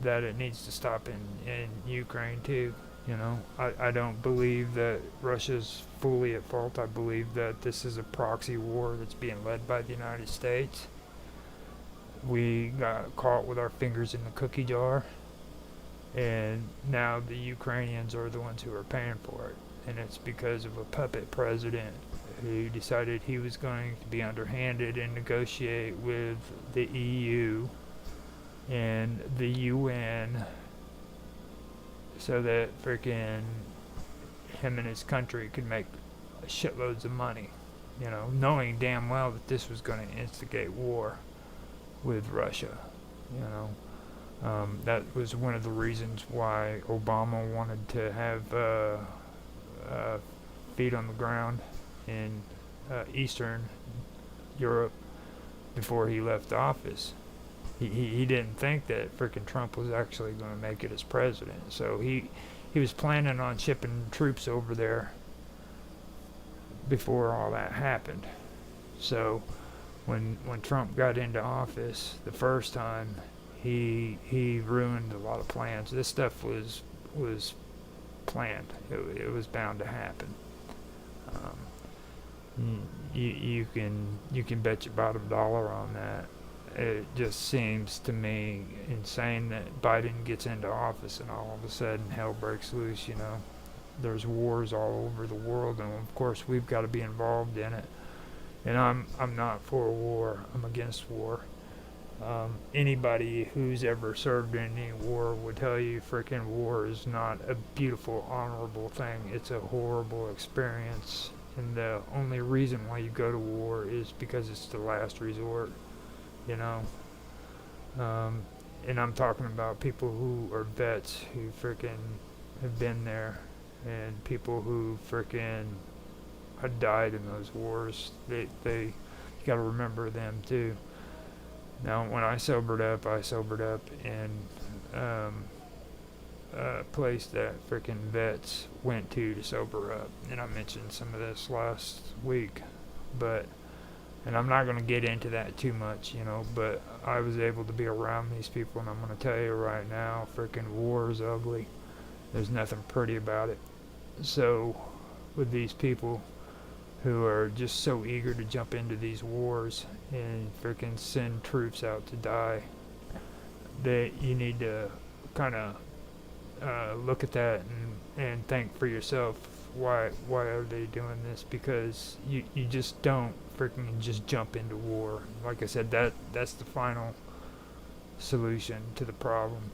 that it needs to stop in Ukraine too. You know, I don't believe that Russia's fully at fault. I believe that this is a proxy war that's being led by the United States. We got caught with our fingers in the cookie jar, and now the Ukrainians are the ones who are paying for it. And it's because of a puppet president who decided he was going to be underhanded and negotiate with the EU and the UN so that freaking him and his country could make shitloads of money, you know, knowing damn well that this was going to instigate war with Russia, you know. That was one of the reasons why Obama wanted to have feet on the ground in Eastern Europe before he left office. He didn't think that frickin' Trump was actually going to make it as president. So he was planning on shipping troops over there before all that happened. So when Trump got into office the first time, he ruined a lot of plans. This stuff was planned. It was bound to happen. You can bet your bottom dollar on that. It just seems to me insane that Biden gets into office and all of a sudden hell breaks loose. You know, there's wars all over the world, and of course we've got to be involved in it. And I'm not for war. I'm against war. Anybody who's ever served in any war would tell you frickin' war is not a beautiful, honorable thing. It's a horrible experience, and the only reason why you go to war is because it's the last resort. You know, and I'm talking about people who are vets who frickin' have been there, and people who frickin' had died in those wars. You gotta remember them too. Now, when I sobered up in a place that frickin' vets went to sober up, and I mentioned some of this last week, and I'm not going to get into that too much, you know, but I was able to be around these people, and I'm going to tell you right now, freaking war is ugly. There's nothing pretty about it. So, with these people who are just so eager to jump into these wars and freaking send troops out to die, you need to kind of look at that and think for yourself, why are they doing this? Because you just don't freaking just jump into war. Like I said, that's the final solution to the problem.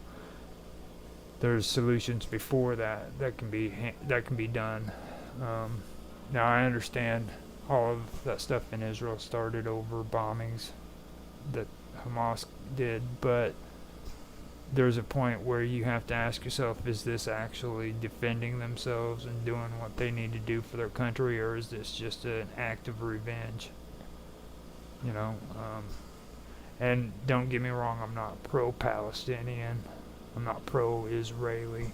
There's solutions before that can be done. Now I understand all of that stuff in Israel started over bombings that Hamas did, but there's a point where you have to ask yourself, is this actually defending themselves and doing what they need to do for their country, or is this just an act of revenge? You know, and don't get me wrong, I'm not pro-Palestinian, I'm not pro-Israeli.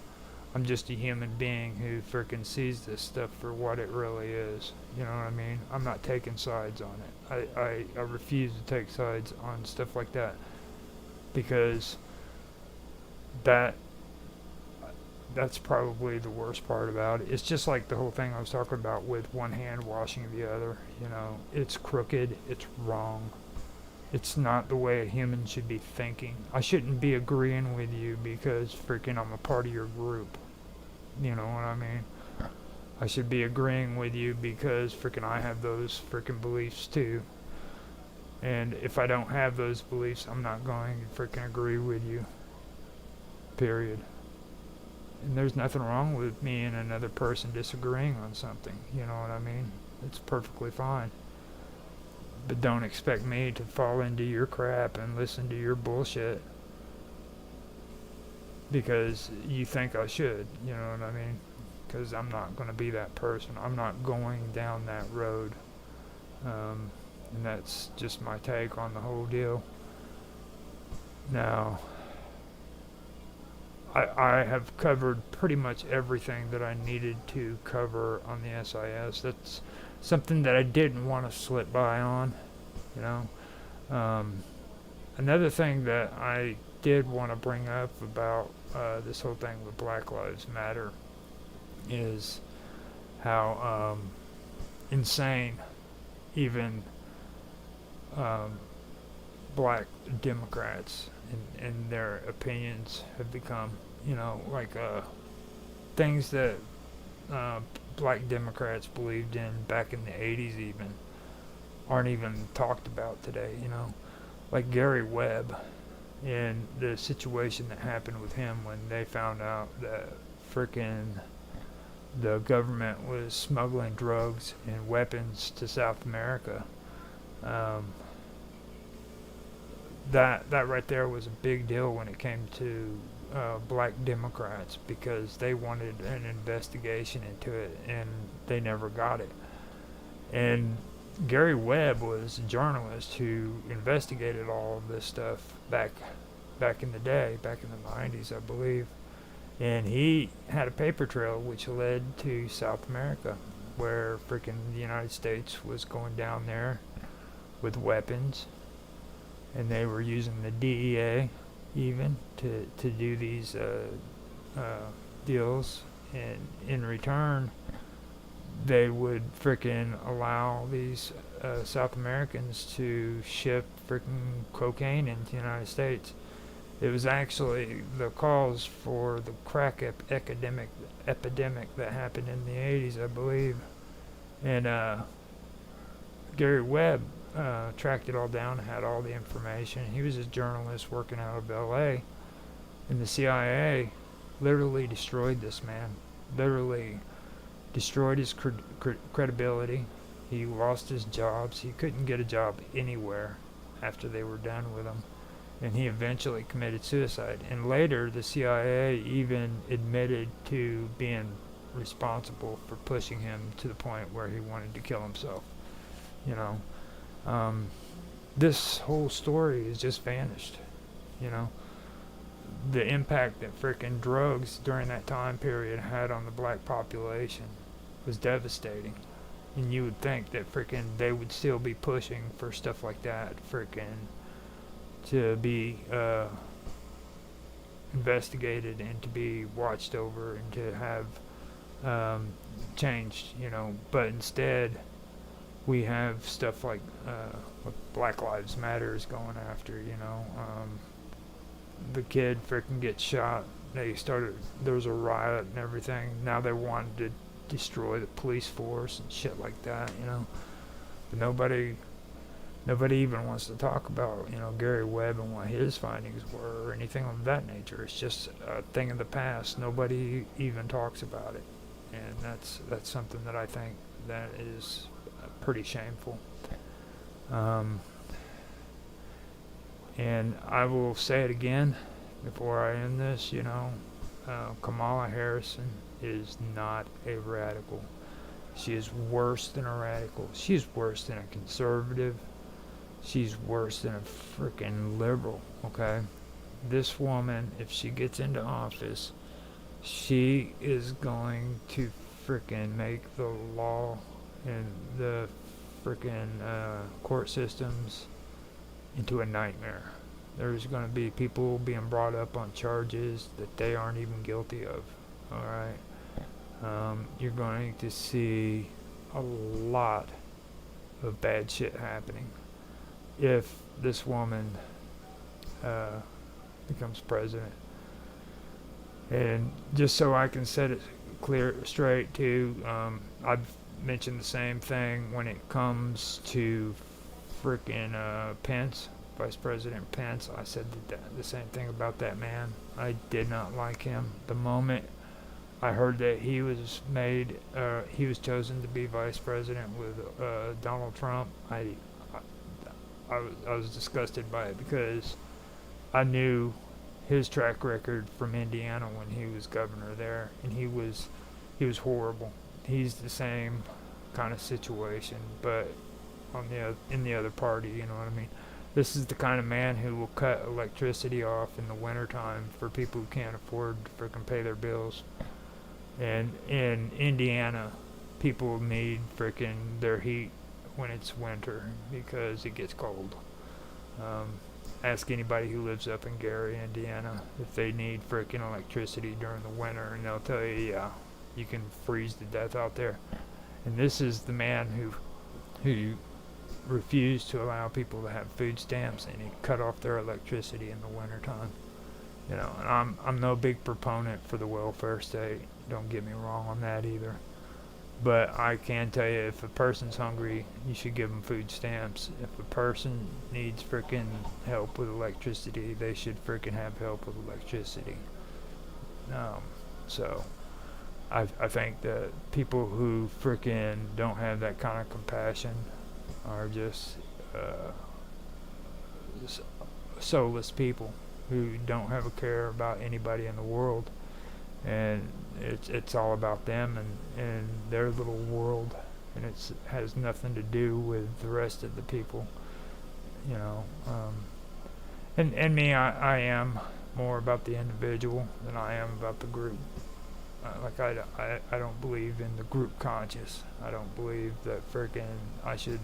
I'm just a human being who frickin' sees this stuff for what it really is. You know what I mean? I'm not taking sides on it. I refuse to take sides on stuff like that, because that's probably the worst part about it. It's just like the whole thing I was talking about with one hand washing the other. You know, it's crooked, it's wrong. It's not the way a human should be thinking. I shouldn't be agreeing with you because freaking I'm a part of your group. You know what I mean? I should be agreeing with you because freaking I have those freaking beliefs too. And if I don't have those beliefs, I'm not going to freaking agree with you. Period. And there's nothing wrong with me and another person disagreeing on something. You know what I mean? It's perfectly fine. But don't expect me to fall into your crap and listen to your bullshit because you think I should. You know what I mean? Because I'm not going to be that person. I'm not going down that road. And that's just my take on the whole deal. Now, I have covered pretty much everything that I needed to cover on the SIS. That's something that I didn't want to slip by on, you know. Another thing that I did want to bring up about this whole thing with Black Lives Matter is how insane even black Democrats and their opinions have become. You know, like things that black Democrats believed in back in the 80s even aren't even talked about today, you know. Like Gary Webb and the situation that happened with him when they found out that frickin' the government was smuggling drugs and weapons to South America. That right there was a big deal when it came to black Democrats because they wanted an investigation into it and they never got it. And Gary Webb was a journalist who investigated all of this stuff back in the day, back in the 90s, I believe. And he had a paper trail which led to South America, where freaking the United States was going down there with weapons, and they were using the DEA even to do these deals, and in return they would frickin' allow these South Americans to ship frickin' cocaine into the United States. It was actually the cause for the crack epidemic that happened in the 80s, I believe. And Gary Webb tracked it all down and had all the information. He was a journalist working out of LA, and the CIA literally destroyed this man. Literally destroyed his credibility. He lost his jobs. He couldn't get a job anywhere after they were done with him. And he eventually committed suicide. And later, the CIA even admitted to being responsible for pushing him to the point where he wanted to kill himself. You know, this whole story has just vanished. You know, the impact that frickin' drugs during that time period had on the black population was devastating. And you would think that frickin' they would still be pushing for stuff like that, frickin' to be investigated and to be watched over and to have changed, you know. But instead, we have stuff like what Black Lives Matter is going after, you know. The kid frickin' gets shot. There was a riot and everything. Now they wanted to destroy the police force and shit like that, you know. But nobody even wants to talk about, you know, Gary Webb and what his findings were or anything of that nature. It's just a thing of the past. Nobody even talks about it, and that's something that I think that is pretty shameful. And I will say it again before I end this. You know, Kamala Harrison is not a radical. She is worse than a radical. She's worse than a conservative. She's worse than a freaking liberal, okay? This woman, if she gets into office, she is going to freaking make the law and the freaking court systems into a nightmare. There's going to be people being brought up on charges that they aren't even guilty of, alright? You're going to see a lot of bad shit happening if this woman becomes president. And just so I can set it clear straight too. I've mentioned the same thing when it comes to freaking Pence, Vice President Pence. I said the same thing about that man. I did not like him. The moment I heard that he was chosen to be vice president with Donald Trump, I was disgusted by it because I knew his track record from Indiana when he was governor there, and he was horrible. He's the same kind of situation, but in the other party, you know what I mean. This is the kind of man who will cut electricity off in the wintertime for people who can't afford to frickin' pay their bills. And in Indiana, people need frickin' their heat when it's winter because it gets cold. Ask anybody who lives up in Gary, Indiana, if they need frickin' electricity during the winter, and they'll tell you, yeah, you can freeze to death out there. And this is the man who refused to allow people to have food stamps, and he cut off their electricity in the wintertime. You know, and I'm no big proponent for the welfare state. Don't get me wrong on that either. But I can tell you, if a person's hungry, you should give them food stamps. If a person needs frickin' help with electricity, they should frickin' have help with electricity. So I think that people who frickin' don't have that kind of compassion are just soulless people who don't have a care about anybody in the world, and it's all about them and their little world, and it has nothing to do with the rest of the people, you know. And me, I am more about the individual than I am about the group. I don't believe in the group conscious. I don't believe that frickin' I should,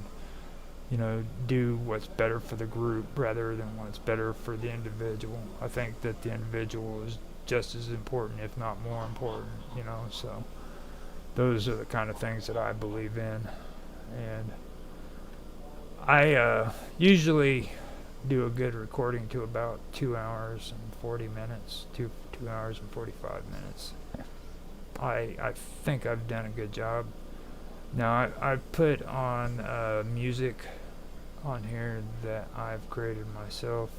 you know, do what's better for the group rather than what's better for the individual. I think that the individual is just as important, if not more important, you know. So those are the kind of things that I believe in. And I usually do a good recording to about 2 hours and 40 minutes, 2 hours and 45 minutes. I think I've done a good job. Now I put on music on here that I've created myself.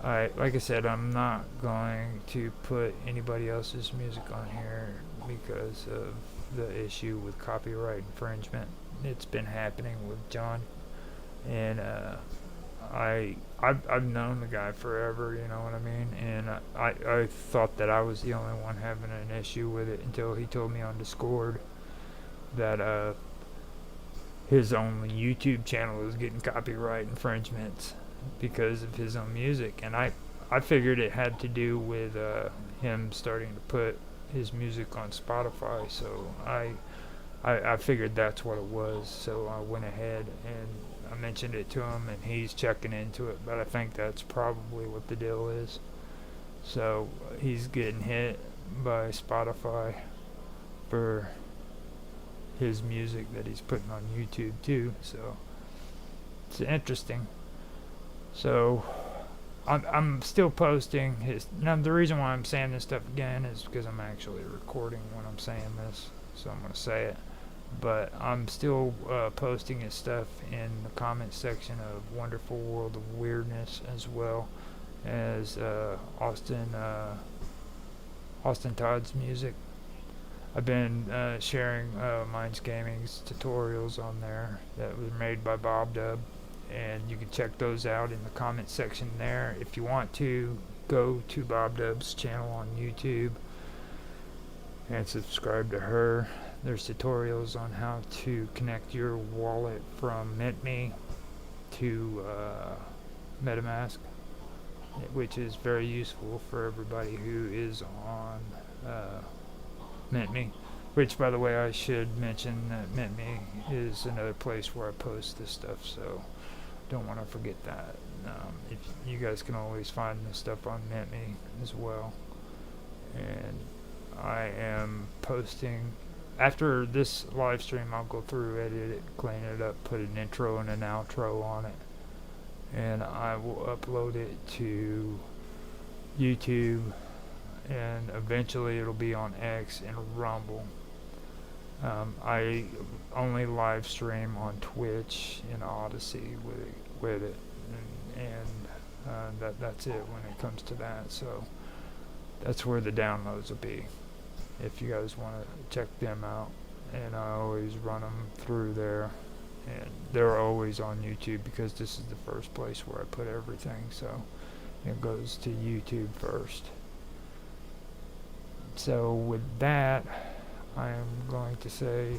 Like I said, I'm not going to put anybody else's music on here because of the issue with copyright infringement. It's been happening with John, and I've known the guy forever, you know what I mean? And I thought that I was the only one having an issue with it until he told me on Discord that his own YouTube channel is getting copyright infringements because of his own music. And I figured it had to do with him starting to put his music on Spotify, so I figured that's what it was. So I went ahead and I mentioned it to him, and he's checking into it, but I think that's probably what the deal is. So he's getting hit by Spotify for his music that he's putting on YouTube too, so it's interesting. So I'm still posting his. Now the reason why I'm saying this stuff again is because I'm actually recording when I'm saying this, so I'm gonna say it. But I'm still posting his stuff in the comment section of Wonderful World of Weirdness, as well as Austin Todd's music. I've been sharing Minds Gaming's tutorials on there that were made by Bob Dub, and you can check those out in the comment section there. If you want to, go to Bob Dub's channel on YouTube and subscribe to her. There's tutorials on how to connect your wallet from MintMe to MetaMask, which is very useful for everybody who is on MintMe. Which, by the way, I should mention that MintMe is another place where I post this stuff, so don't want to forget that. If you guys can always find this stuff on MintMe as well. And I am posting. After this live stream, I'll go through, edit it, clean it up, put an intro and an outro on it, and I will upload it to YouTube and eventually it'll be on X and Rumble. I only live stream on Twitch and Odyssey with it, and that's it when it comes to that. So that's where the downloads will be, if you guys want to check them out. And I always run them through there, and they're always on YouTube because this is the first place where I put everything. So it goes to YouTube first. So with that, I am going to say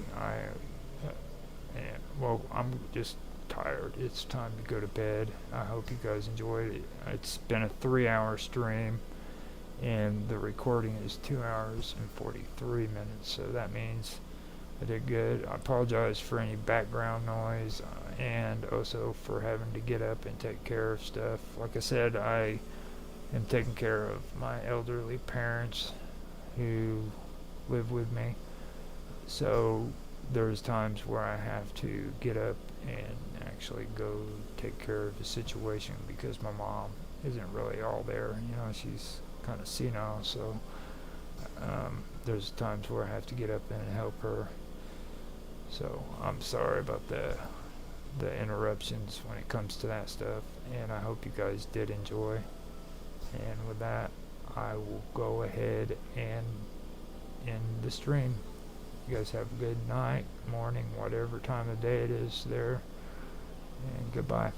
I'm just tired. It's time to go to bed. I hope you guys enjoyed it. It's been a 3-hour stream, and the recording is 2 hours and 43 minutes. So that means I did good. I apologize for any background noise, and also for having to get up and take care of stuff. Like I said, I am taking care of my elderly parents who live with me. So there's times where I have to get up and actually go take care of the situation because my mom isn't really all there. She's kind of senile, so there's times where I have to get up and help her. So I'm sorry about the interruptions when it comes to that stuff, and I hope you guys did enjoy. And with that, I will go ahead and end the stream. You guys have a good night, morning, whatever time of day it is there, and goodbye.